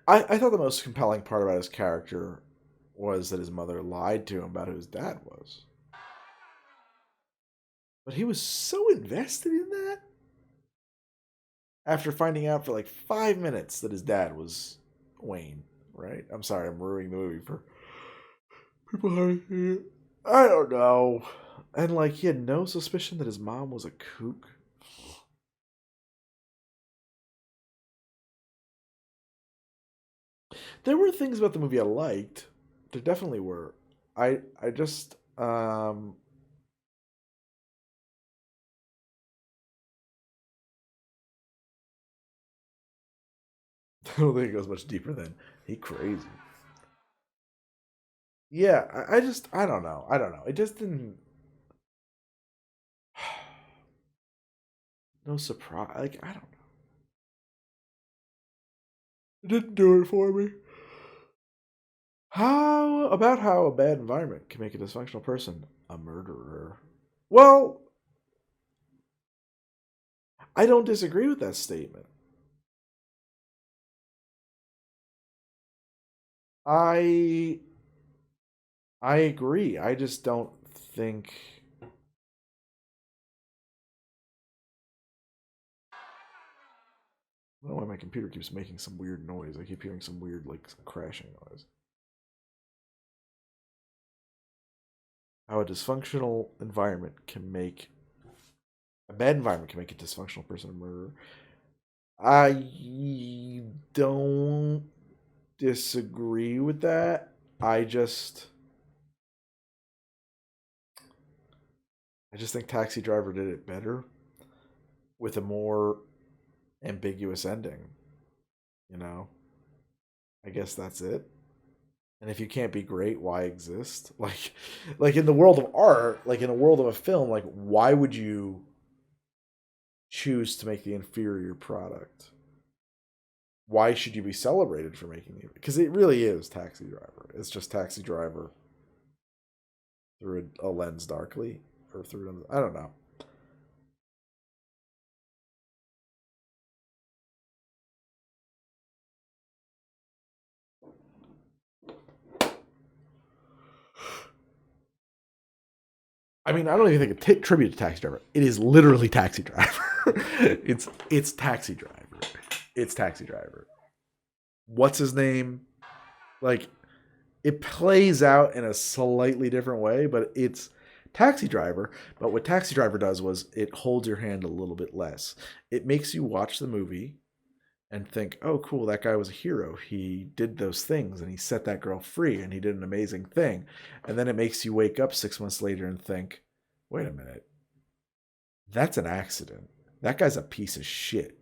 I thought the most compelling part about his character was that his mother lied to him about who his dad was. But he was so invested in that after finding out for like 5 minutes that his dad was Wayne, right? I'm sorry, I'm ruining the movie for people who haven't seen it. I don't know. And like, he had no suspicion that his mom was a kook. There were things about the movie I liked. There definitely were. I just I don't think it goes much deeper than he crazy. Yeah, I don't know. I don't know. It just didn't. No surprise. Like I don't know. It didn't do it for me. How a bad environment can make a dysfunctional person a murderer? Well, I don't disagree with that statement. I agree. I just don't think. I don't know why my computer keeps making some weird noise. I keep hearing some weird, like, crashing noise. How a dysfunctional environment can make a bad environment can make a dysfunctional person a murderer. I don't disagree with that. I just think Taxi Driver did it better with a more ambiguous ending. You know? I guess that's it. And if you can't be great, why exist? Like in the world of art, like in a world of a film, like why would you choose to make the inferior product? Why should you be celebrated for making the? Because it really is Taxi Driver. It's just Taxi Driver through a lens darkly, or through I don't know. I mean, I don't even think it's tribute to Taxi Driver. It is literally Taxi Driver. it's Taxi Driver. It's Taxi Driver. What's his name? Like, it plays out in a slightly different way, but it's Taxi Driver. But what Taxi Driver does was it holds your hand a little bit less. It makes you watch the movie and think, oh, cool, that guy was a hero. He did those things and he set that girl free and he did an amazing thing. And then it makes you wake up 6 months later and think, wait a minute, that's an accident. That guy's a piece of shit.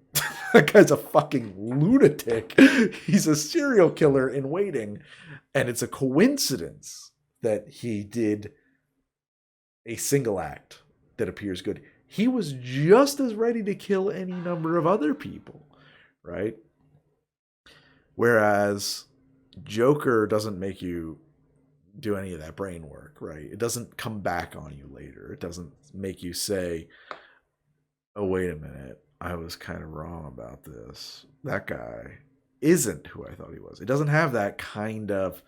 That guy's a fucking lunatic. He's a serial killer in waiting. And it's a coincidence that he did a single act that appears good. He was just as ready to kill any number of other people, right? Whereas Joker doesn't make you do any of that brain work, right? It doesn't come back on you later. It doesn't make you say, oh, wait a minute, I was kind of wrong about this. That guy isn't who I thought he was. It doesn't have that kind of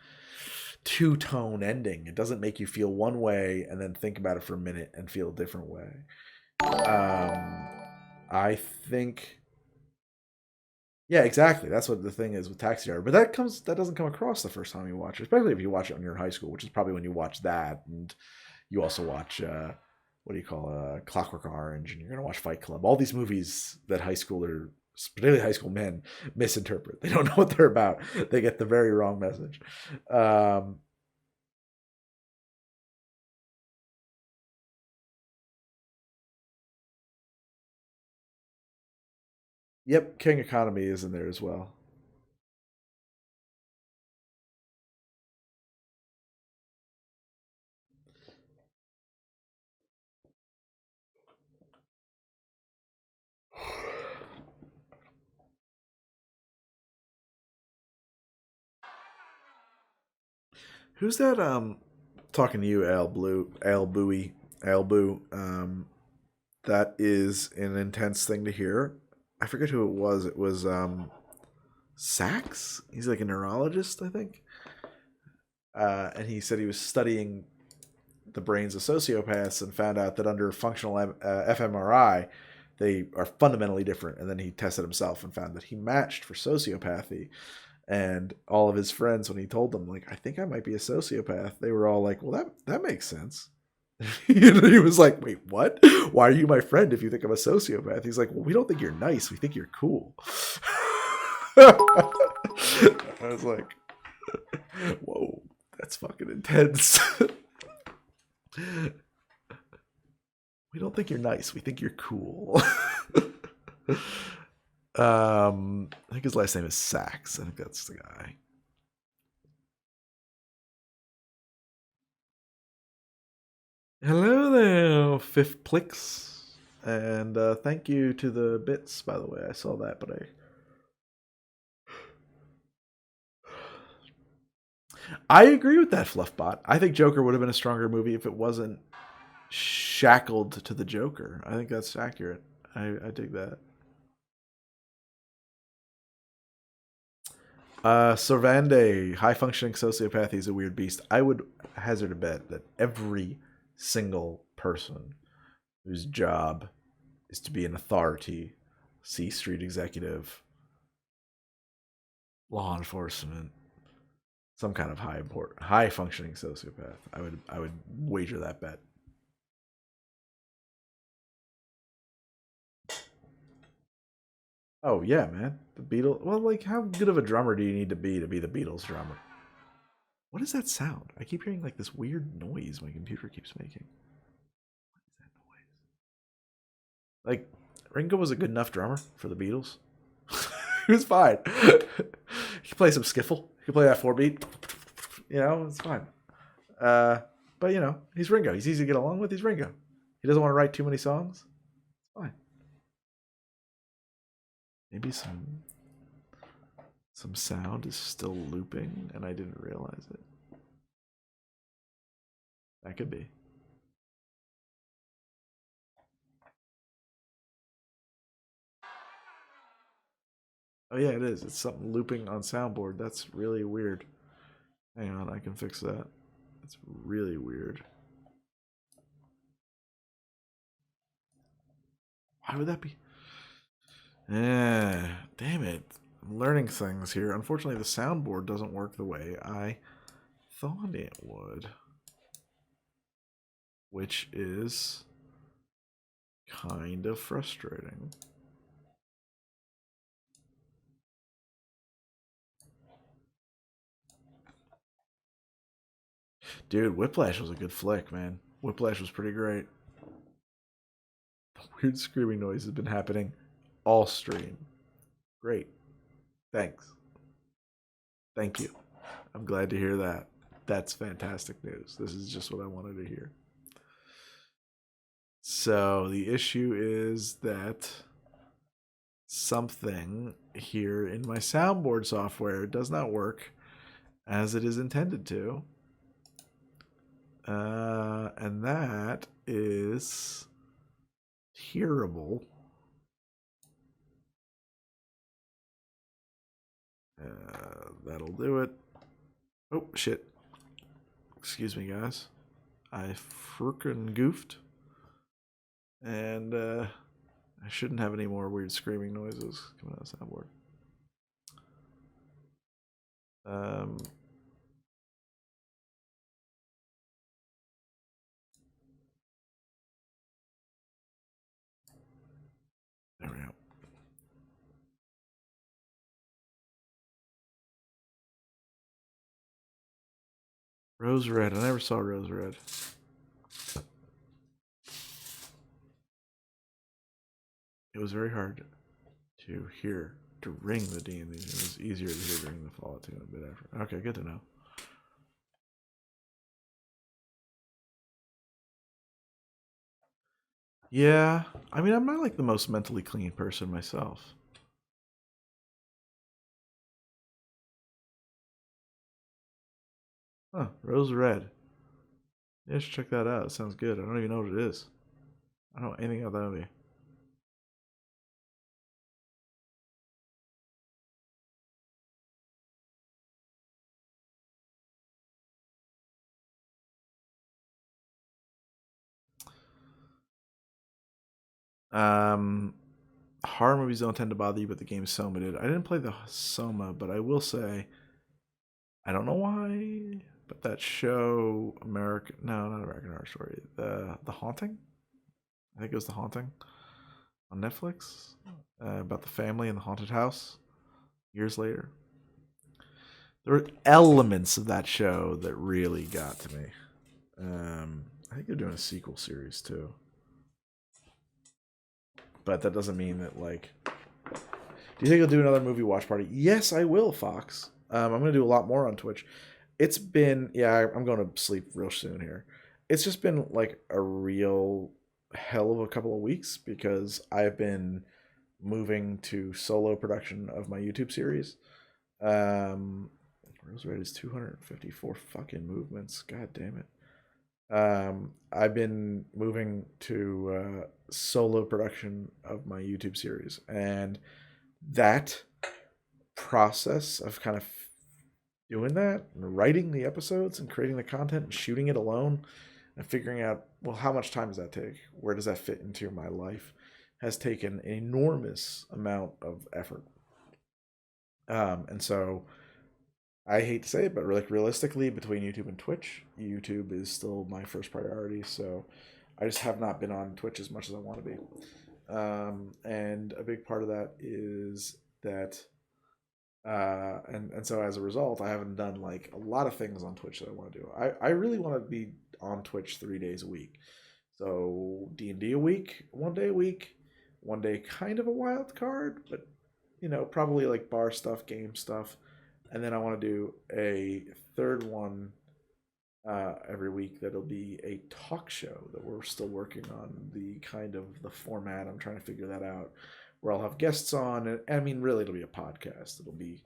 two-tone ending. It doesn't make you feel one way and then think about it for a minute and feel a different way. I think, yeah, exactly. That's what the thing is with Taxi Driver. But that doesn't come across the first time you watch it, especially if you watch it when you're in high school, which is probably when you watch that, and you also watch what do you call Clockwork Orange, and you're gonna watch Fight Club. All these movies that high schoolers, particularly high school men, misinterpret. They don't know what they're about. They get the very wrong message. Yep, King Economy is in there as well. Who's that? Talking to you, Al Bowie, Al Boo. That is an intense thing to hear. I forget who it was. It was Sachs. He's like a neurologist, I think. And he said he was studying the brains of sociopaths and found out that under functional fMRI, they are fundamentally different. And then he tested himself and found that he matched for sociopathy. And all of his friends, when he told them, like, I think I might be a sociopath, they were all like, well, that makes sense. He was like, wait, what? Why are you my friend if you think I'm a sociopath? He's like, well, we don't think you're nice. We think you're cool. I was like, whoa, that's fucking intense. We don't think you're nice. We think you're cool. I think his last name is Sachs. I think that's the guy. Hello there, Fifth Plix. And thank you to the bits, by the way. I saw that, but I agree with that, Fluffbot. I think Joker would have been a stronger movie if it wasn't shackled to the Joker. I think that's accurate. I dig that. Sorvande, high functioning sociopathy is a weird beast. I would hazard a bet that every single person whose job is to be an authority, C Street executive, law enforcement, some kind of high functioning sociopath. I would wager that bet. Oh yeah, man. The Beatles. Well, like, how good of a drummer do you need to be the Beatles drummer? What is that sound? I keep hearing like this weird noise my computer keeps making. What is that noise? Like, Ringo was a good enough drummer for the Beatles. He was fine. He could play some skiffle. He could play that 4-beat. You know, it's fine. But you know, he's Ringo. He's easy to get along with. He's Ringo. He doesn't want to write too many songs. It's fine. Maybe some sound is still looping and I didn't realize it. That could be. Oh yeah, it is. It's something looping on soundboard. That's really weird. Hang on, I can fix that. That's really weird. Why would that be? Damn it. I'm learning things here. Unfortunately, the soundboard doesn't work the way I thought it would. Which is kind of frustrating. Dude, Whiplash was a good flick, man. Whiplash was pretty great. The weird screaming noise has been happening all stream. Great. Thanks. Thank you. I'm glad to hear that. That's fantastic news. This is just what I wanted to hear. So the issue is that something here in my soundboard software does not work as it is intended to. And that is terrible. That'll do it. Oh, shit. Excuse me, guys. I frickin' goofed. And I shouldn't have any more weird screaming noises coming out of the soundboard. There we go. Rose Red. I never saw Rose Red. It was very hard to hear during the D&D. It was easier to hear during the Fallout 2 and a bit after. Okay, good to know. Yeah, I mean, I'm not like the most mentally clean person myself. Huh, Rose Red. Yeah, I should check that out. It sounds good. I don't even know what it is. I don't know anything about that movie. Horror movies don't tend to bother you, but the game Soma did. I didn't play the Soma, but I will say, I don't know why, but that show, not American Horror Story, the Haunting. I think it was The Haunting on Netflix, about the family in the haunted house years later. There were elements of that show that really got to me. I think they're doing a sequel series too. But that doesn't mean that, like... Do you think you'll do another movie watch party? Yes, I will, Fox. I'm going to do a lot more on Twitch. It's been... Yeah, I'm going to sleep real soon here. It's just been, like, a real hell of a couple of weeks because I've been moving to solo production of my YouTube series. Rose rate is 254 fucking movements. God damn it. I've been moving to solo production of my YouTube series, and that process of kind of doing that and writing the episodes and creating the content and shooting it alone and figuring out, well, how much time does that take? Where does that fit into my life? Has taken an enormous amount of effort. And so I hate to say it, but like realistically, between YouTube and Twitch, YouTube is still my first priority. So I just have not been on Twitch as much as I want to be. And a big part of that is that, and so as a result, I haven't done like a lot of things on Twitch that I want to do. I really want to be on Twitch 3 days a week. So D&D a week, 1 day a week, 1 day kind of a wild card, but probably like bar stuff, game stuff. And then I want to do a third one every week that'll be a talk show that we're still working on the format. I'm trying to figure that out, where I'll have guests on. And I mean, really, it'll be a podcast. It'll be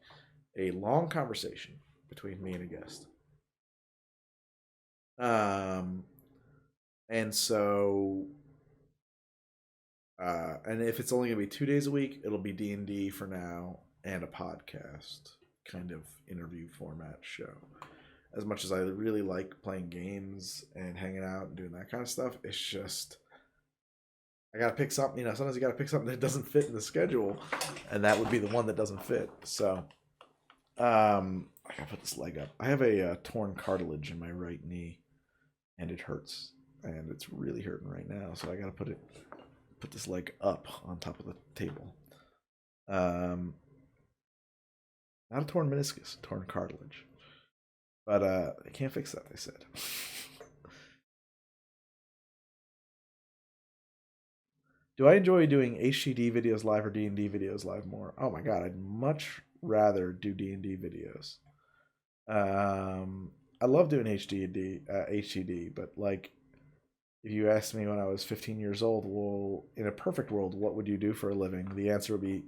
a long conversation between me and a guest. And so, and if it's only going to be 2 days a week, it'll be D&D for now and a podcast kind of interview format show. As much as I really like playing games and hanging out and doing that kind of stuff, it's just I gotta pick something. Sometimes you gotta pick something that doesn't fit in the schedule, and that would be the one that doesn't fit. So, I gotta put this leg up. I have a torn cartilage in my right knee, and it hurts, and it's really hurting right now. So I gotta put this leg up on top of the table. Not a torn meniscus, torn cartilage. But they can't fix that, they said. Do I enjoy doing HTD videos live or D&D videos live more? Oh my god, I'd much rather do D&D videos. I love doing HTD, but like, if you asked me when I was 15 years old, well, in a perfect world, what would you do for a living? The answer would be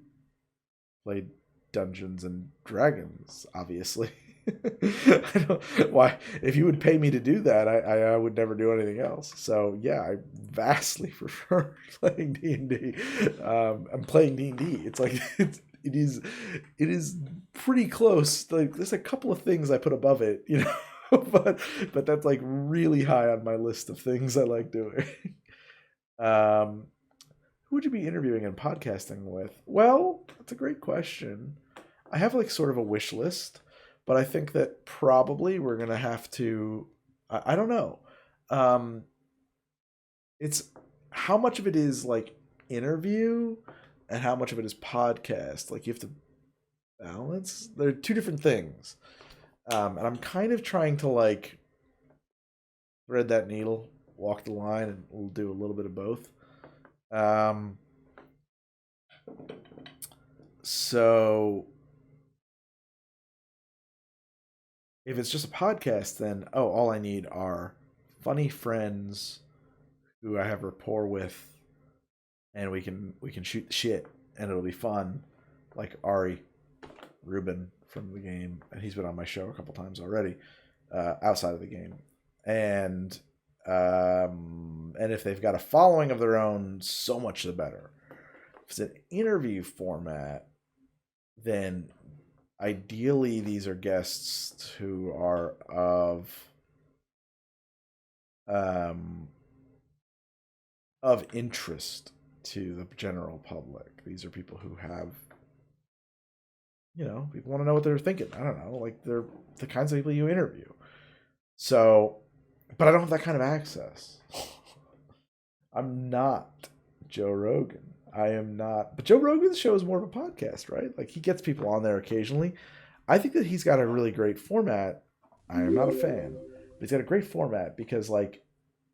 play Dungeons and Dragons, obviously. I don't why if you would pay me to do that, I would never do anything else. So yeah, I vastly prefer playing D&D. I'm playing D&D. It's like it is pretty close. Like there's a couple of things I put above it, but that's like really high on my list of things I like doing. Who would you be interviewing and podcasting with? Well, that's a great question. I have like sort of a wish list. But I think that probably we're going to have to, I don't know. It's how much of it is like interview and how much of it is podcast. Like you have to balance. They're two different things. And I'm kind of trying to like thread that needle, walk the line, and we'll do a little bit of both. So if it's just a podcast, then all I need are funny friends who I have rapport with, and we can shoot the shit, and it'll be fun. Like Ari Rubin from the game, and he's been on my show a couple times already, outside of the game. And if they've got a following of their own, so much the better. If it's an interview format, then ideally, these are guests who are of interest to the general public. These are people who have, people want to know what they're thinking. I don't know, like they're the kinds of people you interview. So, but I don't have that kind of access. I'm not Joe Rogan. I am not. But Joe Rogan's show is more of a podcast, right? Like he gets people on there occasionally. I think that he's got a really great format. I am not a fan, but he's got a great format because like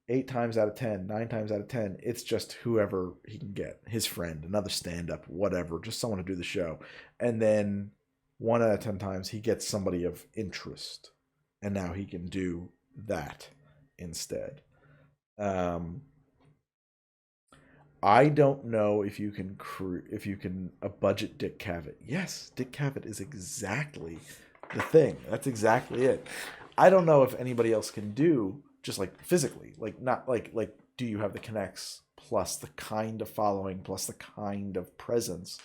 8 times out of 10, 9 times out of 10, it's just whoever he can get, his friend, another stand-up, whatever, just someone to do the show. And then 1 out of 10 times he gets somebody of interest, and now he can do that instead. I don't know if you can a budget Dick Cavett. Yes, Dick Cavett is exactly the thing. That's exactly it. I don't know if anybody else can do just like physically, like not like do you have the connects plus the kind of following plus the kind of presence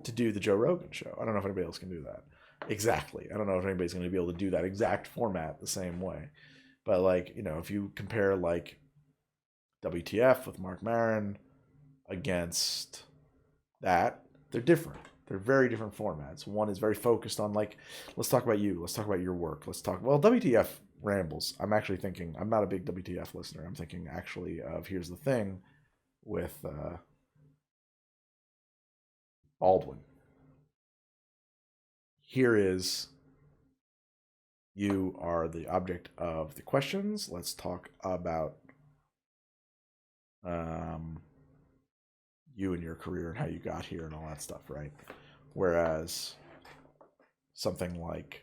to do the Joe Rogan show. I don't know if anybody else can do that. Exactly. I don't know if anybody's going to be able to do that exact format the same way. But like, you know, if you compare like WTF with Mark Maron against that, they're different. They're very different formats. One is very focused on like, let's talk about you. Let's talk about your work. Let's talk, well, WTF rambles. I'm actually thinking, I'm not a big WTF listener. I'm thinking actually of Here's the Thing with Baldwin. Here is, you are the object of the questions. Let's talk about you and your career and how you got here and all that stuff, right? Whereas something like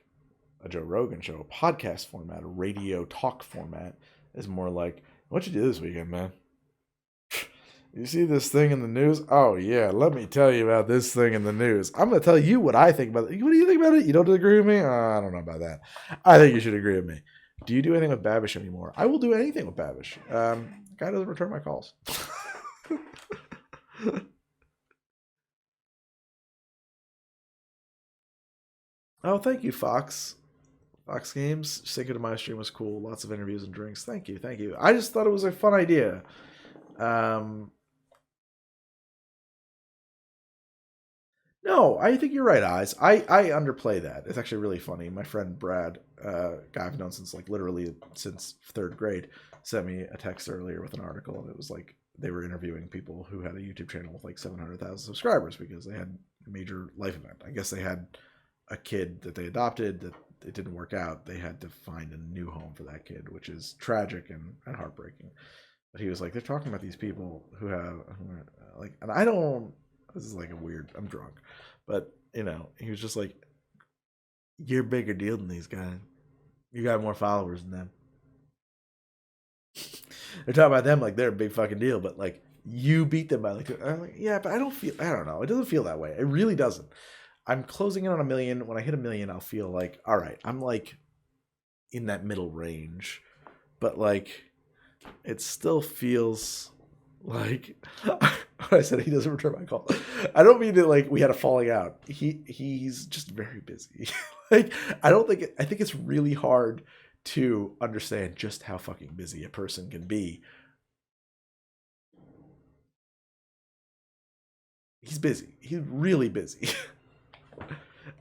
a Joe Rogan show, a podcast format, a radio talk format, is more like, what you do this weekend, man? You see this thing in the news? Oh, yeah, let me tell you about this thing in the news. I'm going to tell you what I think about it. What do you think about it? You don't agree with me? I don't know about that. I think you should agree with me. Do you do anything with Babish anymore? I will do anything with Babish. Guy doesn't return my calls. Oh, thank you, Fox. Fox Games. Sticking to my stream was cool. Lots of interviews and drinks. Thank you, thank you. I just thought it was a fun idea. No, I think you're right, Eyes. I underplay that. It's actually really funny. My friend Brad, guy I've known since like literally since third grade, sent me a text earlier with an article, and it was like they were interviewing people who had a YouTube channel with like 700,000 subscribers because they had a major life event. I guess they had a kid that they adopted that it didn't work out. They had to find a new home for that kid, which is tragic and heartbreaking. But he was like, they're talking about these people who have like, and I don't. This is like a weird. I'm drunk, but you know, he was just like, "You're a bigger deal than these guys. You got more followers than them." They're talking about them like they're a big fucking deal, but like you beat them by like, I'm like, yeah, but I don't feel. I don't know. It doesn't feel that way. It really doesn't. I'm closing in on 1 million. When I hit 1 million, I'll feel like, all right, I'm like in that middle range, but like it still feels like I said he doesn't return my call. I don't mean that like we had a falling out. He's just very busy. Like I think it's really hard to understand just how fucking busy a person can be. He's busy. He's really busy.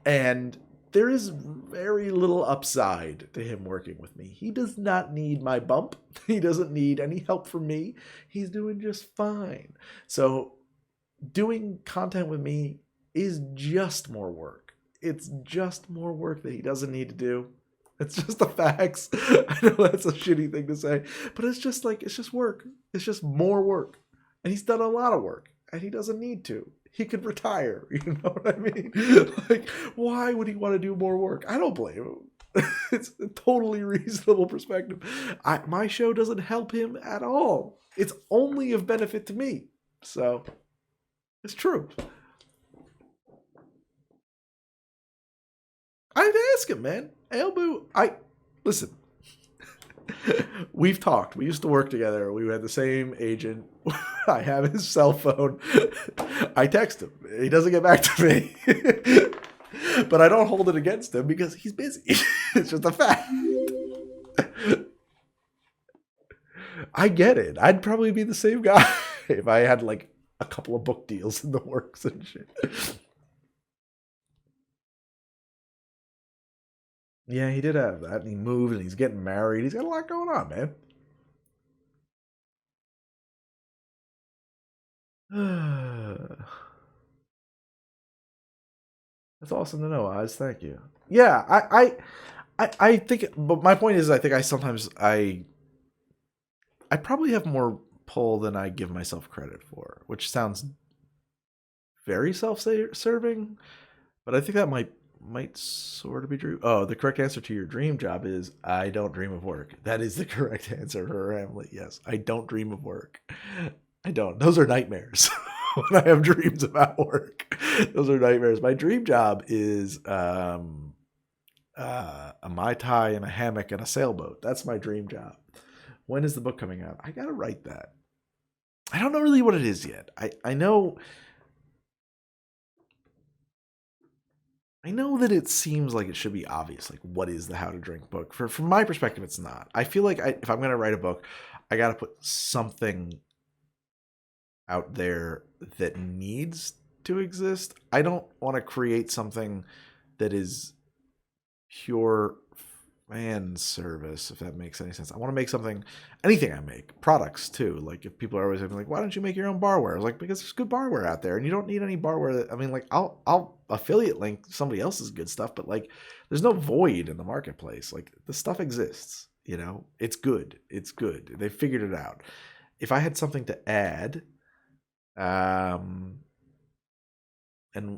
And there is very little upside to him working with me. He does not need my bump. He doesn't need any help from me. He's doing just fine. So doing content with me is just more work. It's just more work that he doesn't need to do. It's just the facts. I know that's a shitty thing to say, but it's just like, it's just work. It's just more work. And he's done a lot of work and he doesn't need to. He could retire. You know what I mean? Like, why would he want to do more work? I don't blame him. It's a totally reasonable perspective. My show doesn't help him at all. It's only of benefit to me. So, it's true. I'd ask him, man. Elboo, listen. We've talked. We used to work together. We had the same agent. I have his cell phone. I text him. He doesn't get back to me. But I don't hold it against him because he's busy. It's just a fact. I get it. I'd probably be the same guy if I had like a couple of book deals in the works and shit. Yeah, he did have that, and he moved, and he's getting married. He's got a lot going on, man. That's awesome to know, Oz. Thank you. Yeah, I think, but my point is, I think I probably have more pull than I give myself credit for, which sounds very self-serving, but I think that might sort of be true. Oh, the correct answer to your dream job is I don't dream of work. That is the correct answer for Emily. Yes, I don't dream of work. I don't. Those are nightmares. When I have dreams about work, those are nightmares. My dream job is A Mai Tai and a hammock and a sailboat. That's my dream job. When is the book coming out? I gotta write that. I don't know really what it is yet. I know that it seems like it should be obvious, like what is the How to Drink book. From my perspective, it's not. I feel like if I'm gonna write a book, I gotta put something out there that needs to exist. I don't want to create something that is pure fan service, if that makes any sense. I want to make something, anything I make, products too. Like if people are always like, why don't you make your own barware? I was like, because there's good barware out there, and you don't need any barware. That, I mean, like I'll affiliate link somebody else's good stuff, but like there's no void in the marketplace. Like the stuff exists. You know, it's good. It's good. They figured it out. If I had something to add, and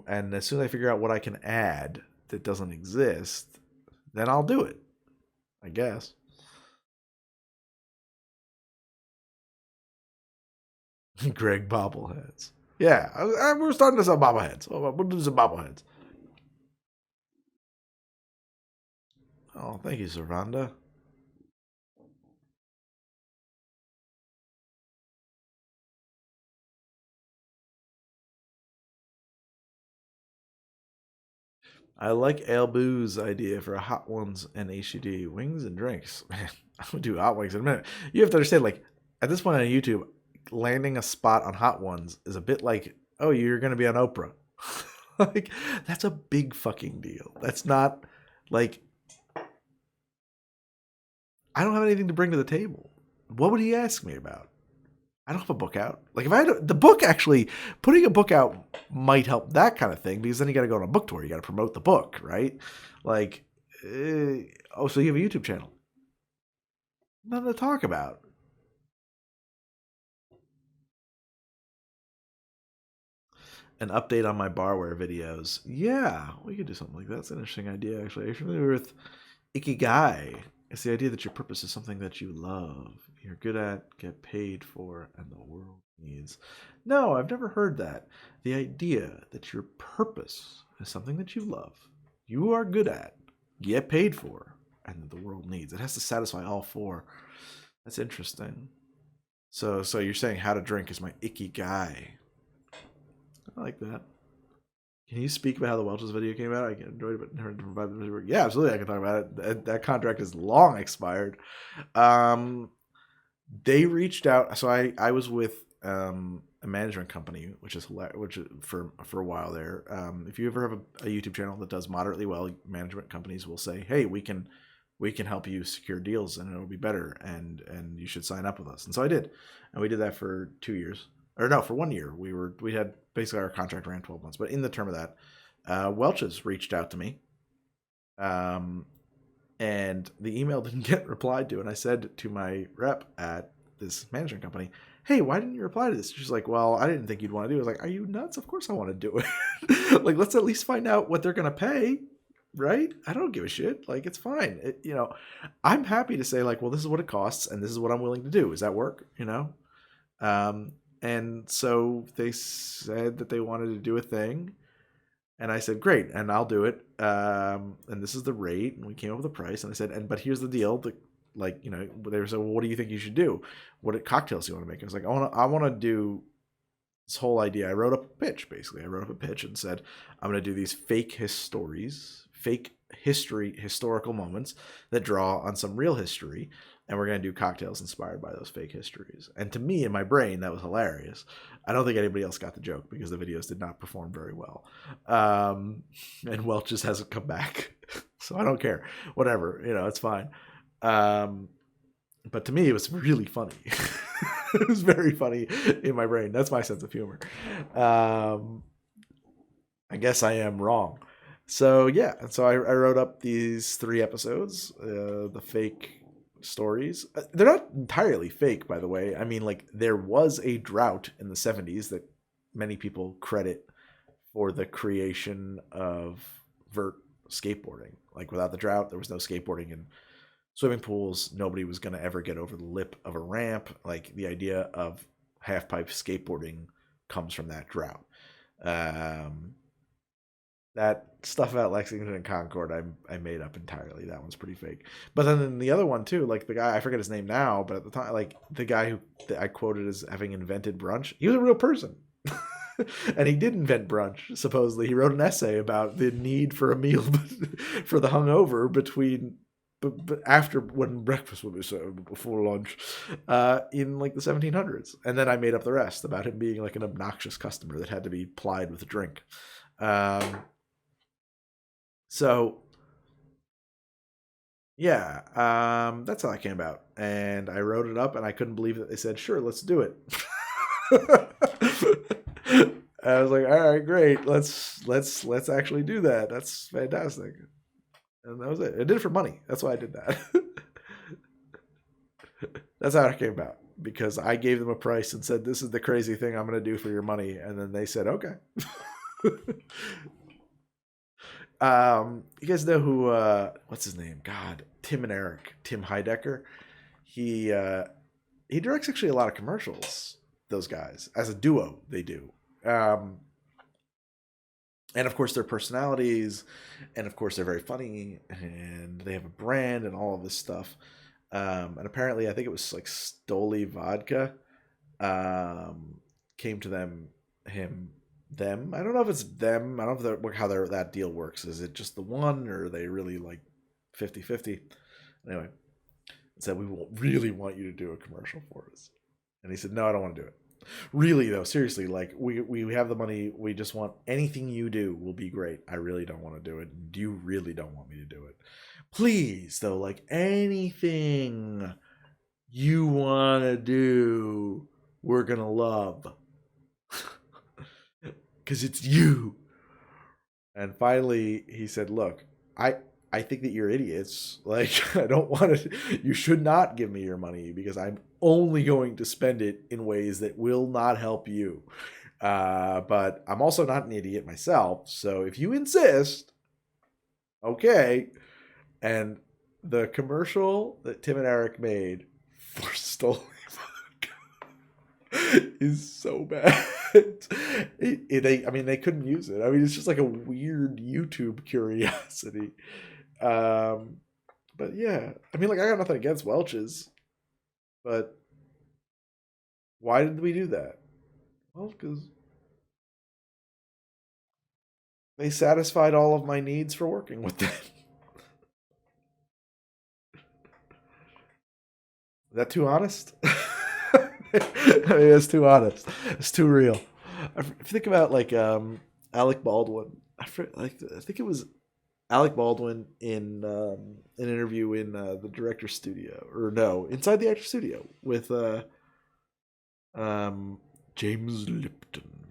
as soon as I figure out what I can add that doesn't exist, then I'll do it, I guess. Greg bobbleheads. Yeah, we're starting to sell bobbleheads. We'll do some bobbleheads. Oh, thank you, Servanda. I like Ale Boo's idea for a Hot Ones and HTD. Wings and drinks. Man, I'm going to do Hot Wings in a minute. You have to understand, like, at this point on YouTube, landing a spot on Hot Ones is a bit like, oh, you're going to be on Oprah. Like, that's a big fucking deal. That's not, like, I don't have anything to bring to the table. What would he ask me about? I don't have a book out. Like if I had the book, actually putting a book out might help that kind of thing, because then you got to go on a book tour. You got to promote the book, right? Like, oh, so you have a YouTube channel? Nothing to talk about. An update on my barware videos. Yeah, we could do something like that. That's an interesting idea, actually. Are you familiar with Ikigai? It's the idea that your purpose is something that you love, you're good at, get paid for, and the world needs. No, I've never heard that. The idea that your purpose is something that you love, you are good at, get paid for, and that the world needs. It has to satisfy all four. That's interesting. So you're saying How to Drink is my Ikigai. I like that. Can you speak about how the Welch's video came out? I enjoyed it, but never provide the video. Yeah, absolutely. I can talk about it. That contract is long expired. They reached out. So I was with a management company, which is for a while there. If you ever have a YouTube channel that does moderately well, management companies will say, "Hey, we can help you secure deals, and it'll be better, and you should sign up with us." And so I did, and we did that for 2 years. Or no, for 1 year. We had basically our contract ran 12 months, but in the term of that, Welch's reached out to me, and the email didn't get replied to, and I said to my rep at this management company, "Hey, why didn't you reply to this?" She's like, "Well, I didn't think you'd want to do it." I was like, "Are you nuts? Of course I want to do it. Like, let's at least find out what they're gonna pay." Right? I don't give a shit. Like, it's fine. I'm happy to say, like, well, this is what it costs, and this is what I'm willing to do. Does that work? And so they said that they wanted to do a thing, and I said, great, and I'll do it. And this is the rate, and we came up with a price, and I said, but here's the deal. They were saying, well, what do you think you should do? What cocktails do you want to make? I was like, I want to do this whole idea. I wrote up a pitch, basically. I wrote up a pitch and said, I'm going to do these fake historical moments that draw on some real history, and we're going to do cocktails inspired by those fake histories. And to me, in my brain, that was hilarious. I don't think anybody else got the joke because the videos did not perform very well. And Welch just hasn't come back. So I don't care. Whatever. It's fine. But to me, it was really funny. It was very funny in my brain. That's my sense of humor. I guess I am wrong. So yeah, and so I wrote up these 3 episodes, the fake stories. They're not entirely fake, by the way. I mean, like, there was a drought in the 70s that many people credit for the creation of vert skateboarding. Like, without the drought, there was no skateboarding in swimming pools. Nobody was going to ever get over the lip of a ramp. Like, the idea of half pipe skateboarding comes from that drought. That stuff about Lexington and Concord, I made up entirely. That one's pretty fake. But then in the other one too, like the guy, I forget his name now, but at the time, like the guy who I quoted as having invented brunch, he was a real person. And he did invent brunch, supposedly. He wrote an essay about the need for a meal for the hungover between, but after when breakfast would be served before lunch, in like the 1700s. And then I made up the rest about him being like an obnoxious customer that had to be plied with a drink. So yeah, that's how that came about. And I wrote it up and I couldn't believe that they said, sure, let's do it. I was like, all right, great. Let's actually do that. That's fantastic. And that was it. I did it for money. That's why I did that. That's how it came about. Because I gave them a price and said, this is the crazy thing I'm going to do for your money. And then they said, okay. You guys know who, what's his name? God, Tim and Eric, Tim Heidecker. He directs actually a lot of commercials, those guys. As a duo, they do. And of course, their personalities, and of course, they're very funny, and they have a brand and all of this stuff. And apparently, I think it was like Stoli Vodka came to them. I don't know if it's them. I don't know how that deal works. Is it just the one, or are they really like 50-50? Anyway, said, we really want you to do a commercial for us. And he said, no, I don't want to do it. Really though, seriously, like we have the money. We just want anything you do will be great. I really don't want to do it. You really don't want me to do it. Please though, like anything you want to do, we're going to love. Because it's you. And finally he said, look, I think that you're idiots. Like, I don't want to, you should not give me your money because I'm only going to spend it in ways that will not help you. But I'm also not an idiot myself. So if you insist, okay. And the commercial that Tim and Eric made for Stolen Vodka is so bad. I mean, they couldn't use it. I mean, it's just like a weird YouTube curiosity. But yeah, I mean, like, I got nothing against Welch's, but why did we do that? Well, because they satisfied all of my needs for working with them. Is that too honest? I mean, that's too honest. It's too real. If you think about like Alec Baldwin, I think it was Alec Baldwin in an interview in the director's studio, or no, inside the actor's studio with James Lipton.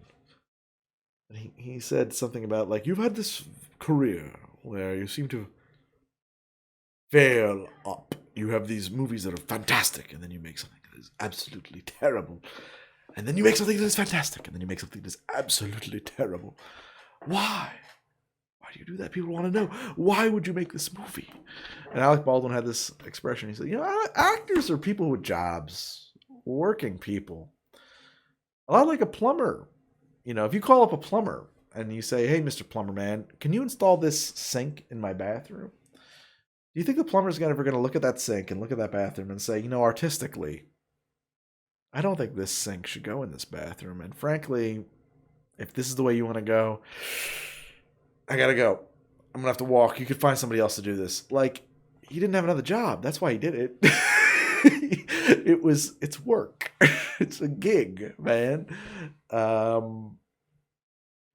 And he said something about like, you've had this career where you seem to fail up. You have these movies that are fantastic, and then you make something that is absolutely terrible. And then you make something that is fantastic, and then you make something that is absolutely terrible. Why? Why do you do that? People want to know. Why would you make this movie? And Alec Baldwin had this expression. He said, you know, actors are people with jobs, working people. A lot like a plumber. You know, if you call up a plumber and you say, hey, Mr. Plumber Man, can you install this sink in my bathroom? Do you think the plumber's ever going to look at that sink and look at that bathroom and say, you know, artistically, I don't think this sink should go in this bathroom. And frankly, if this is the way you want to go, I got to go. I'm going to have to walk. You could find somebody else to do this. Like, he didn't have another job. That's why he did it. It's work. It's a gig, man. And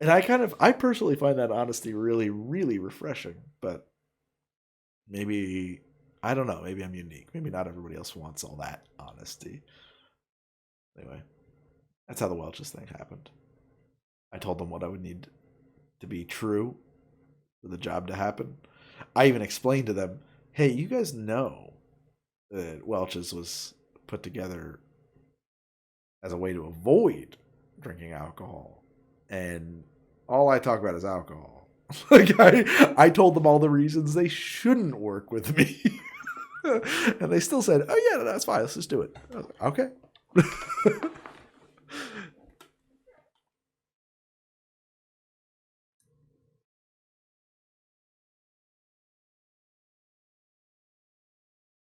I personally find that honesty really, really refreshing. But maybe, I don't know, maybe I'm unique. Maybe not everybody else wants all that honesty. Anyway, that's how the Welch's thing happened. I told them what I would need to be true for the job to happen. I even explained to them, hey, you guys know that Welch's was put together as a way to avoid drinking alcohol. And all I talk about is alcohol. Like I told them all the reasons they shouldn't work with me. And they still said, oh yeah, that's fine, let's just do it. I was like, okay.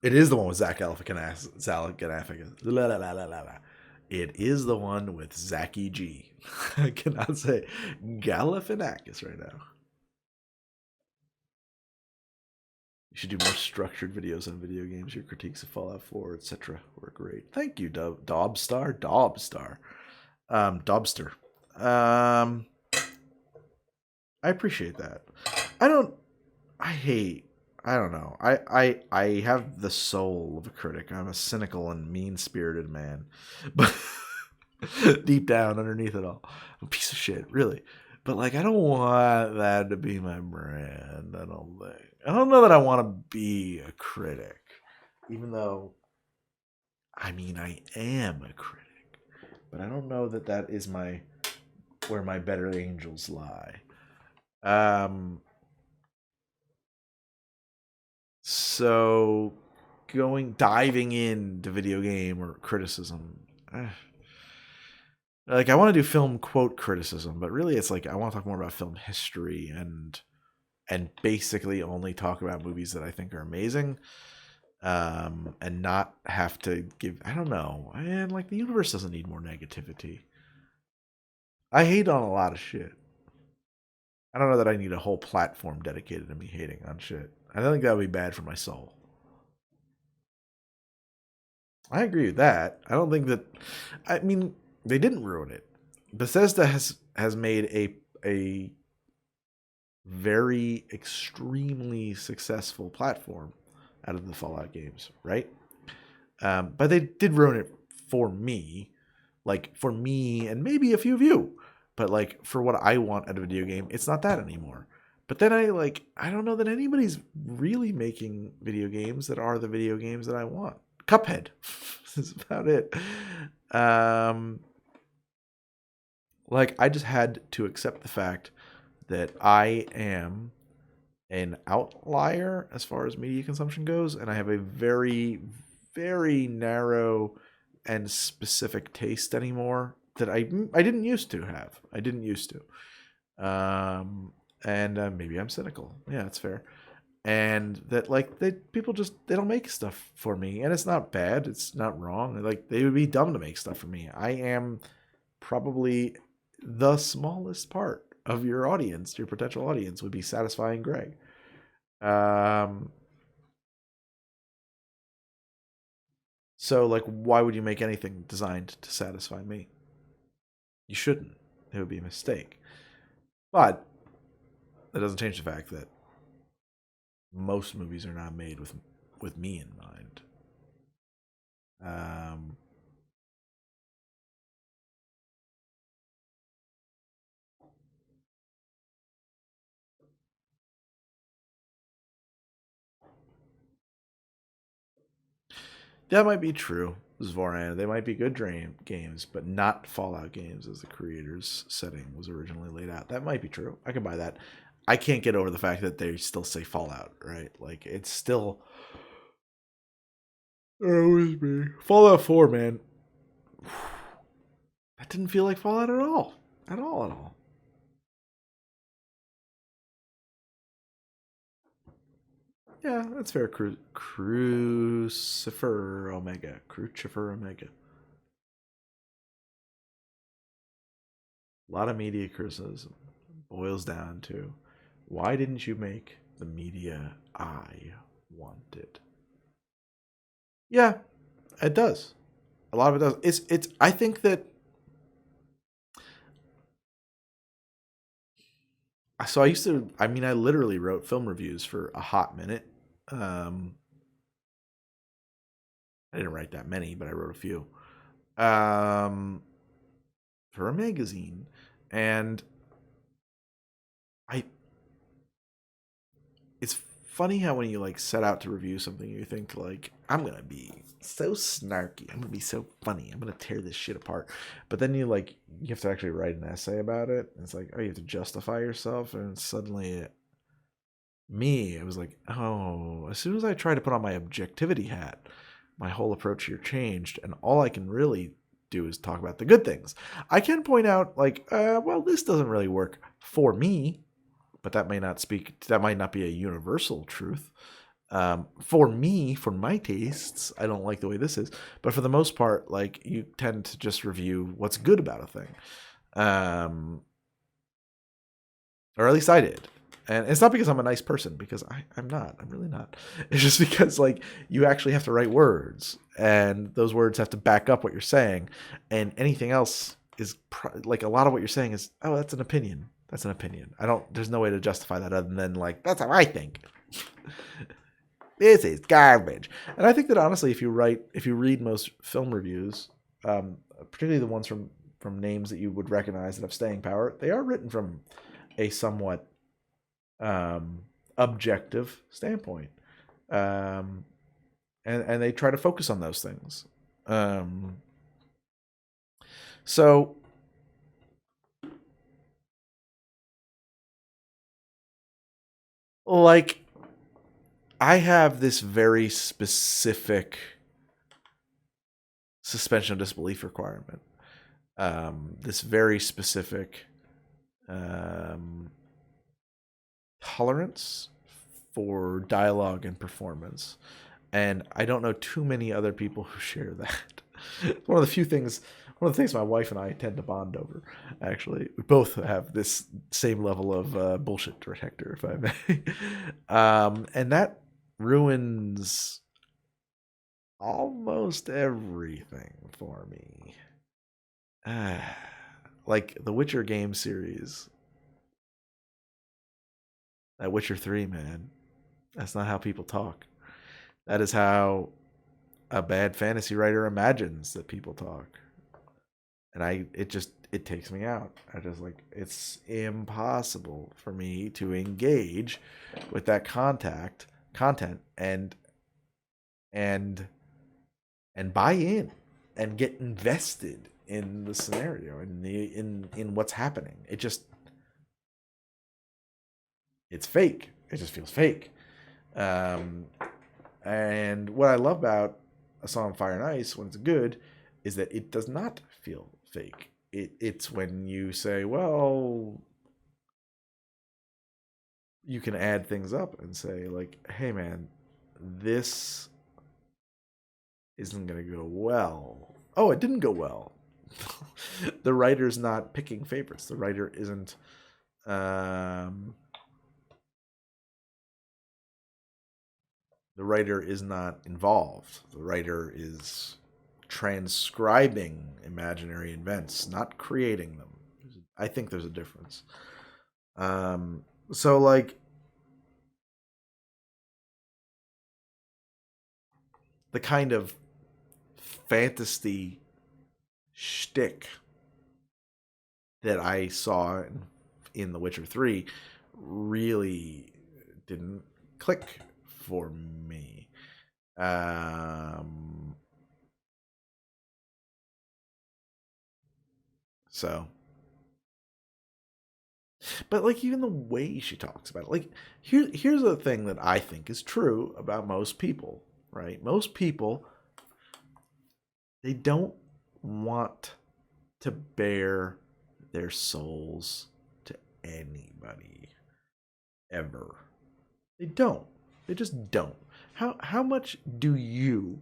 It is the one with Zach Galifianakis. La, la, la, la, la, la. It is the one with Zachy G. I cannot say Galifianakis right now. You should do more structured videos on video games. Your critiques of Fallout 4, etc. were great. Thank you, Dobster. I appreciate that. I don't know. I have the soul of a critic. I'm a cynical and mean-spirited man. But deep down underneath it all, I'm a piece of shit, really. But like, I don't want that to be my brand. I don't know that I want to be a critic. Even though, I mean, I am a critic. But I don't know that that is where my better angels lie. So diving into video game or criticism, like I want to do film quote criticism, but really it's like I want to talk more about film history and basically only talk about movies that I think are amazing, and not have to give, I don't know, and like the universe doesn't need more negativity. I hate on a lot of shit. I don't know that I need a whole platform dedicated to me hating on shit. I don't think that would be bad for my soul. I agree with that. I don't think that. I mean, they didn't ruin it. Bethesda has made a very extremely successful platform out of the Fallout games, right? But they did ruin it for me, and maybe a few of you. But like for what I want out of a video game, it's not that anymore. But then I don't know that anybody's really making video games that are the video games that I want. Cuphead is about it. Like I just had to accept the fact that I am an outlier as far as media consumption goes, and I have a very, very narrow and specific taste anymore that I didn't used to have. I didn't used to. And maybe I'm cynical. Yeah, that's fair. And that people they don't make stuff for me, and it's not bad. It's not wrong. Like they would be dumb to make stuff for me. I am probably the smallest part of your audience. Your potential audience would be satisfying Greg. So like, why would you make anything designed to satisfy me? You shouldn't. It would be a mistake. But that doesn't change the fact that most movies are not made with me in mind. That might be true, Zvoran. They might be good games, but not Fallout games as the creator's setting was originally laid out. That might be true. I can buy that. I can't get over the fact that they still say Fallout, right? Like, it's still... always me. Fallout 4, man. That didn't feel like Fallout at all. At all. Yeah, that's fair. Crucifer Omega. A lot of media criticism boils down to, why didn't you make the media I wanted? Yeah, it does. A lot of it does. It's. I think that. So I used to. I mean, I literally wrote film reviews for a hot minute. I didn't write that many, but I wrote a few. For a magazine, and it's funny how when you like set out to review something, you think like, I'm gonna be so snarky, I'm gonna be so funny, I'm gonna tear this shit apart. But then you have to actually write an essay about it. And it's like, oh, you have to justify yourself, and suddenly it was like, oh, as soon as I try to put on my objectivity hat, my whole approach here changed, and all I can really do is talk about the good things. I can point out well, this doesn't really work for me, but that might not be a universal truth. For me, for my tastes, I don't like the way this is. But for the most part, like, you tend to just review what's good about a thing. Or at least I did. And it's not because I'm a nice person, because I'm not. I'm really not. It's just because, like, you actually have to write words, and those words have to back up what you're saying. And anything else is, like, a lot of what you're saying is, oh, that's an opinion. That's an opinion. There's no way to justify that other than, like, that's how I think. This is garbage. And I think that, honestly, if you read most film reviews, particularly the ones from names that you would recognize that have staying power, they are written from a somewhat objective standpoint, and they try to focus on those things. So like, I have this very specific suspension of disbelief requirement, this very specific tolerance for dialogue and performance, and I don't know too many other people who share that. One of the things my wife and I tend to bond over. Actually, we both have this same level of bullshit detector, if I may, and that ruins almost everything for me. Like the Witcher game series. That Witcher 3, man. That's not how people talk. That is how a bad fantasy writer imagines that people talk. And it takes me out. I just, like, it's impossible for me to engage with that content and buy in and get invested in the scenario and in what's happening. It's fake. It just feels fake. And what I love about A Song of Fire and Ice, when it's good, is that it does not feel fake. It's when you say, well, you can add things up and say, like, hey, man, this isn't going to go well. Oh, it didn't go well. The writer's not picking favorites. The writer isn't... The writer is not involved. The writer is transcribing imaginary events, not creating them. I think there's a difference. So, like, the kind of fantasy shtick that I saw in The Witcher 3 really didn't click for me. So, but, like, even the way she talks about it, like, here's the thing that I think is true about most people, right? Most people, they don't want to bare their souls to anybody ever. They don't. They just don't. How much do you,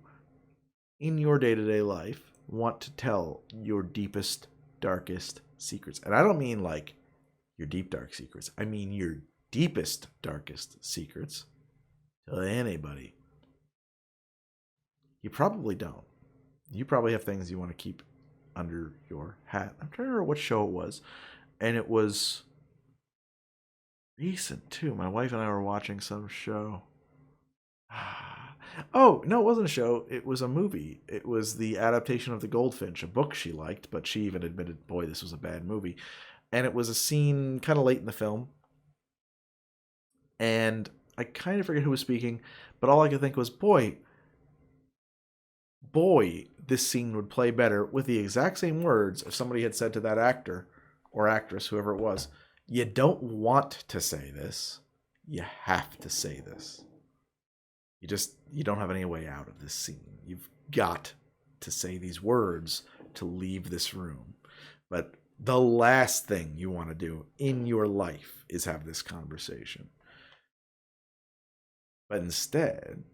in your day-to-day life, want to tell your deepest, darkest secrets? And I don't mean, like, your deep, dark secrets. I mean your deepest, darkest secrets to anybody. You probably don't. You probably have things you want to keep under your hat. I'm trying to remember what show it was. And it was recent, too. My wife and I were watching some show. Oh, no, it wasn't a show. It was a movie. It was the adaptation of The Goldfinch, a book she liked, but she even admitted, boy, this was a bad movie. And it was a scene kind of late in the film. And I kind of forget who was speaking, but all I could think was, boy, this scene would play better with the exact same words if somebody had said to that actor or actress, whoever it was, you don't want to say this. You have to say this. You don't have any way out of this scene. You've got to say these words to leave this room. But the last thing you want to do in your life is have this conversation. But instead,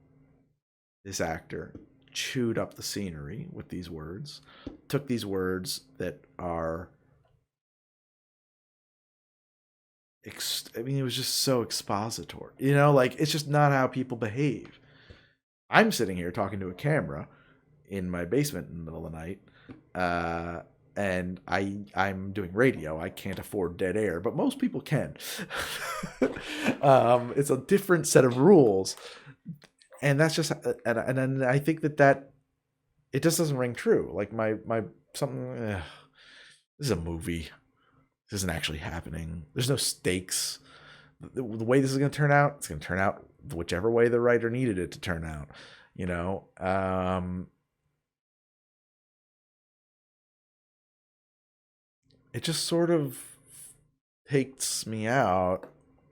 this actor chewed up the scenery with these words, took these words that are, I mean, it was just so expository. You know, like, it's just not how people behave. I'm sitting here talking to a camera in my basement in the middle of the night, and I'm doing radio. I can't afford dead air, but most people can. It's a different set of rules, and that's just, and I think that it just doesn't ring true. Like my something. This is a movie. This isn't actually happening. There's no stakes. The way this is going to turn out, it's going to turn out whichever way the writer needed it to turn out. You know. It just sort of takes me out,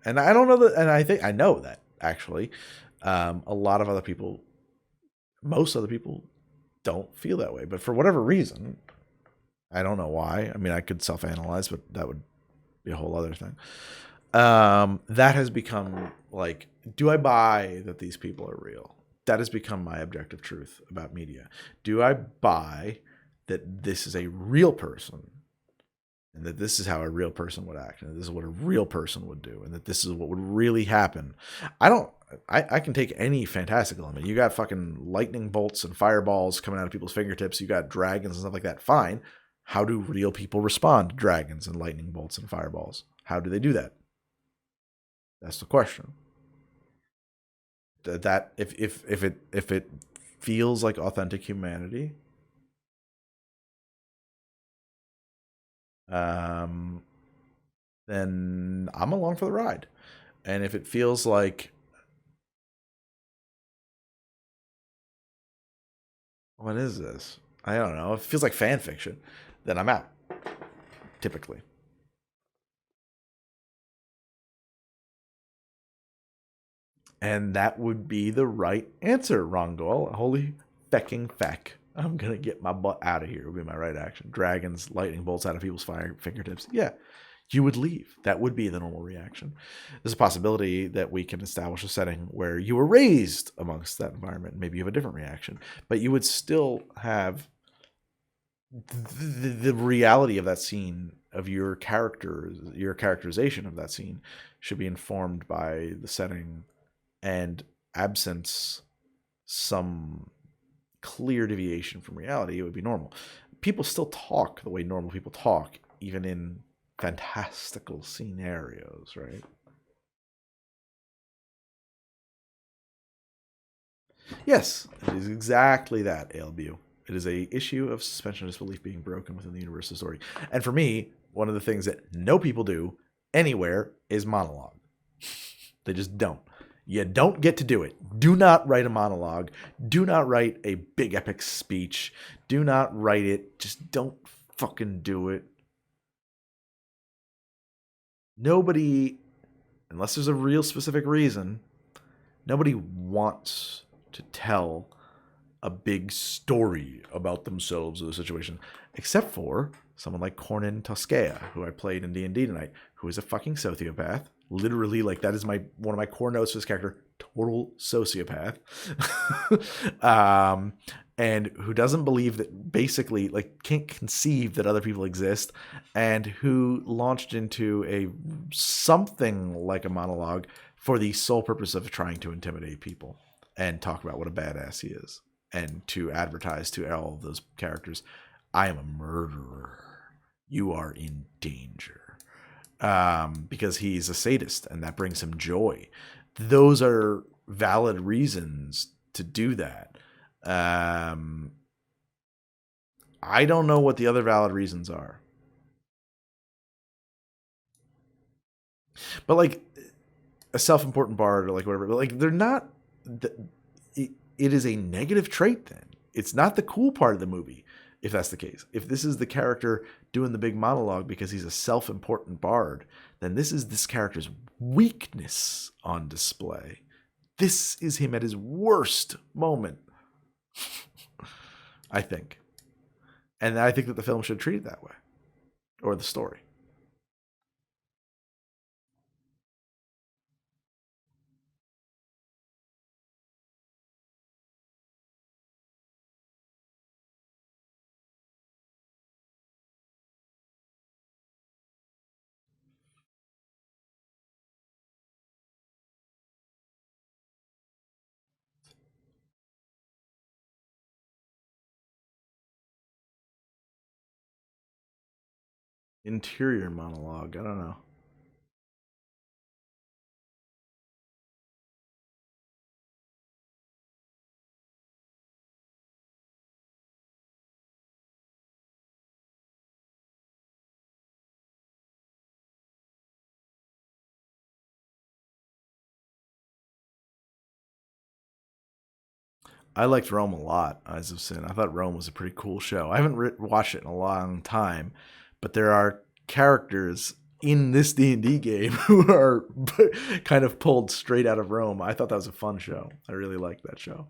and I don't know that, and I think I know that actually, a lot of other people, most other people, don't feel that way. But for whatever reason, I don't know why. I mean, I could self-analyze, but that would be a whole other thing. That has become like, do I buy that these people are real? That has become my objective truth about media. Do I buy that this is a real person, and that this is how a real person would act, and this is what a real person would do, and that this is what would really happen? I can take any fantastic element. You got fucking lightning bolts and fireballs coming out of people's fingertips. You got dragons and stuff like that. Fine. How do real people respond to dragons and lightning bolts and fireballs? How do they do that? That's the question. That if it feels like authentic humanity, then I'm along for the ride. And if it feels like, what is this? I don't know. If it feels like fan fiction, then I'm out. Typically. And that would be the right answer, Rongol. Holy fecking feck. I'm going to get my butt out of here would be my right action. Dragons, lightning bolts out of people's fingertips. Yeah, you would leave. That would be the normal reaction. There's a possibility that we can establish a setting where you were raised amongst that environment. Maybe you have a different reaction, but you would still have the reality of that scene, of your characterization of that scene should be informed by the setting, and absence some clear deviation from reality, it would be normal. People still talk the way normal people talk, even in fantastical scenarios, right? Yes, it is exactly that, ALBU. It is a issue of suspension of disbelief being broken within the universal story. And for me, one of the things that no people do anywhere is monologue. They just don't. You don't get to do it. Do not write a monologue. Do not write a big epic speech. Do not write it. Just don't fucking do it. Nobody, unless there's a real specific reason, nobody wants to tell a big story about themselves or the situation, except for someone like Cornyn Toscaya, who I played in D&D tonight, who is a fucking sociopath. Literally, like, that is one of my core notes for this character, total sociopath. And who doesn't believe that, basically, like, can't conceive that other people exist, and who launched into something like a monologue for the sole purpose of trying to intimidate people and talk about what a badass he is, and to advertise to all of those characters, I am a murderer. You are in danger. Because he's a sadist and that brings him joy. Those are valid reasons to do that. I don't know what the other valid reasons are. But like a self-important bard or like whatever, but like they're not. It is a negative trait then. It's not the cool part of the movie if that's the case. If this is the character doing the big monologue because he's a self-important bard, then this is this character's weakness on display. This is him at his worst moment, I think. And I think that the film should treat it that way, or the story. Interior monologue. I don't know. I liked Rome a lot, Eyes of Sin. I thought Rome was a pretty cool show. I haven't watched it in a long time, but there are characters in this D&D game who are kind of pulled straight out of Rome. I thought that was a fun show. I really liked that show.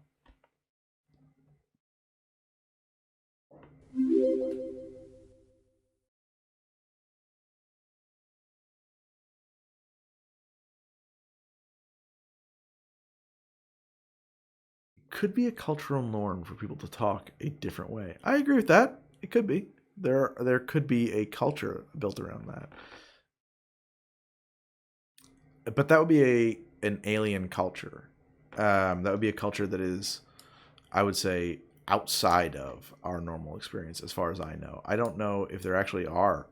Could be a cultural norm for people to talk a different way. I agree with that. It could be. There could be a culture built around that. But that would be an alien culture. That would be a culture that is, I would say, outside of our normal experience, as far as I know. I don't know if there actually are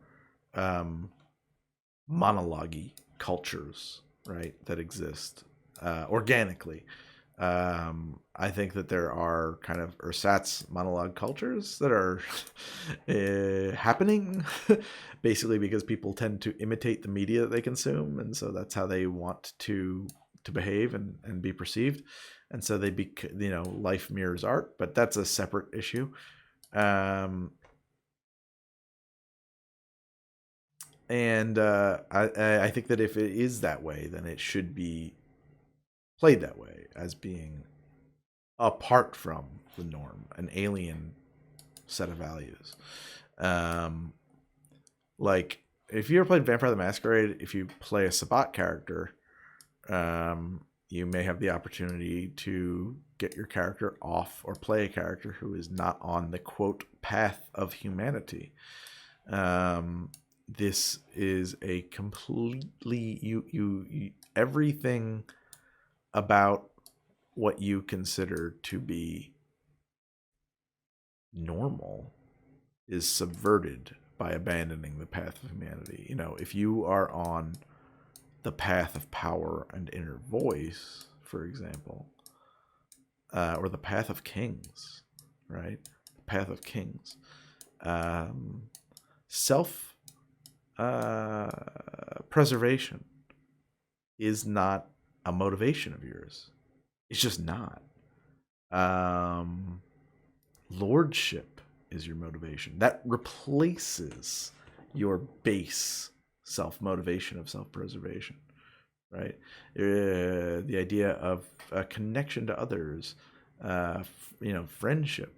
monologue cultures, right, that exist organically. I think that there are kind of ersatz monologue cultures that are happening basically because people tend to imitate the media that they consume, and so that's how they want to behave and be perceived, and so they life mirrors art, but that's a separate issue. And I think that if it is that way, then it should be played that way, as being apart from the norm, an alien set of values. Like, if you ever played Vampire the Masquerade, if you play a Sabbat character, you may have the opportunity to get your character off or play a character who is not on the quote path of humanity. This is a completely you everything about what you consider to be normal is subverted by abandoning the path of humanity. You know, if you are on the path of power and inner voice, for example, or the path of kings, right? The path of kings. Self preservation is not a motivation of yours. It's just not. Lordship is your motivation. That replaces your base self-motivation of self-preservation, right? The idea of a connection to others, friendship.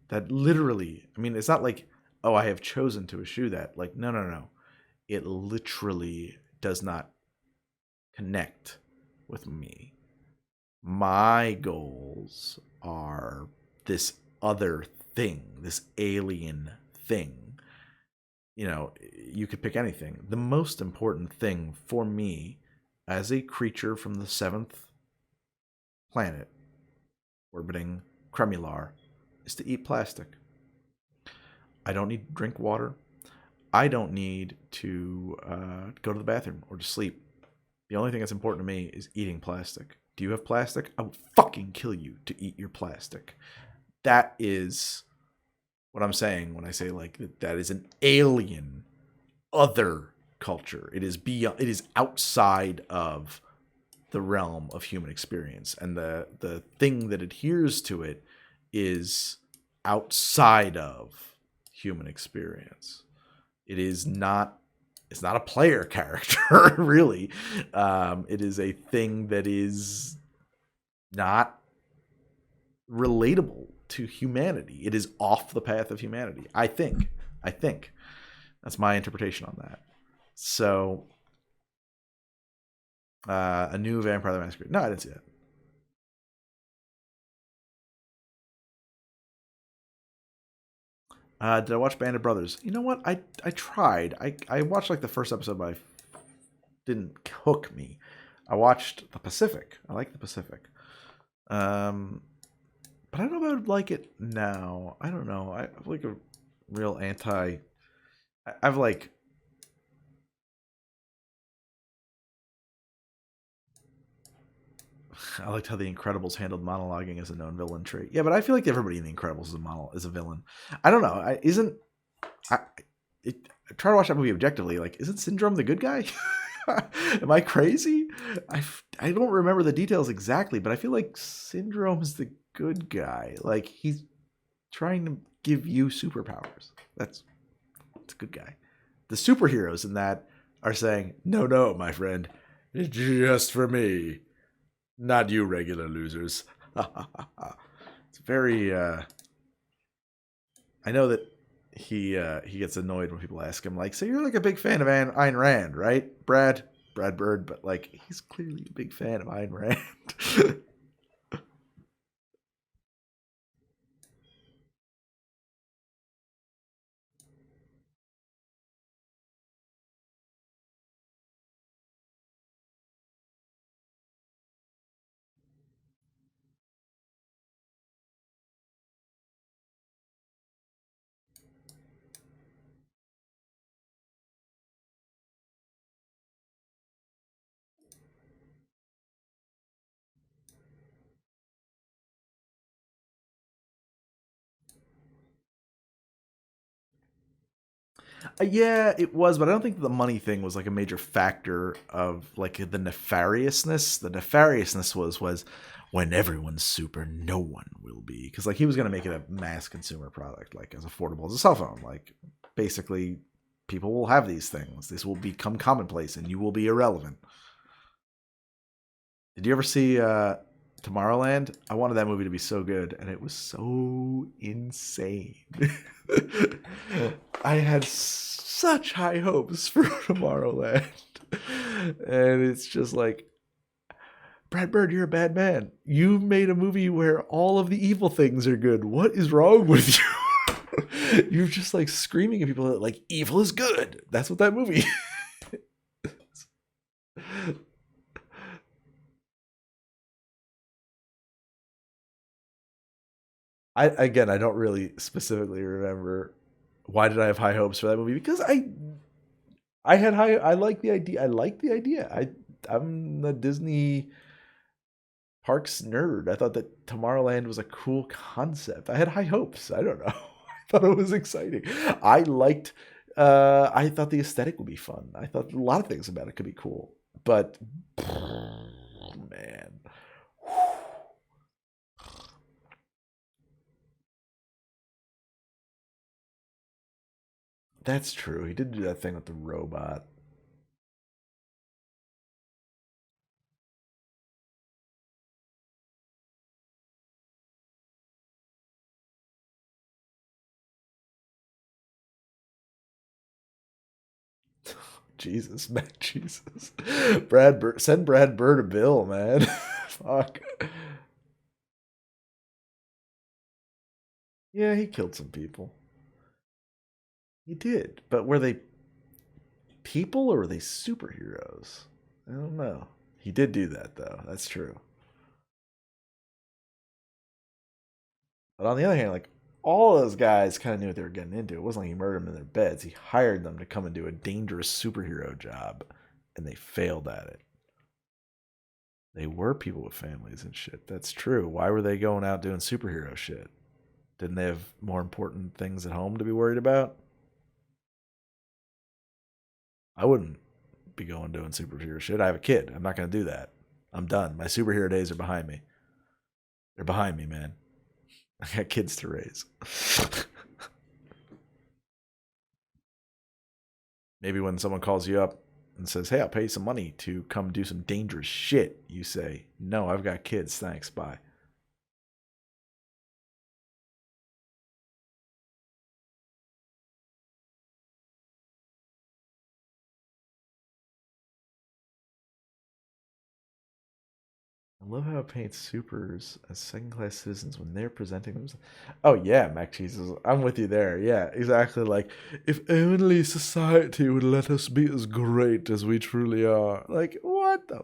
That literally, I mean, it's not like, oh, I have chosen to eschew that. Like, no. It literally does not connect with me. My goals are this other thing, this alien thing. You know, you could pick anything. The most important thing for me as a creature from the 7th planet orbiting Cremular is to eat plastic. I don't need to drink water. I don't need to go to the bathroom or to sleep. The only thing that's important to me is eating plastic. Do you have plastic? I will fucking kill you to eat your plastic. That is what I'm saying when I say like that is an alien, other culture. It is beyond. It is outside of the realm of human experience, and the thing that adheres to it is outside of human experience. It is not. It's not a player character, really. It is a thing that is not relatable to humanity. It is off the path of humanity. I think. That's my interpretation on that. So, a new Vampire the Masquerade. No, I didn't see that. Did I watch Band of Brothers? You know what? I tried. I watched like the first episode, but I didn't hook me. I watched The Pacific. I like The Pacific. But I don't know if I would like it now. I don't know. I like a real I've like I liked how the Incredibles handled monologuing as a known villain trait. Yeah, but I feel like everybody in the Incredibles is a villain. I don't know. I, I try to watch that movie objectively. Like, isn't Syndrome the good guy? Am I crazy? I don't remember the details exactly, but I feel like Syndrome's the good guy. Like, he's trying to give you superpowers. That's a good guy. The superheroes in that are saying, no, my friend, it's just for me. Not you regular losers. It's very I know that he gets annoyed when people ask him like, so you're like a big fan of Ayn Rand, right? Brad Bird, but like he's clearly a big fan of Ayn Rand. Yeah, it was, but I don't think the money thing was like a major factor of like the nefariousness. The nefariousness was when everyone's super, no one will be, because like he was going to make it a mass consumer product, like as affordable as a cell phone. Like basically, people will have these things. This will become commonplace, and you will be irrelevant. Did you ever see Tomorrowland? I wanted that movie to be so good, and it was so insane. I had such high hopes for Tomorrowland. And it's just like, Brad Bird, you're a bad man. You made a movie where all of the evil things are good. What is wrong with you? You're just like screaming at people that like evil is good. That's what that movie is. I don't really specifically remember why did I have high hopes for that movie, because I like the idea. I like the idea. I'm a Disney parks nerd. I thought that Tomorrowland was a cool concept. I had high hopes. I don't know. I thought it was exciting. I liked I thought the aesthetic would be fun. I thought a lot of things about it could be cool. But man. That's true. He did do that thing with the robot. Jesus, Mac Jesus. Brad Bird, send Brad Bird a bill, man. Fuck. Yeah, he killed some people. He did. But were they people or were they superheroes? I don't know. He did do that though. That's true. But on the other hand, like all those guys kind of knew what they were getting into. It wasn't like he murdered them in their beds. He hired them to come and do a dangerous superhero job, and they failed at it. They were people with families and shit. That's true. Why were they going out doing superhero shit? Didn't they have more important things at home to be worried about? I wouldn't be going doing superhero shit. I have a kid. I'm not going to do that. I'm done. My superhero days are behind me. They're behind me, man. I got kids to raise. Maybe when someone calls you up and says, "Hey, I'll pay you some money to come do some dangerous shit," you say, "No, I've got kids. Thanks. Bye." I love how it paints supers as second-class citizens when they're presenting themselves. Oh yeah, Mac Jesus, I'm with you there. Yeah, exactly. Like, if only society would let us be as great as we truly are. Like, what the?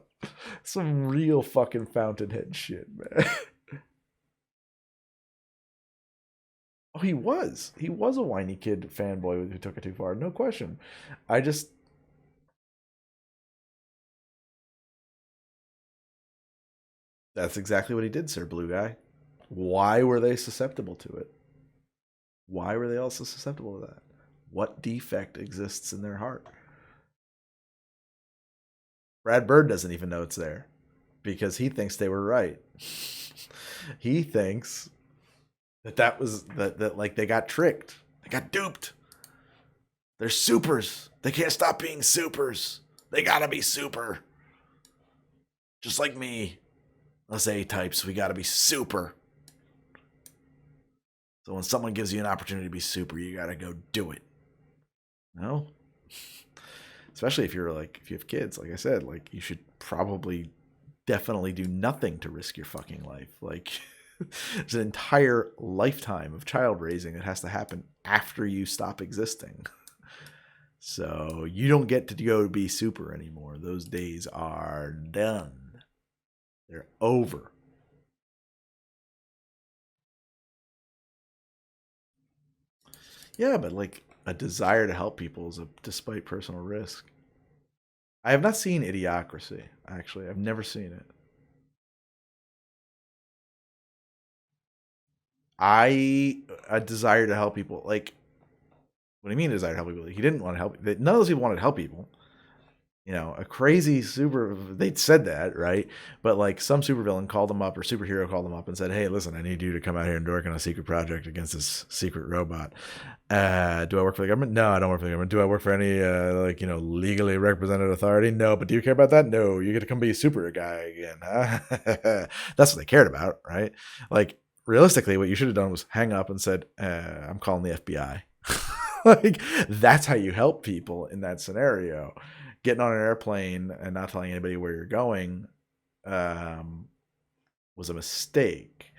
Some real fucking Fountainhead shit, man. Oh, he was. He was a whiny kid fanboy who took it too far. No question. I just. That's exactly what he did, Sir Blue Guy. Why were they susceptible to it? Why were they also susceptible to that? What defect exists in their heart? Brad Bird doesn't even know it's there because he thinks they were right. He thinks that was that like they got tricked. They got duped. They're supers. They can't stop being supers. They gotta be super. Just like me. Us A-types, we gotta be super. So when someone gives you an opportunity to be super, you gotta go do it. No? Especially if you have kids, like I said, like you should probably definitely do nothing to risk your fucking life. Like there's an entire lifetime of child raising that has to happen after you stop existing. So you don't get to go be super anymore. Those days are done. They're over. Yeah, but like a desire to help people is despite personal risk. I have not seen Idiocracy, actually. I've never seen it. A desire to help people. Like, what do you mean desire to help people? He didn't want to help. None of those people wanted to help people. You know, a crazy super. They said that, right? But like some supervillain called them up or superhero called them up and said, "Hey, listen, I need you to come out here and work on a secret project against this secret robot. Do I work for the government? No, I don't work for the government. Do I work for any legally represented authority? No. But do you care about that? No. You get to come be a super guy again. Huh? That's what they cared about, right? Like realistically, what you should have done was hang up and said, "I'm calling the FBI." Like that's how you help people in that scenario. Getting on an airplane and not telling anybody where you're going was a mistake.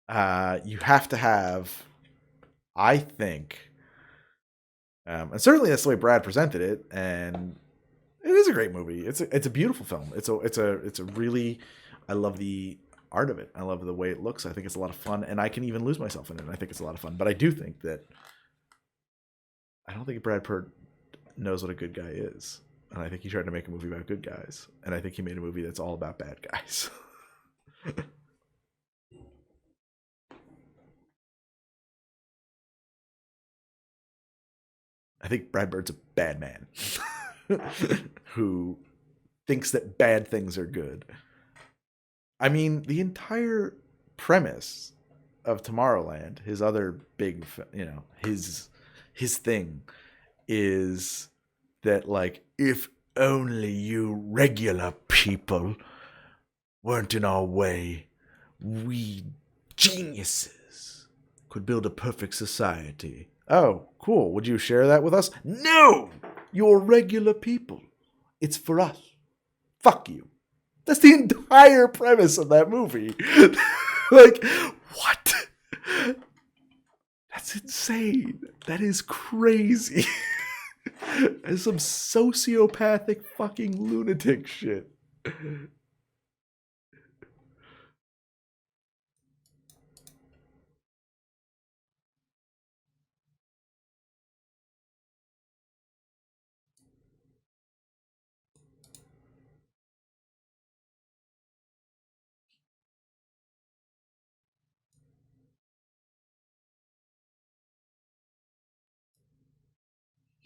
You have to have, I think, and certainly that's the way Brad presented it, and it is a great movie. It's a beautiful film. It's a really, I love the art of it. I love the way it looks. I think it's a lot of fun, and I can even lose myself in it. And I think it's a lot of fun. But I do think that I don't think Brad Pitt knows what a good guy is. And I think he tried to make a movie about good guys. And I think he made a movie that's all about bad guys. I think Brad Bird's a bad man who thinks that bad things are good. I mean, the entire premise of Tomorrowland, his other big, his thing is that like if only you regular people weren't in our way, we geniuses could build a perfect society. Oh, cool. Would you share that with us? No! You're regular people. It's for us. Fuck you. That's the entire premise of that movie. Like, what? That's insane. That is crazy. That's some sociopathic fucking lunatic shit.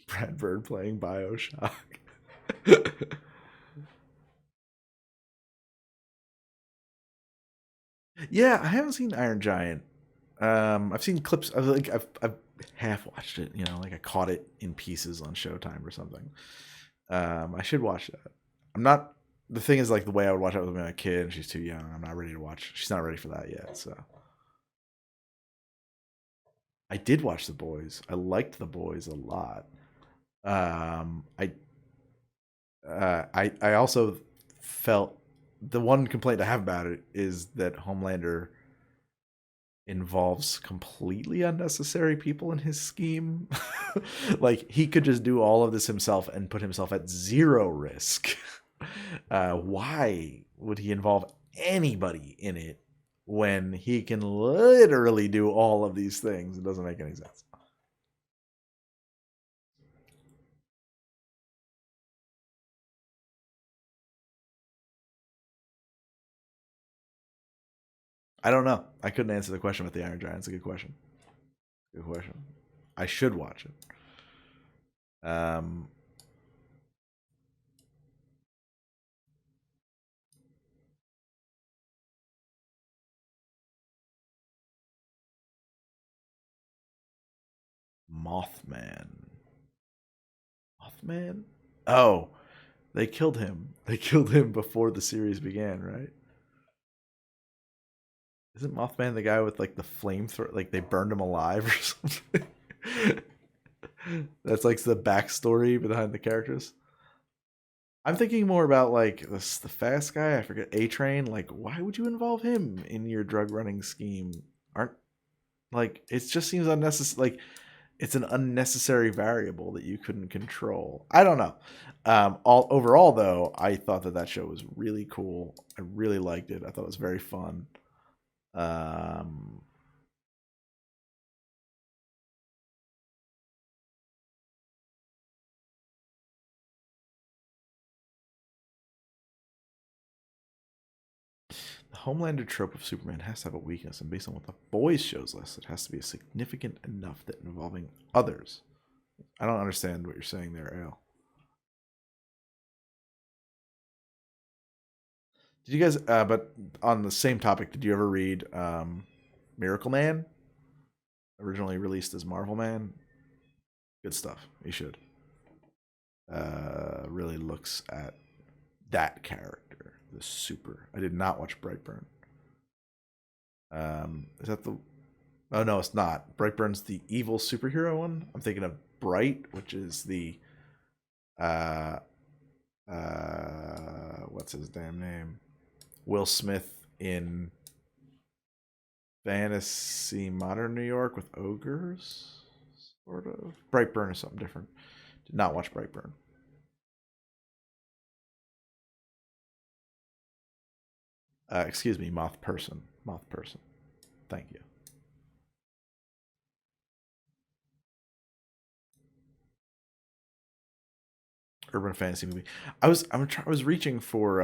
Brad Bird playing Bioshock. Yeah, I haven't seen Iron Giant. I've seen clips. I've half watched it. You know, like I caught it in pieces on Showtime or something. I should watch that. I'm not. The thing is, like the way I would watch it with my kid, and she's too young. I'm not ready to watch. She's not ready for that yet. So I did watch The Boys. I liked The Boys a lot. I I also felt the one complaint I have about it is that Homelander involves completely unnecessary people in his scheme. Like he could just do all of this himself and put himself at zero risk. Why would he involve anybody in it when he can literally do all of these things. It doesn't make any sense. I don't know. I couldn't answer the question with the Iron Giant. It's a good question. Good question. I should watch it. Mothman. Mothman? Oh, they killed him. They killed him before the series began, right? Isn't Mothman the guy with like the flamethrower? Like they burned him alive or something? That's like the backstory behind the characters. I'm thinking more about like the fast guy. I forget A Train. Like, why would you involve him in your drug running scheme? Aren't like it just seems unnecessary. Like it's an unnecessary variable that you couldn't control. I don't know. All overall, though, I thought that show was really cool. I really liked it. I thought it was very fun. The Homelander trope of Superman has to have a weakness, and based on what the boys shows us, it has to be significant enough that involving others. I don't understand what you're saying there, Al. Did you guys? But on the same topic, did you ever read Miracle Man? Originally released as Marvel Man. Good stuff. You should. Really looks at that character, the super. I did not watch Brightburn. Is that the? Oh no, it's not. Brightburn's the evil superhero one. I'm thinking of Bright, which is the what's his damn name? Will Smith in fantasy modern New York with ogres, sort of. Brightburn is something different. Did not watch Brightburn. Excuse me, Moth Person. Moth Person. Thank you. Urban fantasy movie. I was reaching for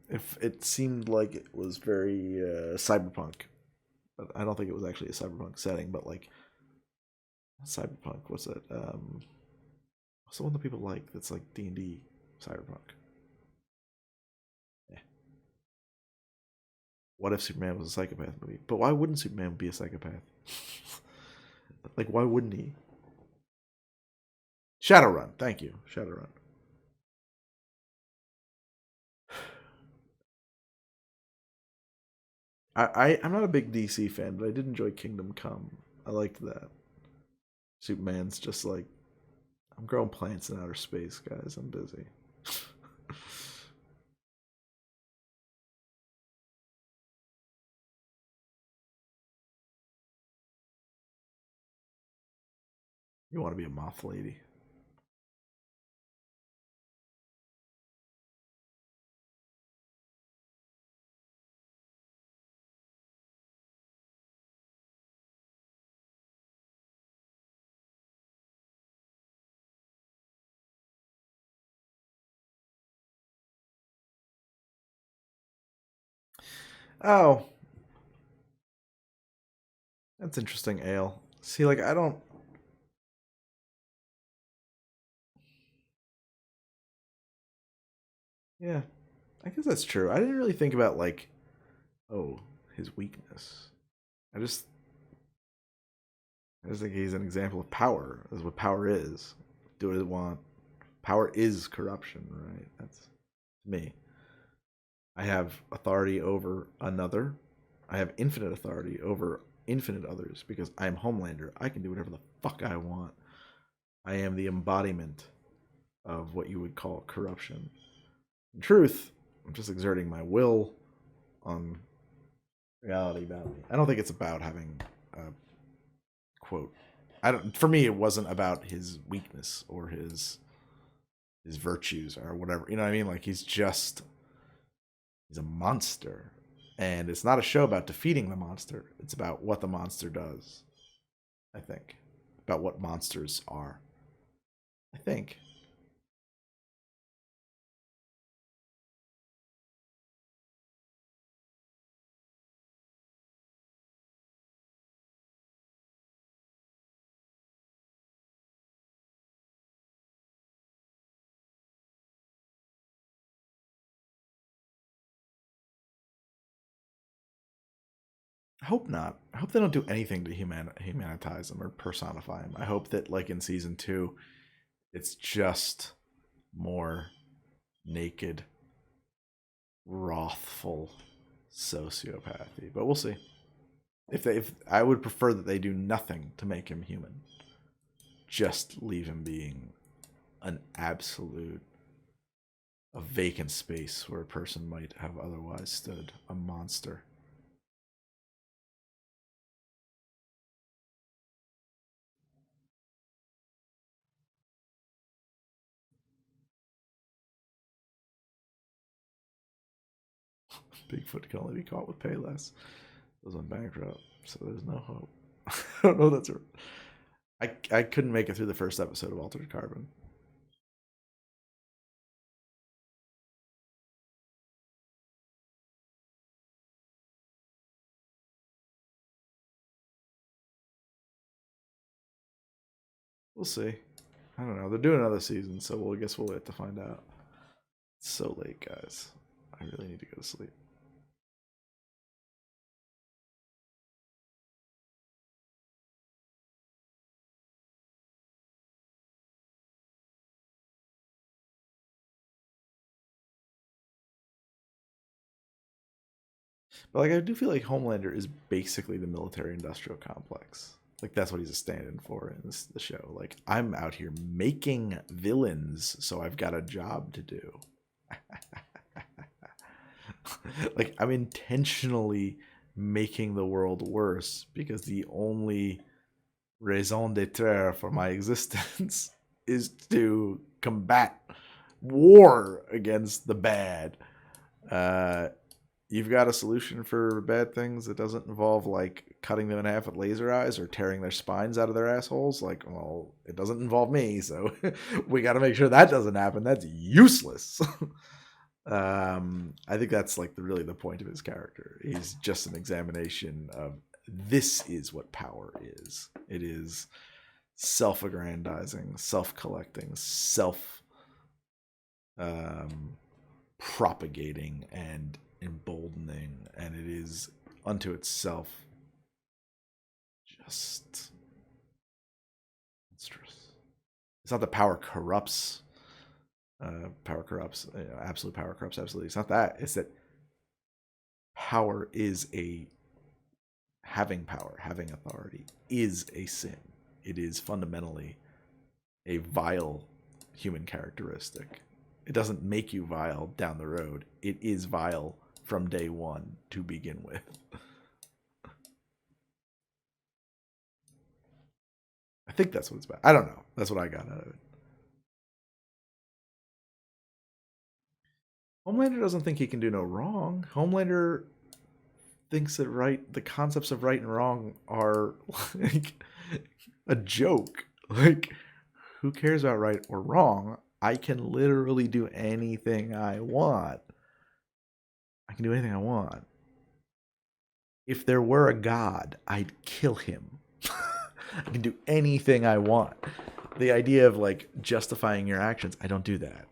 if it seemed like it was very cyberpunk, but I don't think it was actually a cyberpunk setting. But like cyberpunk, what's it? What's the one that people like? That's like D&D cyberpunk. Yeah. What if Superman was a psychopath movie? But why wouldn't Superman be a psychopath? Like why wouldn't he? Shadowrun. Thank you, Shadowrun. I'm not a big DC fan, but I did enjoy Kingdom Come. I liked that. Superman's just like, I'm growing plants in outer space, guys. I'm busy. You want to be a moth lady? Oh, that's interesting, Ale. See, like, I don't. Yeah, I guess that's true. I didn't really think about, like, oh, his weakness. I just. I just think he's an example of power. That's what power is. Do what it want. Power is corruption, right? That's me. I have authority over another. I have infinite authority over infinite others because I am Homelander. I can do whatever the fuck I want. I am the embodiment of what you would call corruption. In truth, I'm just exerting my will on reality about me. I don't think it's about having a quote. I don't. For me, it wasn't about his weakness or his virtues or whatever. You know what I mean? Like he's a monster, And it's not a show about defeating the monster. It's about what the monster does. I think. About what monsters are. I think. I hope not. I hope they don't do anything to humanitize them or personify them. I hope that, like in season 2, it's just more naked, wrathful sociopathy. But we'll see. If I would prefer that they do nothing to make him human, just leave him being an absolute a vacant space where a person might have otherwise stood, a monster. Bigfoot can only be caught with Payless. Goes on bankrupt, so there's no hope. I don't know that's right. I couldn't make it through the first episode of Altered Carbon. We'll see. I don't know. They're doing another season, so I guess we'll wait to find out. It's so late, guys. I really need to go to sleep. But like, I do feel like Homelander is basically the military-industrial complex. Like that's what he's a stand-in for in the show. Like I'm out here making villains, so I've got a job to do. Like I'm intentionally making the world worse because the only raison d'etre for my existence is to combat war against the bad. You've got a solution for bad things that doesn't involve like cutting them in half with laser eyes or tearing their spines out of their assholes. Like, well, it doesn't involve me, so we got to make sure that doesn't happen. That's useless. I think that's like really the point of his character. He's just an examination of this is what power is. It is self-aggrandizing, self-collecting, propagating and emboldening, and it is unto itself just monstrous. It's not that power corrupts. Power corrupts. Absolute power corrupts. Absolutely. It's not that. It's that power is having power, having authority is a sin. It is fundamentally a vile human characteristic. It doesn't make you vile down the road. It is vile from day one to begin with. I think that's what it's about. I don't know. That's what I got out of it. Homelander doesn't think he can do no wrong. Homelander thinks that the concepts of right and wrong are like a joke. Like, who cares about right or wrong? I can literally do anything I want. I can do anything I want. If there were a god, I'd kill him. I can do anything I want. The idea of like justifying your actions, I don't do that.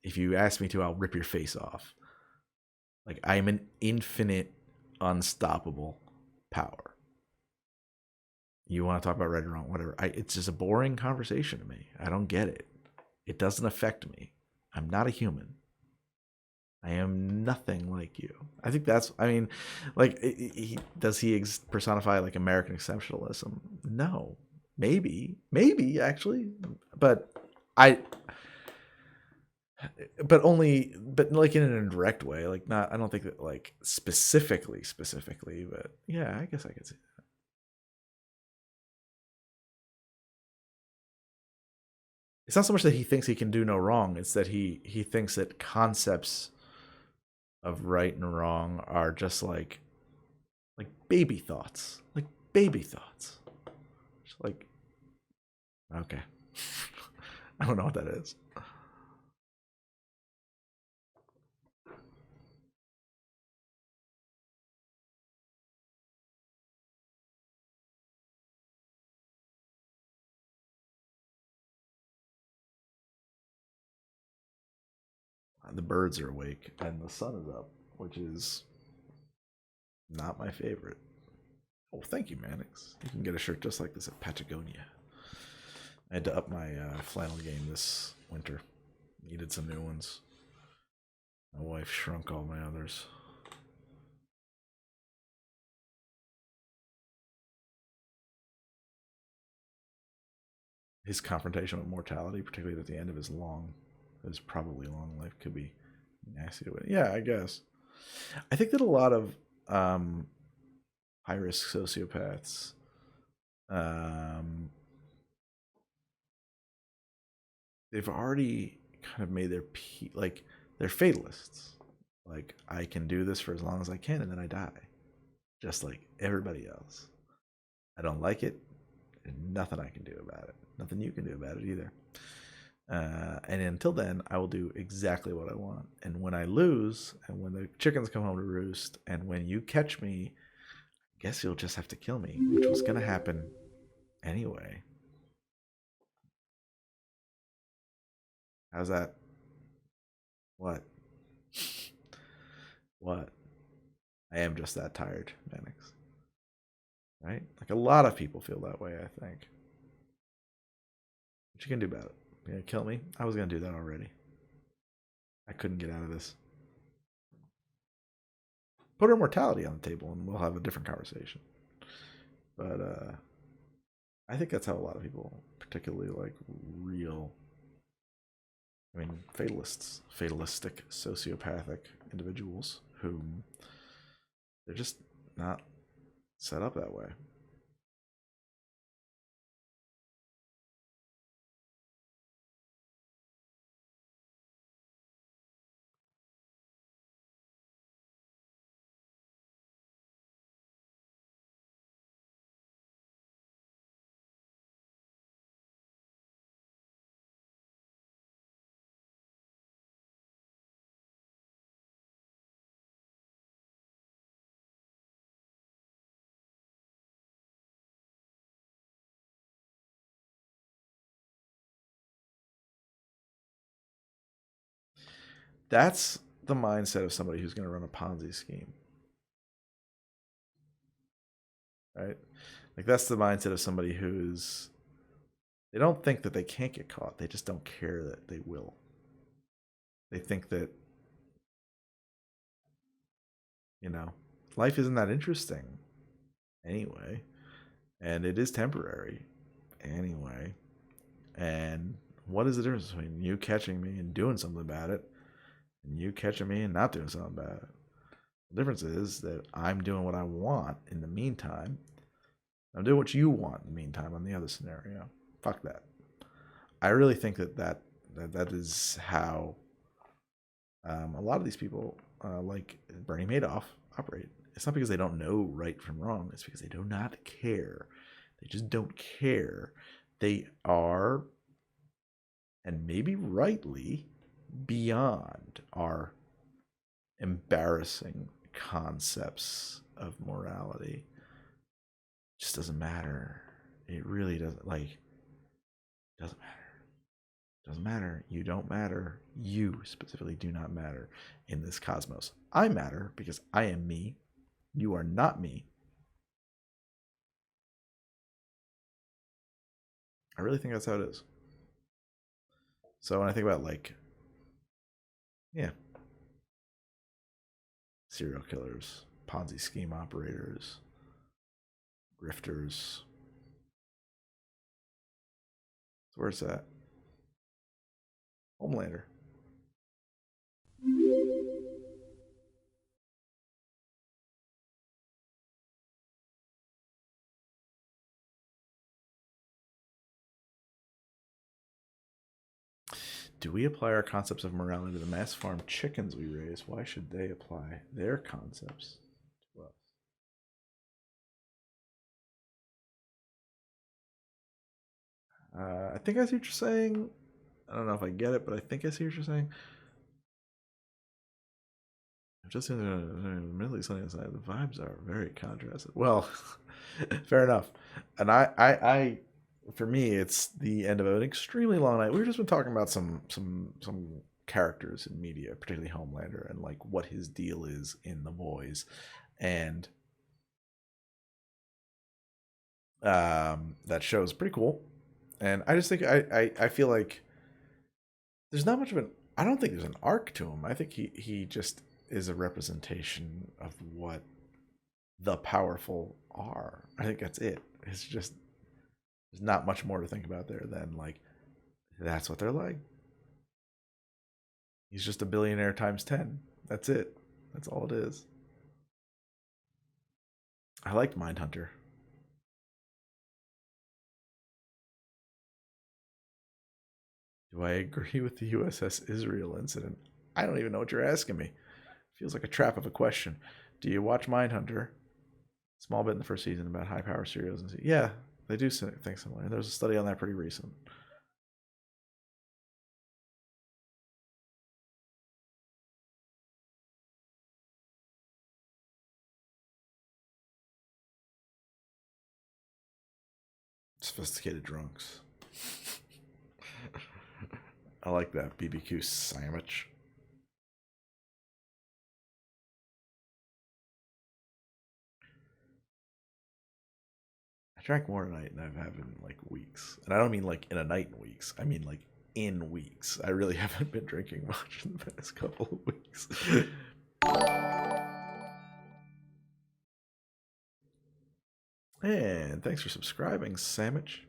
If you ask me to, I'll rip your face off. Like I am an infinite, unstoppable power. You want to talk about right or wrong, whatever. It's just a boring conversation to me. I don't get it. It doesn't affect me. I'm not a human. I am nothing like you. I think that's, I mean, like, does he personify like American exceptionalism? No. Maybe actually. But like in an indirect way. Like, not, I don't think that like specifically, but yeah, I guess I could see that. It's not so much that he thinks he can do no wrong. It's that he thinks that concepts of right and wrong are just like baby thoughts. Like baby thoughts. Just like, okay. I don't know what that is. The birds are awake and the sun is up, which is not my favorite. Oh, thank you, Mannix. You can get a shirt just like this at Patagonia. I had to up my flannel game this winter. Needed some new ones. My wife shrunk all my others. His confrontation with mortality, particularly at the end of his probably long life, could be nasty to it. Yeah, I guess. I think that a lot of high risk sociopaths they've already kind of made their like they're fatalists. Like, I can do this for as long as I can and then I die, just like everybody else. I don't like it, and nothing I can do about it. Nothing you can do about it either. And until then, I will do exactly what I want. And when I lose, and when the chickens come home to roost, and when you catch me, I guess you'll just have to kill me, which was going to happen anyway. How's that? What? What? I am just that tired, Mannix. Right? Like, a lot of people feel that way, I think. What you gonna do about it? You gonna kill me? I was gonna do that already. I couldn't get out of this. Put immortality on the table and we'll have a different conversation. But I think that's how a lot of people, particularly like real, I mean, fatalistic, sociopathic individuals who they're just not set up that way. That's the mindset of somebody who's going to run a Ponzi scheme. Right? Like, that's the mindset of somebody who's, they don't think that they can't get caught. They just don't care that they will. They think that, you know, life isn't that interesting anyway. And it is temporary anyway. And what is the difference between you catching me and doing something about it and you catching me and not doing something about it? The difference is that I'm doing what I want in the meantime. I'm doing what you want in the meantime on the other scenario. Fuck that. I really think that is how a lot of these people, like Bernie Madoff, operate. It's not because they don't know right from wrong. It's because they do not care. They just don't care. They are, and maybe rightly, beyond our embarrassing concepts of morality. It just doesn't matter. It really doesn't. Like, doesn't matter. Doesn't matter. You don't matter. You specifically do not matter in this cosmos. I matter because I am me. You are not me. I really think that's how it is. So when I think about, like, yeah, serial killers, Ponzi scheme operators, grifters, so where's that? Homelander. Do we apply our concepts of morality to the mass farm chickens we raise? Why should they apply their concepts to us? I think I see what you're saying. I don't know if I get it, but I think I see what you're saying. I'm just in the Middle East, the vibes are very contrasted. Well, fair enough. And I, for me, it's the end of an extremely long night. We've just been talking about some characters in media, particularly Homelander, and like what his deal is in The Boys, and that show is pretty cool. And I just think I feel like there's not much of an. I don't think there's an arc to him. I think he just is a representation of what the powerful are. I think that's it. It's just there's not much more to think about there than like that's what they're like. He's just a billionaire times 10. That's it. That's all it is. I liked Mindhunter. Do I agree with the USS Israel incident? I don't even know what you're asking me. Feels like a trap of a question. Do you watch Mindhunter? Small bit in the first season about high power serials. And yeah, they do think similar. There was a study on that pretty recent. Sophisticated drunks. I like that BBQ sandwich. I drank more tonight than I've had in like weeks. And I don't mean like in a night in weeks. I mean like in weeks. I really haven't been drinking much in the past couple of weeks. And thanks for subscribing, Sandwich.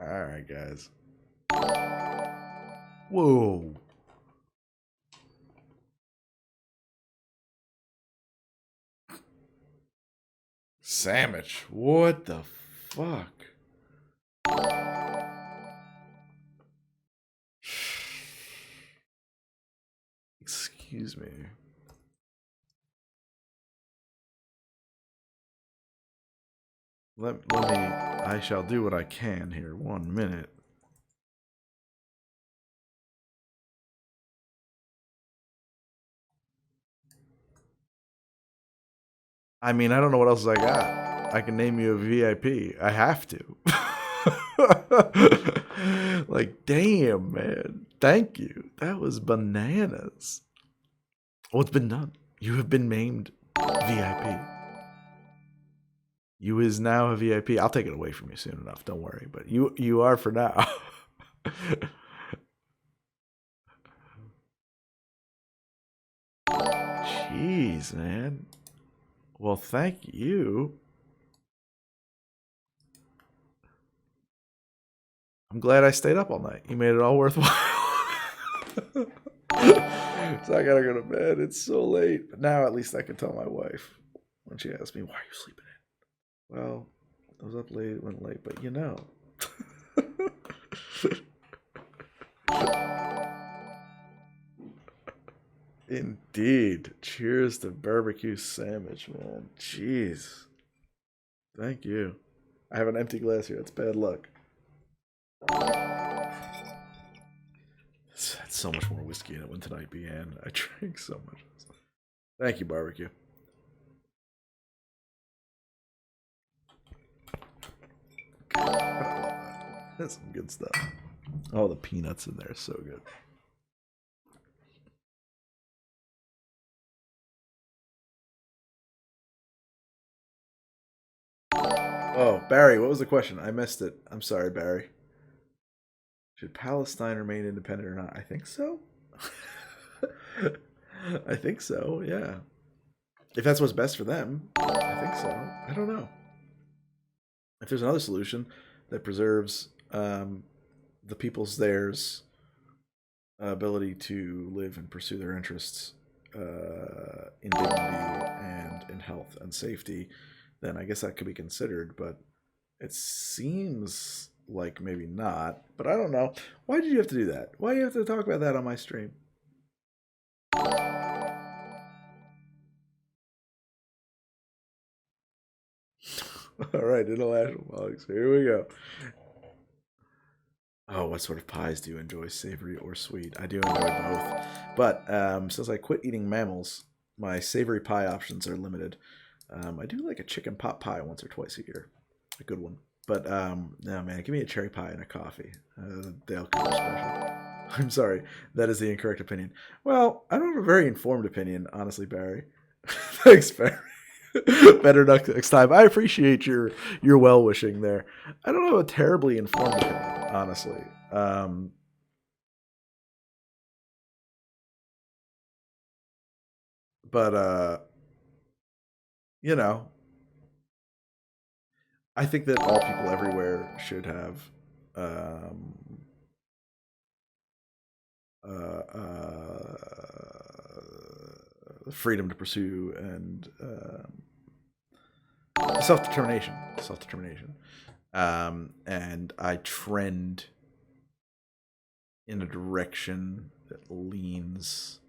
Alright, guys. Whoa. Sandwich. What the fuck? Excuse me. Let me. I shall do what I can here. 1 minute. I mean, I don't know what else I got. I can name you a VIP. I have to. Like, damn, man. Thank you. That was bananas. Oh, it's been done. You have been named VIP. You is now a VIP. I'll take it away from you soon enough. Don't worry. But you are for now. Jeez, man. Well, thank you. I'm glad I stayed up all night. You made it all worthwhile. So I gotta go to bed. It's so late. But now at least I can tell my wife when she asks me, why are you sleeping in? Well, I was up late, went late, but you know. Indeed. Cheers to barbecue sandwich, man. Jeez. Thank you. I have an empty glass here. That's bad luck. This had so much more whiskey in it when tonight began. I drank so much. Thank you, barbecue. God, I love that. That's some good stuff. Oh, the peanuts in there are so good. Oh, Barry, what was the question? I missed it. I'm sorry, Barry. Should Palestine remain independent or not? I think so. I think so, yeah. If that's what's best for them, I think so. I don't know. If there's another solution that preserves the people's theirs ability to live and pursue their interests in dignity and in health and safety, then I guess that could be considered. But it seems like maybe not. But I don't know. Why did you have to do that? Why do you have to talk about that on my stream? All right, international politics. Here we go. Oh, what sort of pies do you enjoy, savory or sweet? I do enjoy both. But since I quit eating mammals, my savory pie options are limited. I do like a chicken pot pie once or twice a year. A good one. But no, man, give me a cherry pie and a coffee. They'll come special. I'm sorry, that is the incorrect opinion. Well, I don't have a very informed opinion, honestly, Barry. Thanks, Barry. Better next time. I appreciate your well wishing there. I don't have a terribly informed opinion, honestly. But you know, I think that all people everywhere should have freedom to pursue and self-determination. And I trend in a direction that leans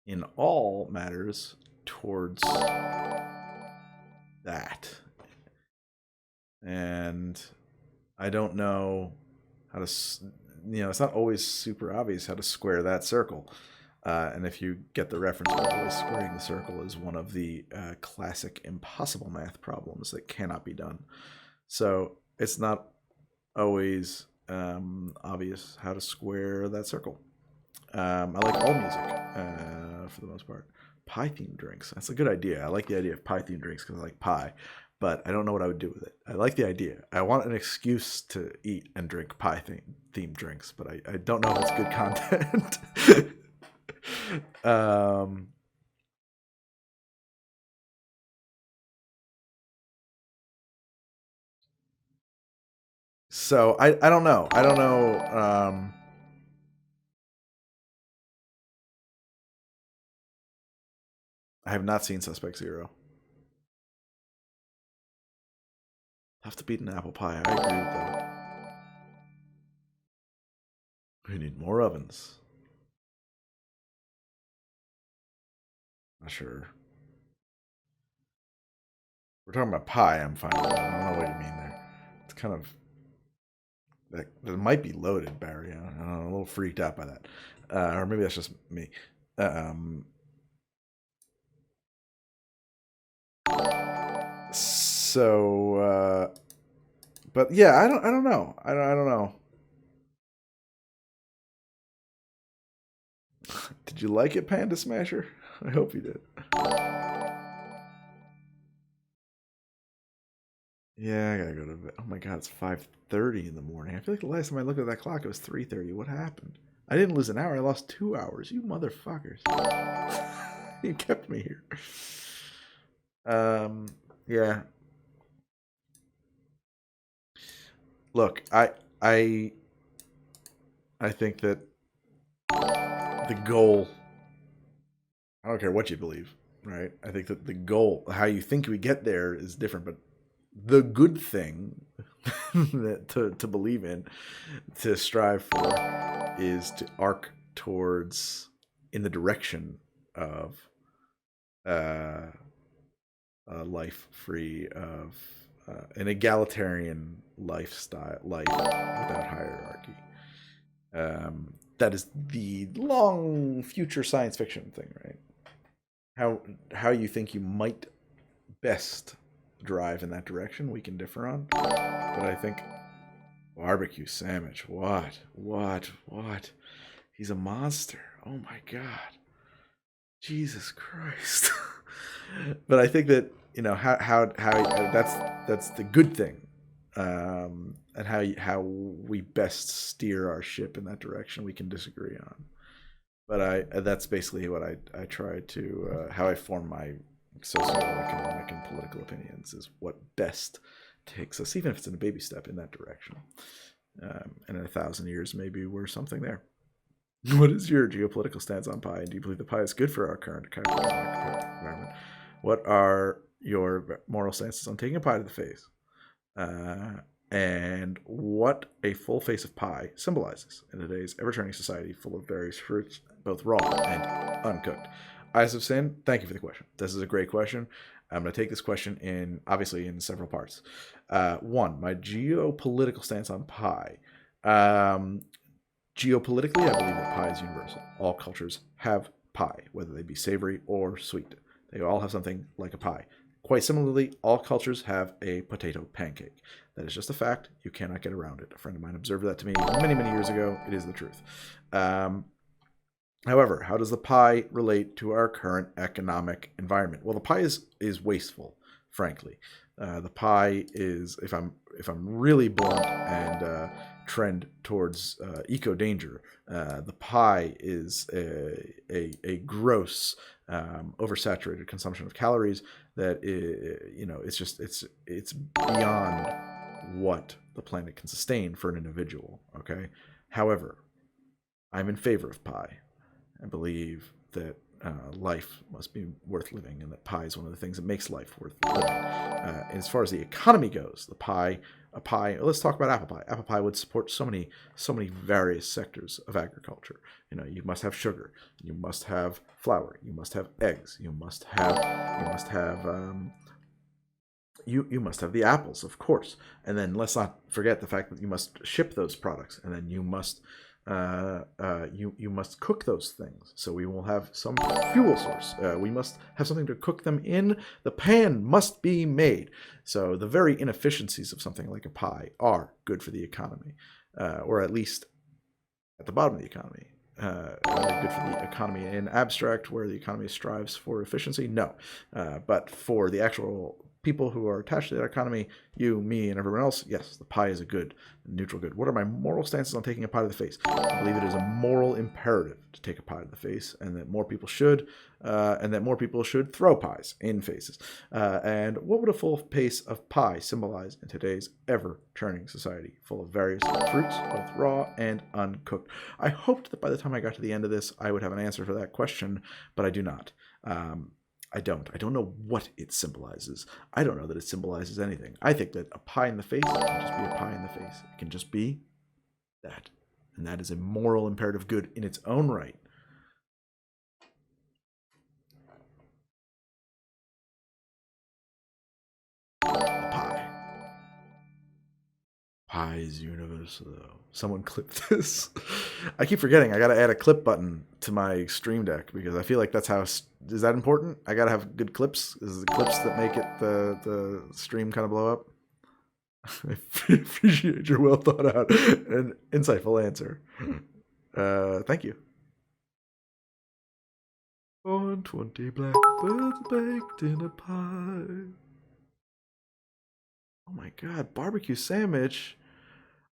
in all matters towards that. And I don't know how to, it's not always super obvious how to square that circle. And if you get the reference, always squaring the circle is one of the classic impossible math problems that cannot be done. So it's not always obvious how to square that circle. I like all music for the most part. Pie-themed drinks. That's a good idea. I like the idea of pie-themed drinks because I like pie, but I don't know what I would do with it. I like the idea. I want an excuse to eat and drink pie-themed drinks, but I don't know if it's good content. So I don't know. I don't know. I have not seen Suspect Zero. Have to beat an apple pie. I agree with that. We need more ovens. Not sure. We're talking about pie. I'm fine with that. I don't know what you mean there. It's kind of that might be loaded, Barry. I'm a little freaked out by that, or maybe that's just me. So, but yeah, I don't know. I don't know. Did you like it, Panda Smasher? I hope you did. Yeah, I gotta go to bed. Oh my god, it's 5:30 in the morning. I feel like the last time I looked at that clock, it was 3:30. What happened? I didn't lose an hour. I lost 2 hours. You motherfuckers. You kept me here. Yeah. Look, I think that the goal, I don't care what you believe, right? I think that the goal, how you think we get there is different, but the good thing to believe in, to strive for, is to arc towards in the direction of a life free of an egalitarian life without hierarchy. That is the long future science fiction thing, right? How you think you might best drive in that direction, we can differ on. But I think barbecue sandwich, what? He's a monster. Oh my god. Jesus Christ. But I think that, how that's the good thing. And how we best steer our ship in that direction we can disagree on. But that's basically what I try to how I form my socioeconomic and political opinions, is what best takes us, even if it's in a baby step, in that direction. And in 1,000 years, maybe we're something there. What is your geopolitical stance on pie? And do you believe the pie is good for our current environment? What are your moral stances on taking a pie to the face? And what a full face of pie symbolizes in today's ever-turning society full of various fruits, both raw and uncooked. Eyes of Sin, thank you for the question. This is a great question. I'm going to take this question obviously in several parts. One, my geopolitical stance on pie. Geopolitically, I believe that pie is universal. All cultures have pie, whether they be savory or sweet. They all have something like a pie. Quite similarly, all cultures have a potato pancake. That is just a fact. You cannot get around it. A friend of mine observed that to me many, many years ago. It is the truth. However, how does the pie relate to our current economic environment? Well, the pie is wasteful, frankly. The pie is, if I'm really blunt and trend towards eco danger, the pie is a gross, oversaturated consumption of calories that it's beyond what the planet can sustain for an individual. Okay, however, I'm in favor of pie. I believe that life must be worth living, and that pie is one of the things that makes life worth living. As far as the economy goes, a pie. Let's talk about apple pie. Apple pie would support so many various sectors of agriculture. You must have sugar, you must have flour, you must have eggs, you must have the apples, of course, and then let's not forget the fact that you must ship those products, and then you must cook those things. So we will have some fuel source. We must have something to cook them in. The pan must be made. So the very inefficiencies of something like a pie are good for the economy, or at least at the bottom of the economy. Are they good for the economy in abstract, where the economy strives for efficiency? No. But for the actual people who are attached to that economy, you, me, and everyone else, yes, the pie is a good, neutral good. What are my moral stances on taking a pie to the face? I believe it is a moral imperative to take a pie to the face, and that more people should, throw pies in faces. And what would a full face of pie symbolize in today's ever-turning society, full of various fruits, both raw and uncooked? I hoped that by the time I got to the end of this, I would have an answer for that question, but I do not. I don't. I don't know what it symbolizes. I don't know that it symbolizes anything. I think that a pie in the face can just be a pie in the face. It can just be that. And that is a moral imperative good in its own right. Pie. Pie is universal. Someone clipped this. I keep forgetting. I got to add a clip button to my stream deck because I feel like that's how. Is that important? I got to have good clips. Is the clips that make it the stream kind of blow up? I appreciate your well thought out and insightful answer. Thank you. 120 blackbirds baked in a pie. Oh my god, barbecue sandwich.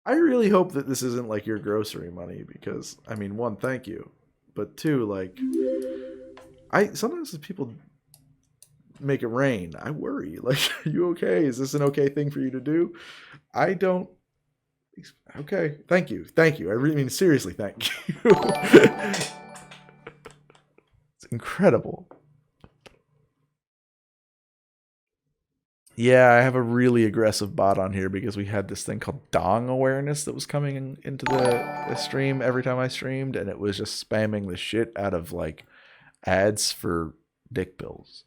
I really hope that this isn't like your grocery money because, I mean, one, thank you. But two, like, sometimes if people make it rain, I worry. Like, are you okay? Is this an okay thing for you to do? I don't. Okay, thank you. Thank you. I really mean, seriously, thank you. It's incredible. Yeah, I have a really aggressive bot on here because we had this thing called dong awareness that was coming into the stream every time I streamed, and it was just spamming the shit out of like ads for dick pills.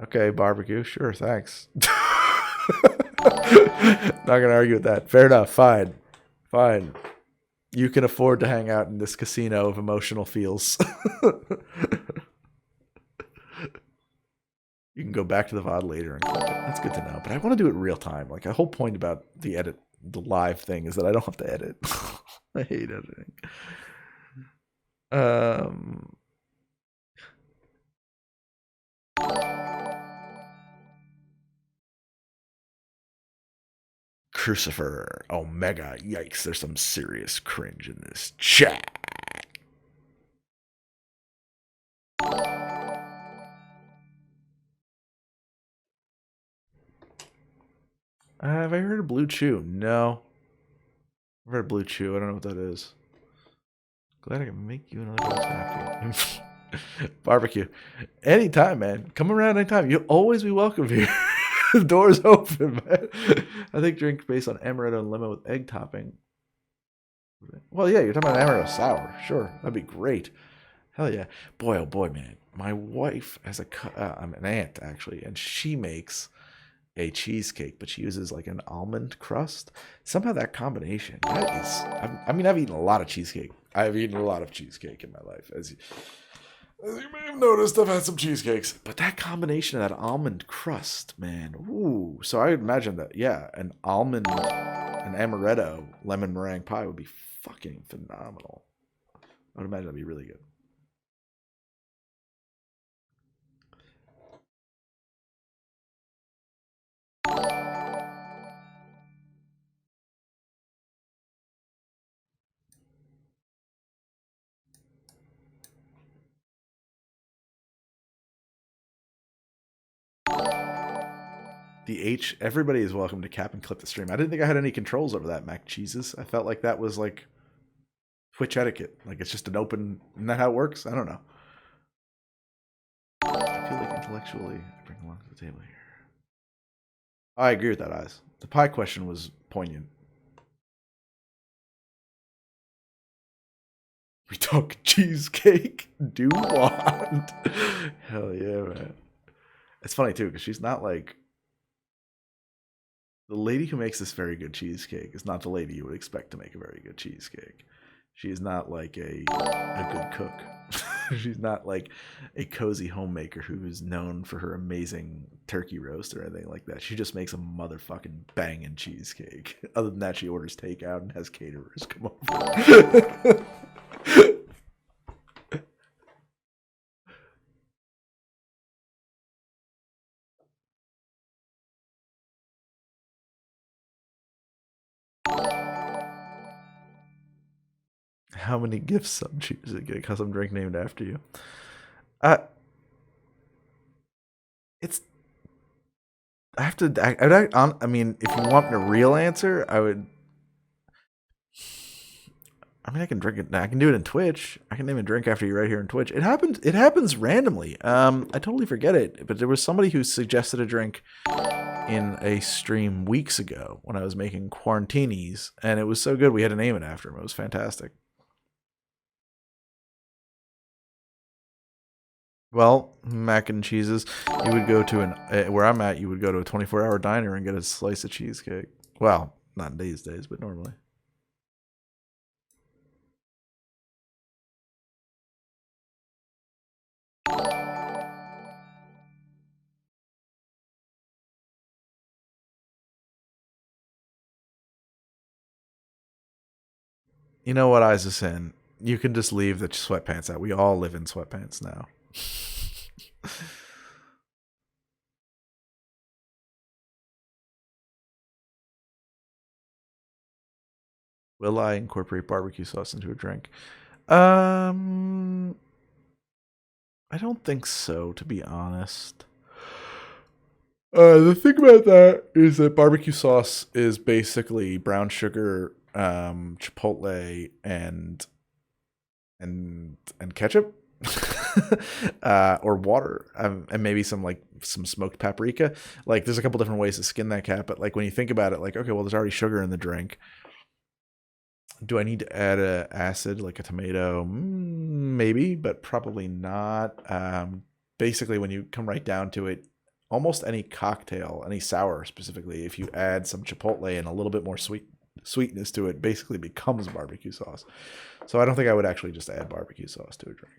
Okay, barbecue, sure, thanks. Not gonna argue with that. Fair enough. Fine. You can afford to hang out in this casino of emotional feels. You can go back to the VOD later and clip it. That's good to know. But I want to do it real time. Like, the whole point about the live thing is that I don't have to edit. I hate editing. Crucifer, Omega, yikes, there's some serious cringe in this chat. Have I heard of Blue Chew? No. I've heard Blue Chew. I don't know what that is. Glad I can make you another box after. Barbecue. Anytime, man. Come around anytime. You'll always be welcome here. The door's open, man. I think drink based on amaretto and lemon with egg topping. Well, yeah, you're talking about amaretto sour. Sure, that'd be great. Hell yeah. Boy, oh boy, man. My wife has I'm an aunt, actually, and she makes a cheesecake, but she uses like an almond crust. Somehow that combination, that is, I mean, I've eaten a lot of cheesecake. I've eaten a lot of cheesecake in my life. As you may have noticed, I've had some cheesecakes. But that combination of that almond crust, man, ooh. So I would imagine that, yeah, an amaretto lemon meringue pie would be fucking phenomenal. I would imagine that'd be really good. Everybody is welcome to cap and clip the stream. I didn't think I had any controls over that, Mac Cheeses. I felt like that was like Twitch etiquette. Like it's just an open, isn't that how it works? I don't know. I feel like intellectually I bring along to the table here. I agree with that, Eyes. The pie question was poignant. We talk cheesecake. Do want. Hell yeah, man. It's funny too, because she's not like the lady who makes this very good cheesecake is not the lady you would expect to make a very good cheesecake. She is not like a good cook. She's not like a cozy homemaker who's known for her amazing turkey roast or anything like that. She just makes a motherfucking banging cheesecake. Other than that, she orders takeout and has caterers come over. How many gifts some choose to get a custom drink named after you? It's. I have to. I mean, if you want a real answer, I would. I mean, I can drink it. I can do it in Twitch. I can name a drink after you right here in Twitch. It happens. It happens randomly. I totally forget it. But there was somebody who suggested a drink in a stream weeks ago when I was making quarantinis, and it was so good we had to name it after him. It was fantastic. Well, mac and cheeses. You would go to where I'm at. You would go to a 24-hour diner and get a slice of cheesecake. Well, not these days, but normally. You know what, Isaacson? You can just leave the sweatpants out. We all live in sweatpants now. Will I incorporate barbecue sauce into a drink? I don't think so, to be honest. The thing about that is that barbecue sauce is basically brown sugar, chipotle, and ketchup, or water, and maybe some smoked paprika. Like, there's a couple different ways to skin that cat, but like when you think about it, like, okay, well, there's already sugar in the drink. Do I need to add a acid like a tomato? Maybe, but probably not. Basically, when you come right down to it, almost any cocktail, any sour specifically, if you add some chipotle and a little bit more sweetness to it, basically becomes barbecue sauce. So I don't think I would actually just add barbecue sauce to a drink.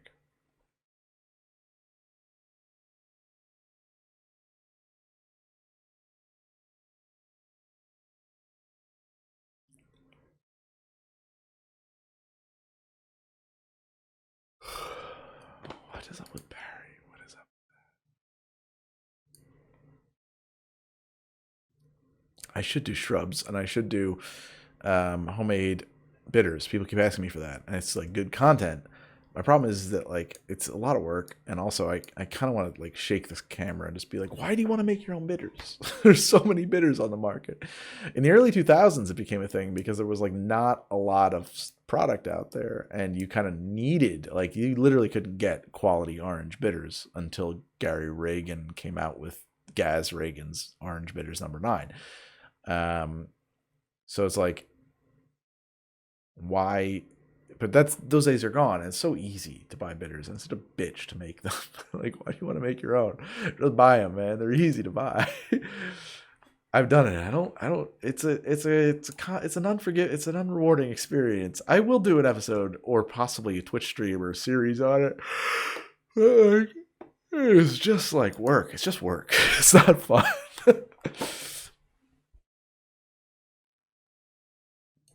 What is up with Barry? What is up? I should do shrubs, and I should do homemade bitters. People keep asking me for that, and it's like good content. My problem is that like it's a lot of work, and also I kind of want to like shake this camera and just be like, why do you want to make your own bitters? There's so many bitters on the market. In the early 2000s, it became a thing because there was like not a lot of product out there, and you kind of needed, like, you literally couldn't get quality orange bitters until Gary Reagan came out with Gaz Reagan's Orange Bitters #9. So it's like, why? But those days are gone. And it's so easy to buy bitters, and it's such a bitch to make them. Like, why do you want to make your own? Just buy them, man. They're easy to buy. I've done it. I don't. It's an unrewarding experience. I will do an episode or possibly a Twitch stream or a series on it. It's just like work. It's just work. It's not fun.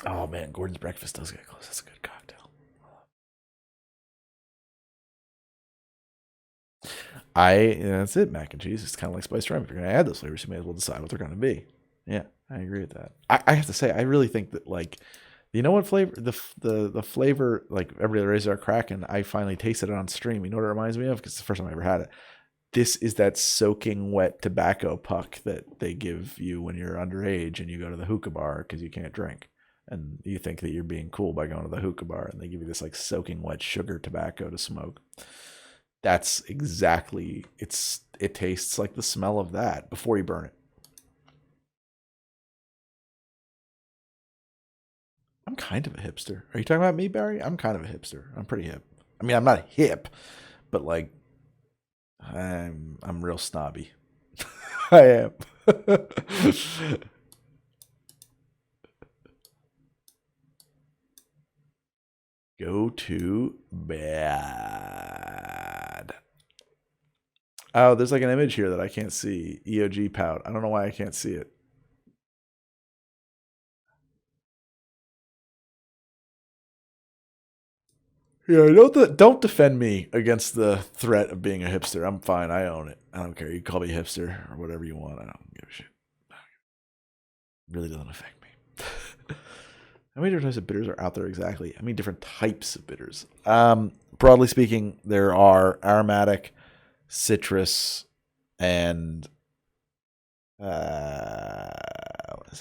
Oh man, Gordon's breakfast does get close. That's a good cocktail. That's it. Mac and cheese. It's kind of like spiced rum. If you're going to add those flavors, you may as well decide what they're going to be. Yeah, I agree with that. I have to say, I really think that, like, you know what flavor, the flavor, like, everybody raises our Kraken, I finally tasted it on stream. You know what it reminds me of? Because it's the first time I ever had it. This is that soaking wet tobacco puck that they give you when you're underage and you go to the hookah bar because you can't drink. And you think that you're being cool by going to the hookah bar, and they give you this like soaking wet sugar tobacco to smoke. That's exactly, it tastes like the smell of that before you burn it. I'm kind of a hipster. Are you talking about me, Barry? I'm kind of a hipster. I'm pretty hip. I mean, I'm not hip, but like I'm real snobby. I am. Go to bed. Oh, there's like an image here that I can't see. EOG pout. I don't know why I can't see it. Yeah, don't defend me against the threat of being a hipster. I'm fine. I own it. I don't care. You call me a hipster or whatever you want. I don't give a shit. It really doesn't affect me. How many different types of bitters are out there exactly? How many different types of bitters? Broadly speaking, there are aromatic, citrus, and is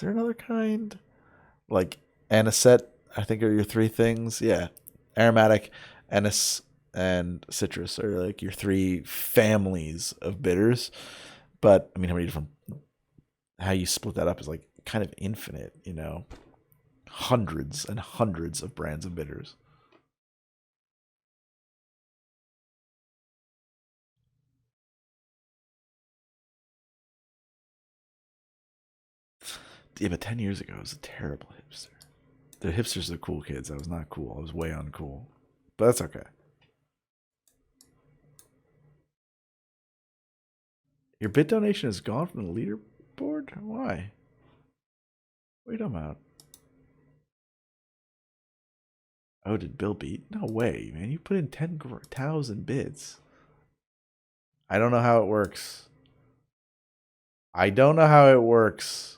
there another kind? Like anisette, I think, are your three things. Yeah, aromatic, anise, and citrus are like your three families of bitters. But I mean, how many different? How you split that up is like kind of infinite, you know. Hundreds and hundreds of brands of bitters. Yeah, but 10 years ago, I was a terrible hipster. The hipsters are cool kids. I was not cool. I was way uncool. But that's okay. Your bit donation is gone from the leaderboard? Why? What are you talking about? Oh, did Bill beat? No way, man. You put in 10,000 bits. I don't know how it works. I don't know how it works,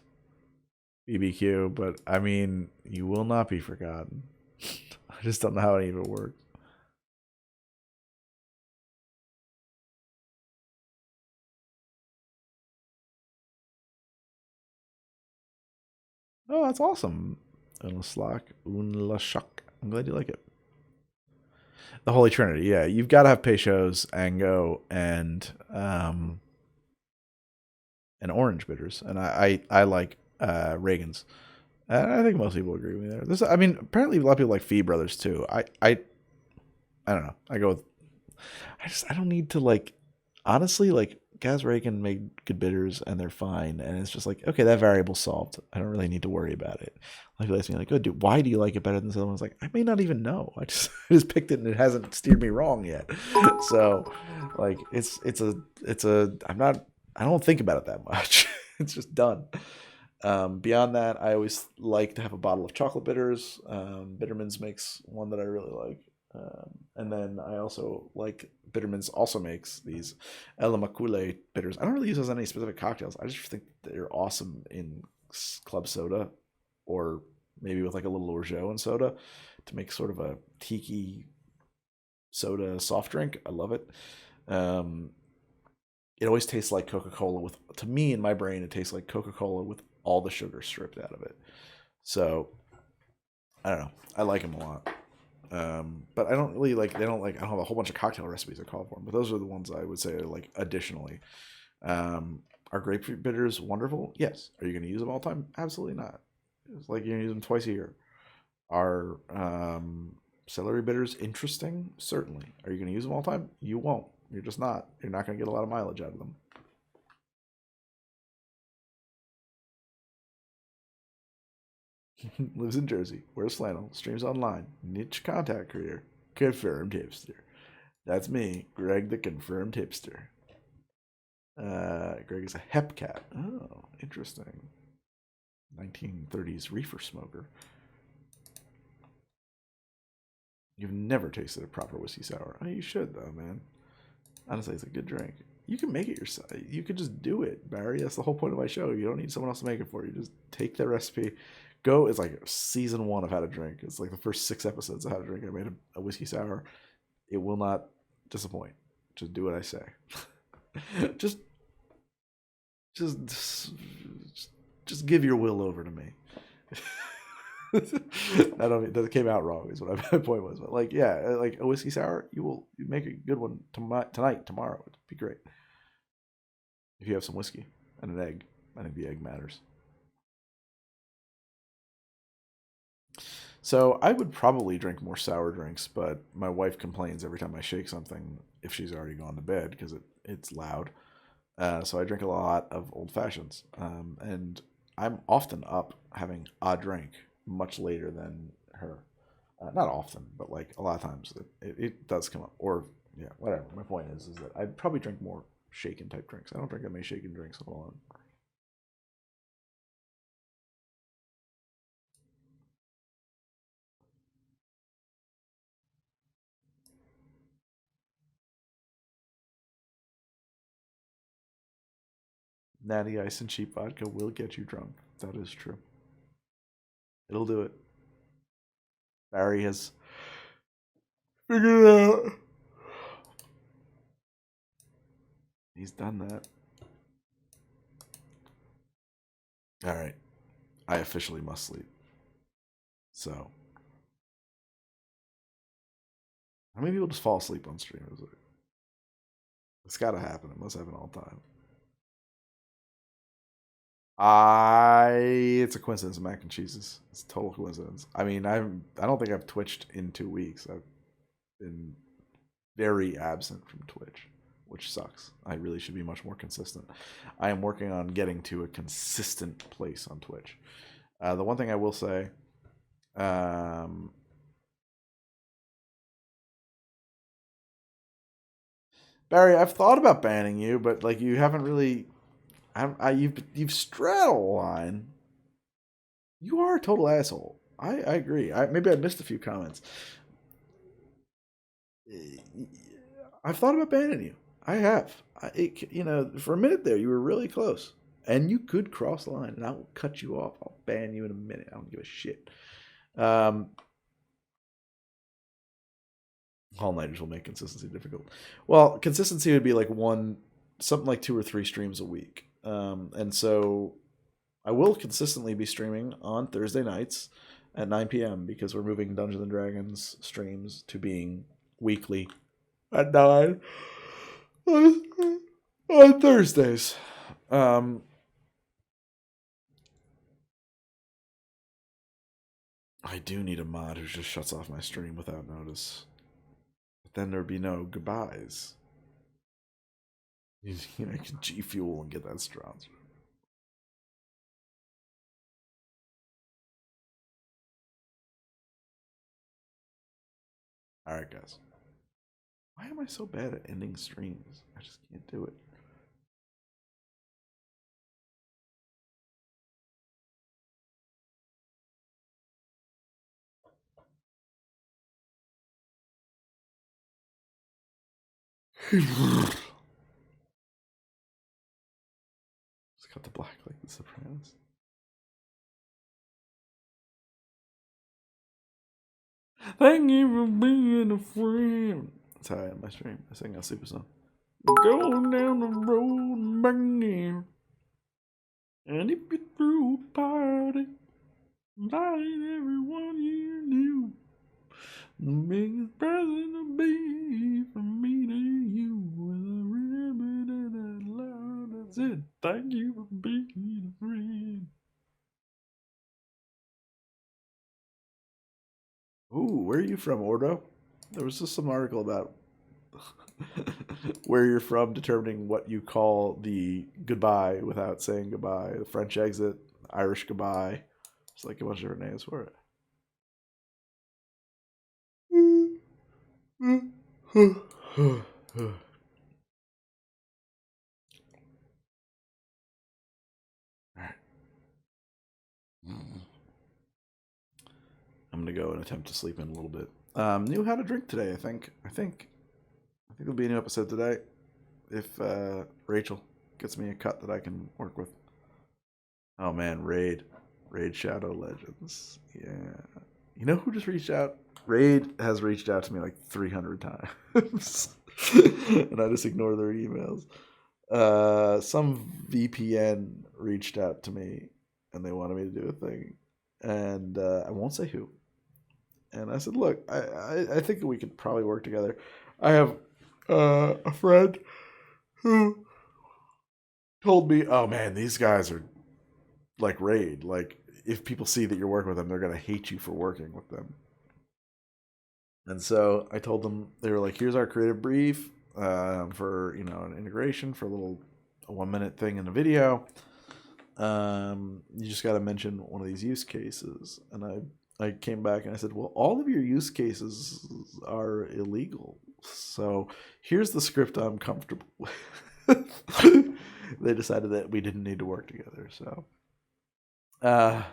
BBQ, but I mean, you will not be forgotten. I just don't know how any of it works. Oh, that's awesome. Unlashak. I'm glad you like it. The Holy Trinity, yeah. You've got to have Peychaud's, Angot, and orange bitters. And I like Reagan's. And I think most people agree with me there. I mean, apparently a lot of people like Fee Brothers too. I don't know. I go with, I don't need to, like, honestly, like, Gaz Reagan made good bitters and they're fine, and it's just like, okay, that variable's solved. I don't really need to worry about it. Like, people ask me like, oh, dude, why do you like it better than this other one? I was like, I may not even know. I just I just picked it and it hasn't steered me wrong yet. So, like, I don't think about it that much. It's just done. Beyond that, I always like to have a bottle of chocolate bitters. Bitterman's makes one that I really like. And then I also like, Bitterman's also makes these El Macule bitters. I don't really use those on any specific cocktails. I just think they're awesome in club soda, or maybe with like a little orgeat and soda, to make sort of a tiki soda soft drink. I love it. Um, it always tastes like Coca-Cola with, to me in my brain, it tastes like Coca-Cola with all the sugar stripped out of it. So I don't know. I like them a lot. But I don't really like. They don't like. I don't have a whole bunch of cocktail recipes I call for them, but those are the ones I would say are like additionally. Are grapefruit bitters wonderful? Yes. Are you going to use them all the time? Absolutely not. It's like you're going to use them twice a year. Are celery bitters interesting? Certainly. Are you going to use them all the time? You won't. You're just not. You're not going to get a lot of mileage out of them. Lives in Jersey. Wears flannel. Streams online. Niche contact creator. Confirmed hipster. That's me, Greg the confirmed hipster. Greg is a hep cat. Oh, interesting. 1930s reefer smoker. You've never tasted a proper whiskey sour. Oh, you should though, man. Honestly, it's a good drink. You can make it yourself. You could just do it, Barry. That's the whole point of my show. You don't need someone else to make it for you. Just take the recipe. Go. It's like season 1 of How to Drink. It's like the first 6 episodes of How to Drink. I made a whiskey sour. It will not disappoint. Just do what I say. just, just, just give your will over to me. I don't mean that came out wrong. Is what my point was. But like, yeah, like a whiskey sour, you make a good one tonight, tomorrow. It'd be great if you have some whiskey and an egg. I think the egg matters. So I would probably drink more sour drinks, but my wife complains every time I shake something if she's already gone to bed because it's loud. So I drink a lot of old fashions, and I'm often up having a drink much later than her. Not often, but like a lot of times it does come up. Or yeah, whatever. My point is that I'd probably drink more shaken type drinks. I don't drink that many shaken drinks alone. Natty ice and cheap vodka will get you drunk. That is true. It'll do it. Barry has figured it out. He's done that. All right. I officially must sleep. So, how many people just fall asleep on stream? It's got to happen. It must happen all the time. It's a coincidence. Mac and cheeses. It's a total coincidence. I mean, I don't think I've twitched in 2 weeks. I've been very absent from Twitch, which sucks. I really should be much more consistent. I am working on getting to a consistent place on Twitch. The one thing I will say, Barry, I've thought about banning you, but like you haven't really. You've straddled a line. You are a total asshole. I agree. Maybe I missed a few comments. I've thought about banning you. I have. For a minute there, you were really close, and you could cross the line, and I will cut you off. I'll ban you in a minute. I don't give a shit. All nighters will make consistency difficult. Well, consistency would be like something like 2 or 3 streams a week, and so I will consistently be streaming on Thursday nights at 9 p.m. because we're moving Dungeons and Dragons streams to being weekly at 9 on Thursdays. I do need a mod who just shuts off my stream without notice. But then there'd be no goodbyes. I can G Fuel and get that strong. Alright, guys. Why am I so bad at ending streams? I just can't do it. Just cut the black like the Sopranos. Thank you for being a friend. That's how I end my stream. I sing a super song. Going down the road back again. And if you threw a party, inviting everyone you knew. The biggest present will be from me to you. With a ribbon and a love. That's it. Thank you for being a friend. Ooh, where are you from, Ordo? There was just some article about where you're from determining what you call the goodbye without saying goodbye. The French exit, Irish goodbye. It's like a bunch of different names for it. I'm gonna go and attempt to sleep in a little bit. Knew how to drink today. I think there'll be a new episode today if Rachel gets me a cut that I can work with. Oh man, Raid Shadow Legends. Yeah, you know who just reached out? Raid has reached out to me like 300 times, and I just ignore their emails. Some VPN reached out to me, and they wanted me to do a thing, and I won't say who. And I said, look, I think we could probably work together. I have a friend who told me, oh man, these guys are like Raid. Like, if people see that you're working with them, they're going to hate you for working with them. And so I told them, they were like, here's our creative brief for, an integration for a 1-minute thing in a video. You just got to mention one of these use cases. And I came back and I said, well, all of your use cases are illegal. So here's the script I'm comfortable with. They decided that we didn't need to work together. So, I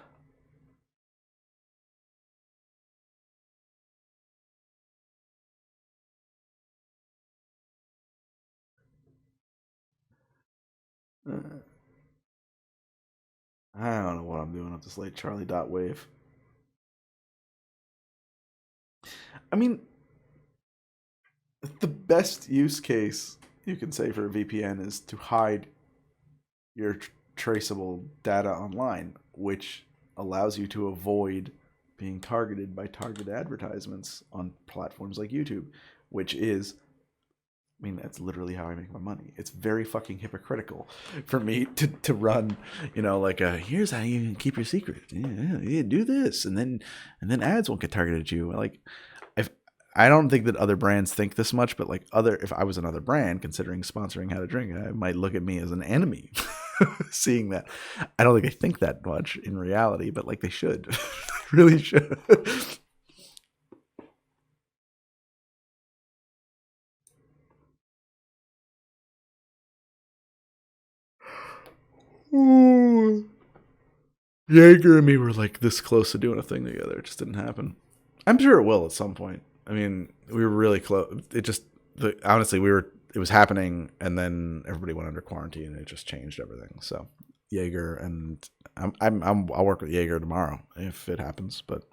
don't know what I'm doing up this late. Charlie.wave. I mean, the best use case you can say for a VPN is to hide your traceable data online, which allows you to avoid being targeted by targeted advertisements on platforms like YouTube, which is, I mean, that's literally how I make my money. It's very fucking hypocritical for me to run, like here's how you keep your secret. Yeah, do this, and then ads won't get targeted at you. Like, I don't think that other brands think this much, but if I was another brand considering sponsoring How to Drink, I might look at me as an enemy. Seeing that, I don't think they think that much in reality, but they should, they really should. Jaeger and me were this close to doing a thing together. It just didn't happen. I'm sure it will at some point. I mean, we were really close. It just, honestly, it was happening, and then everybody went under quarantine, and it just changed everything. So Jaeger, and I'll work with Jaeger tomorrow if it happens, but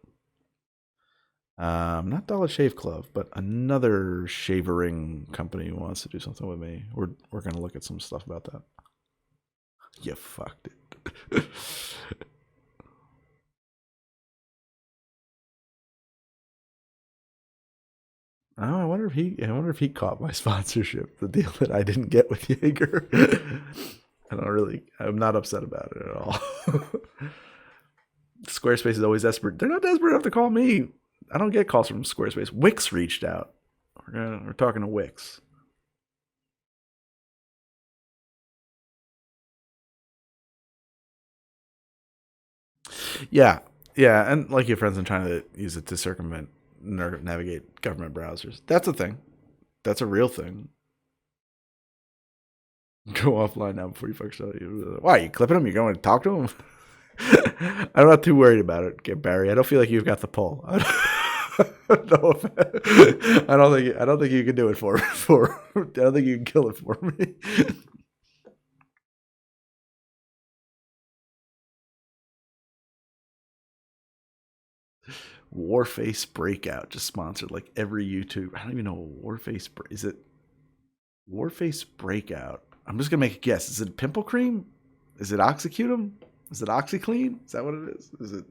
not Dollar Shave Club, but another shavering company who wants to do something with me. We're gonna look at some stuff about that. You fucked it. Oh, I wonder if he caught my sponsorship, the deal that I didn't get with Jaeger. I'm not upset about it at all. Squarespace is always desperate. They're not desperate enough to call me. I don't get calls from Squarespace. Wix reached out. We're talking to Wix. Yeah, and your friends, I'm trying to use it to circumvent navigate government browsers. That's a thing. That's a real thing. Go offline now before you fuck stuff. Why, you clipping him? You're going to talk to him? I'm not too worried about it, Barry. I don't feel like you've got the pull. I don't think you can do it for I don't think you can kill it for me. Warface Breakout just sponsored like every YouTube. I don't even know what Warface is it. Warface Breakout. I'm just gonna make a guess. Is it pimple cream? Is it Oxycutum? Is it OxyClean? Is that what it is? Is it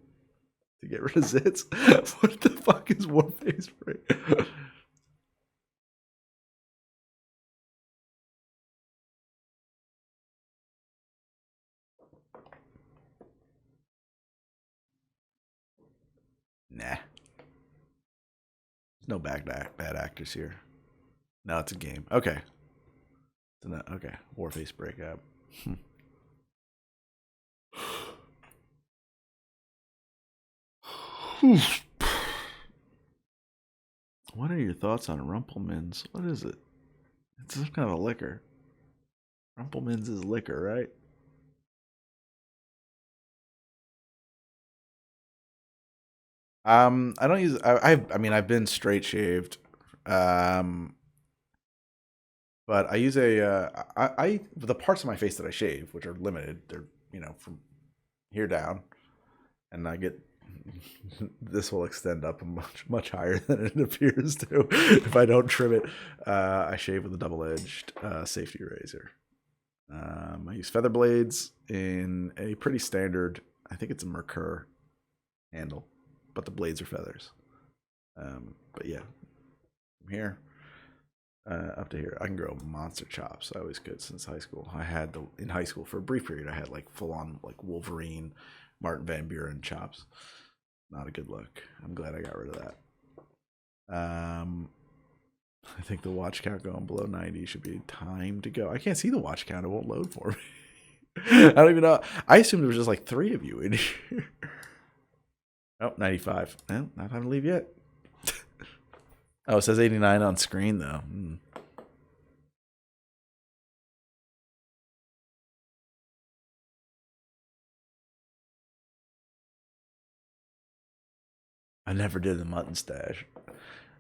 to get rid of zits? What the fuck is Warface Breakout? Nah. There's no bad actors here. No, it's a game. Okay. Okay. Warface Breakout. What are your thoughts on Rumpelmans? What is it? It's some kind of a liquor. Rumpelmans is liquor, right? I don't use. I mean, I've been straight shaved, um, but I use a. The parts of my face that I shave, which are limited, they're from here down, and I get. This will extend up much higher than it appears to if I don't trim it. I shave with a double-edged safety razor. I use feather blades in a pretty standard. I think it's a Mercur handle, but the blades are feathers. But yeah, from here up to here, I can grow monster chops. I always could since high school. I had in high school for a brief period. I had like full on like Wolverine, Martin Van Buren chops. Not a good look. I'm glad I got rid of that. I think the watch count going below 90 should be time to go. I can't see the watch count. It won't load for me. I don't even know. I assumed there was just like 3 of you in here. Oh, 95. Well, not time to leave yet. Oh, it says 89 on screen, though. I never did the mutton stash.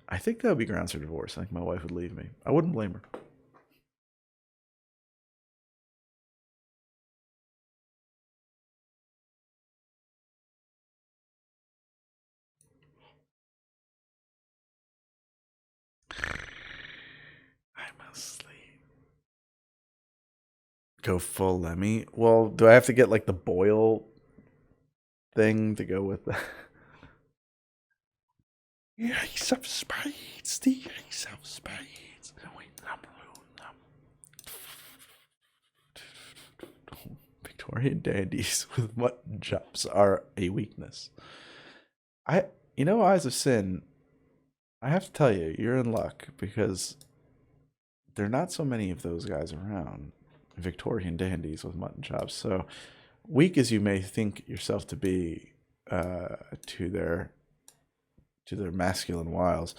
I think that would be grounds for divorce. I think my wife would leave me. I wouldn't blame her. I'm asleep. Go full Lemmy. Well, do I have to get like the boil thing to go with that? The ace of spades. The ace of spades. Victorian dandies with mutton chops are a weakness. Eyes of Sin, I have to tell you, you're in luck because there are not so many of those guys around. Victorian dandies with mutton chops. So weak as you may think yourself to be to their masculine wiles,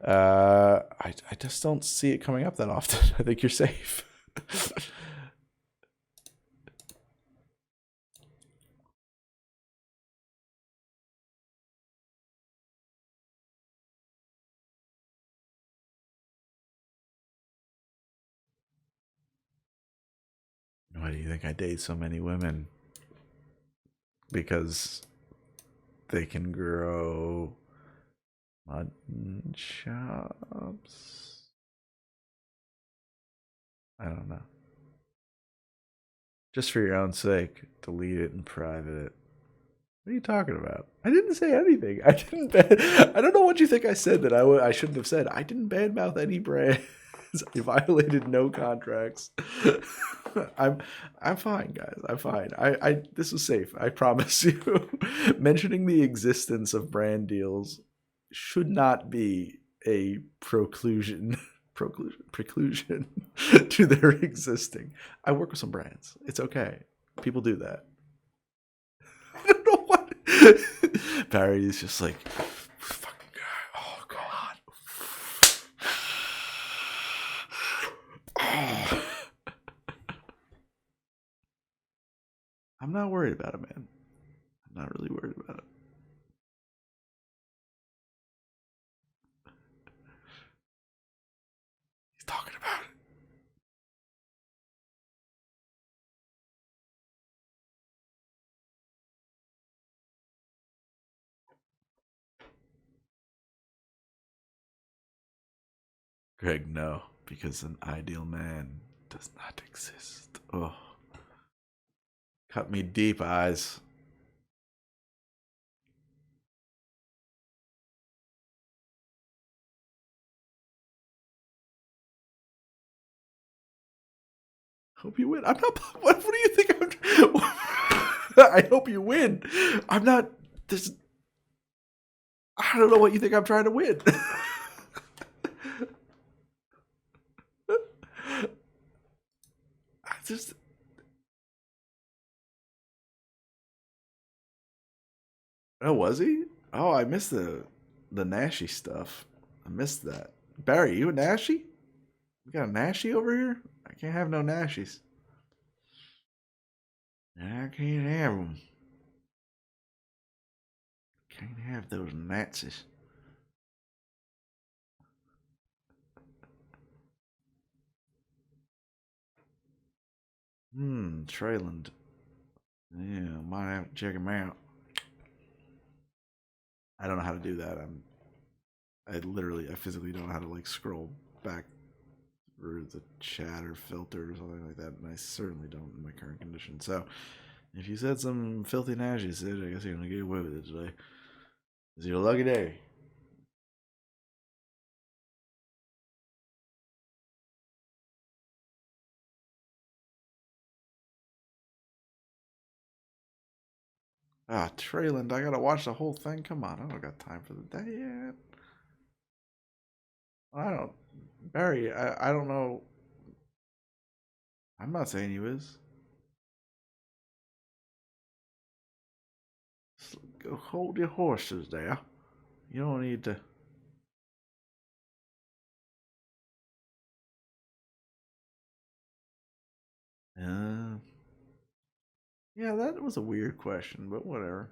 I just don't see it coming up that often. I think you're safe. Why do you think I date so many women? Because they can grow mutton chops. I don't know. Just for your own sake, delete it and private it. What are you talking about? I didn't say anything. I didn't. I don't know what you think I said that I shouldn't have said. I didn't badmouth any brands. I violated no contracts. I'm fine, guys. I'm fine. This is safe. I promise you. Mentioning the existence of brand deals should not be a preclusion to their existing. I work with some brands. It's okay. People do that. I don't know what. Barry is just like, fucking guy. Oh god. I'm not worried about it, man. I'm not really worried about it. He's talking about it. Greg, no, because an ideal man does not exist. Oh, cut me deep, eyes. Hope you win. I'm not. What do you think I'm? I hope you win. I'm not. This. I don't know what you think I'm trying to win. I just. Oh, was he? Oh, I missed the Nashy stuff. I missed that. Barry, you a Nashy? We got a Nashy over here? I can't have no Nashies. I can't have them. Can't have those Nazis. Trayland. Yeah, might have to check him out. I don't know how to do that. I physically don't know how to like scroll back through the chat or filter or something like that, and I certainly don't in my current condition. So, if you said some filthy nasty shit, I guess you're gonna get away with it today. It's your lucky day. Ah, Trayland, I gotta watch the whole thing. Come on, I don't got time for that yet. I don't, Barry. I don't know. I'm not saying you is. Go hold your horses there. You don't need to. Uh, yeah, that was a weird question, but whatever.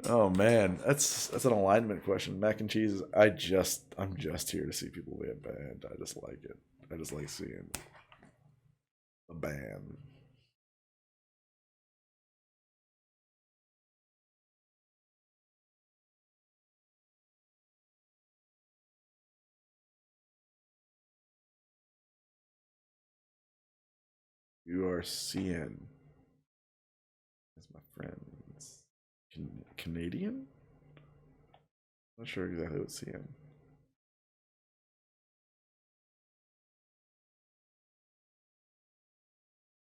Oh man, that's an alignment question. Mac and cheese. I'm just here to see people be a band. I just like it. I just like seeing a band. You are seeing as my friends. Canadian? Not sure exactly what CN.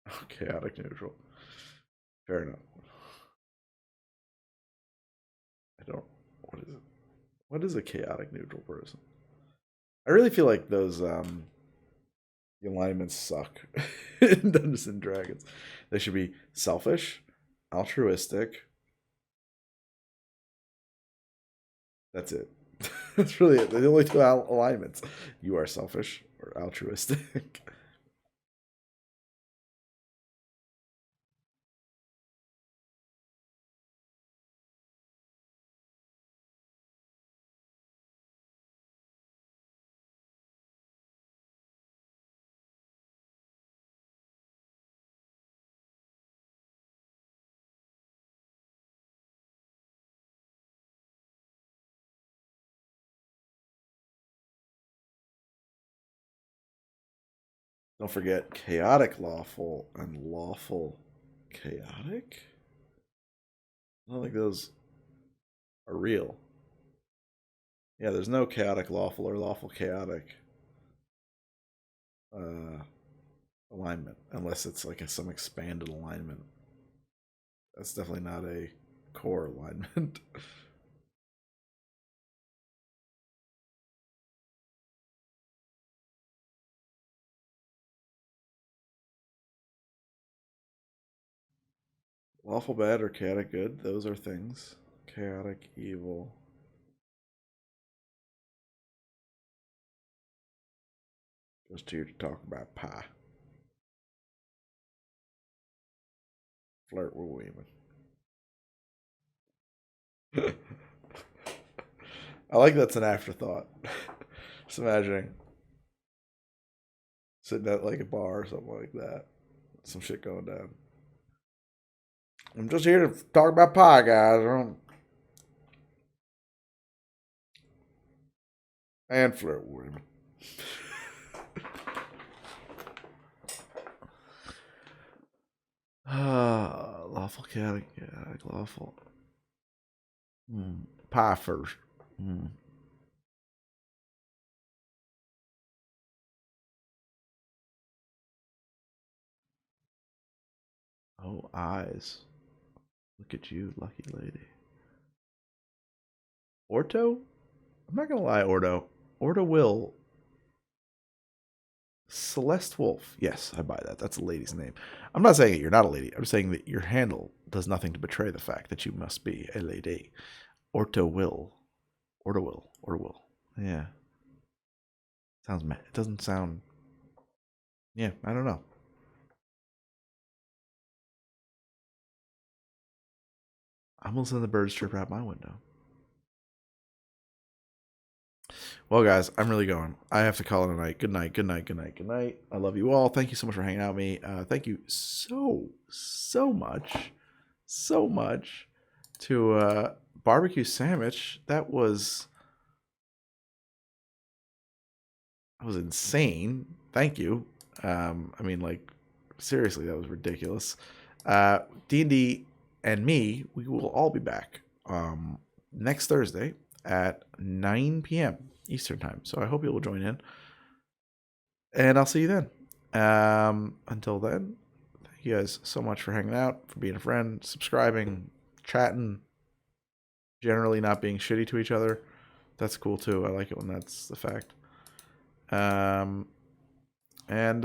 Oh, chaotic neutral. Fair enough. I don't. What is it? What is a chaotic neutral person? I really feel like those the alignments suck in Dungeons and Dragons. They should be selfish, altruistic. That's it. That's really it. They're the only two alignments. You are selfish or altruistic. Don't forget chaotic lawful and lawful chaotic. I don't think those are real. Yeah, there's no chaotic lawful or lawful chaotic uh, alignment unless it's like some expanded alignment. That's definitely not a core alignment. Lawful bad or chaotic good, those are things. Chaotic evil. Just here to talk about pie. Flirt with women. I like that's an afterthought. Just imagining sitting at like a bar or something like that. Some shit going down. I'm just here to talk about pie, guys. And flirt with him. Lawful chaotic, lawful. Pie first. Oh, eyes. Look at you, lucky lady. Orto? I'm not gonna lie, Ordo. Ordo will. Celeste Wolf. Yes, I buy that. That's a lady's name. I'm not saying that you're not a lady. I'm saying that your handle does nothing to betray the fact that you must be a lady. Orto will. Ordo will. Ordo will. Yeah. Sounds mad. It doesn't sound. Yeah, I don't know. I'm gonna send the birds chirp out my window. Well, guys, I'm really going. I have to call it a night. Good night. Good night. Good night. Good night. I love you all. Thank you so much for hanging out with me. Thank you so much to Barbecue Sandwich. That was insane. Thank you. I mean, like, seriously, that was ridiculous. D&D and me, we will all be back next Thursday at 9 p.m. Eastern time. So I hope you will join in. And I'll see you then. Until then, thank you guys so much for hanging out, for being a friend, subscribing, chatting, generally not being shitty to each other. That's cool too. I like it when that's the fact. And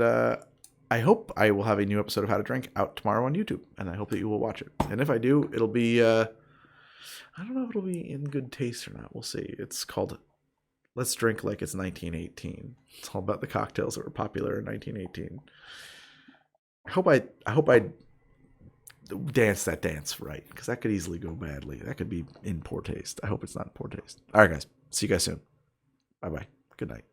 I hope I will have a new episode of How to Drink out tomorrow on YouTube, and I hope that you will watch it. And if I do, it'll be I don't know if it'll be in good taste or not. We'll see. It's called Let's Drink Like It's 1918. It's all about the cocktails that were popular in 1918. I hope I dance that dance right, because that could easily go badly. That could be in poor taste. I hope it's not in poor taste. All right, guys. See you guys soon. Bye-bye. Good night.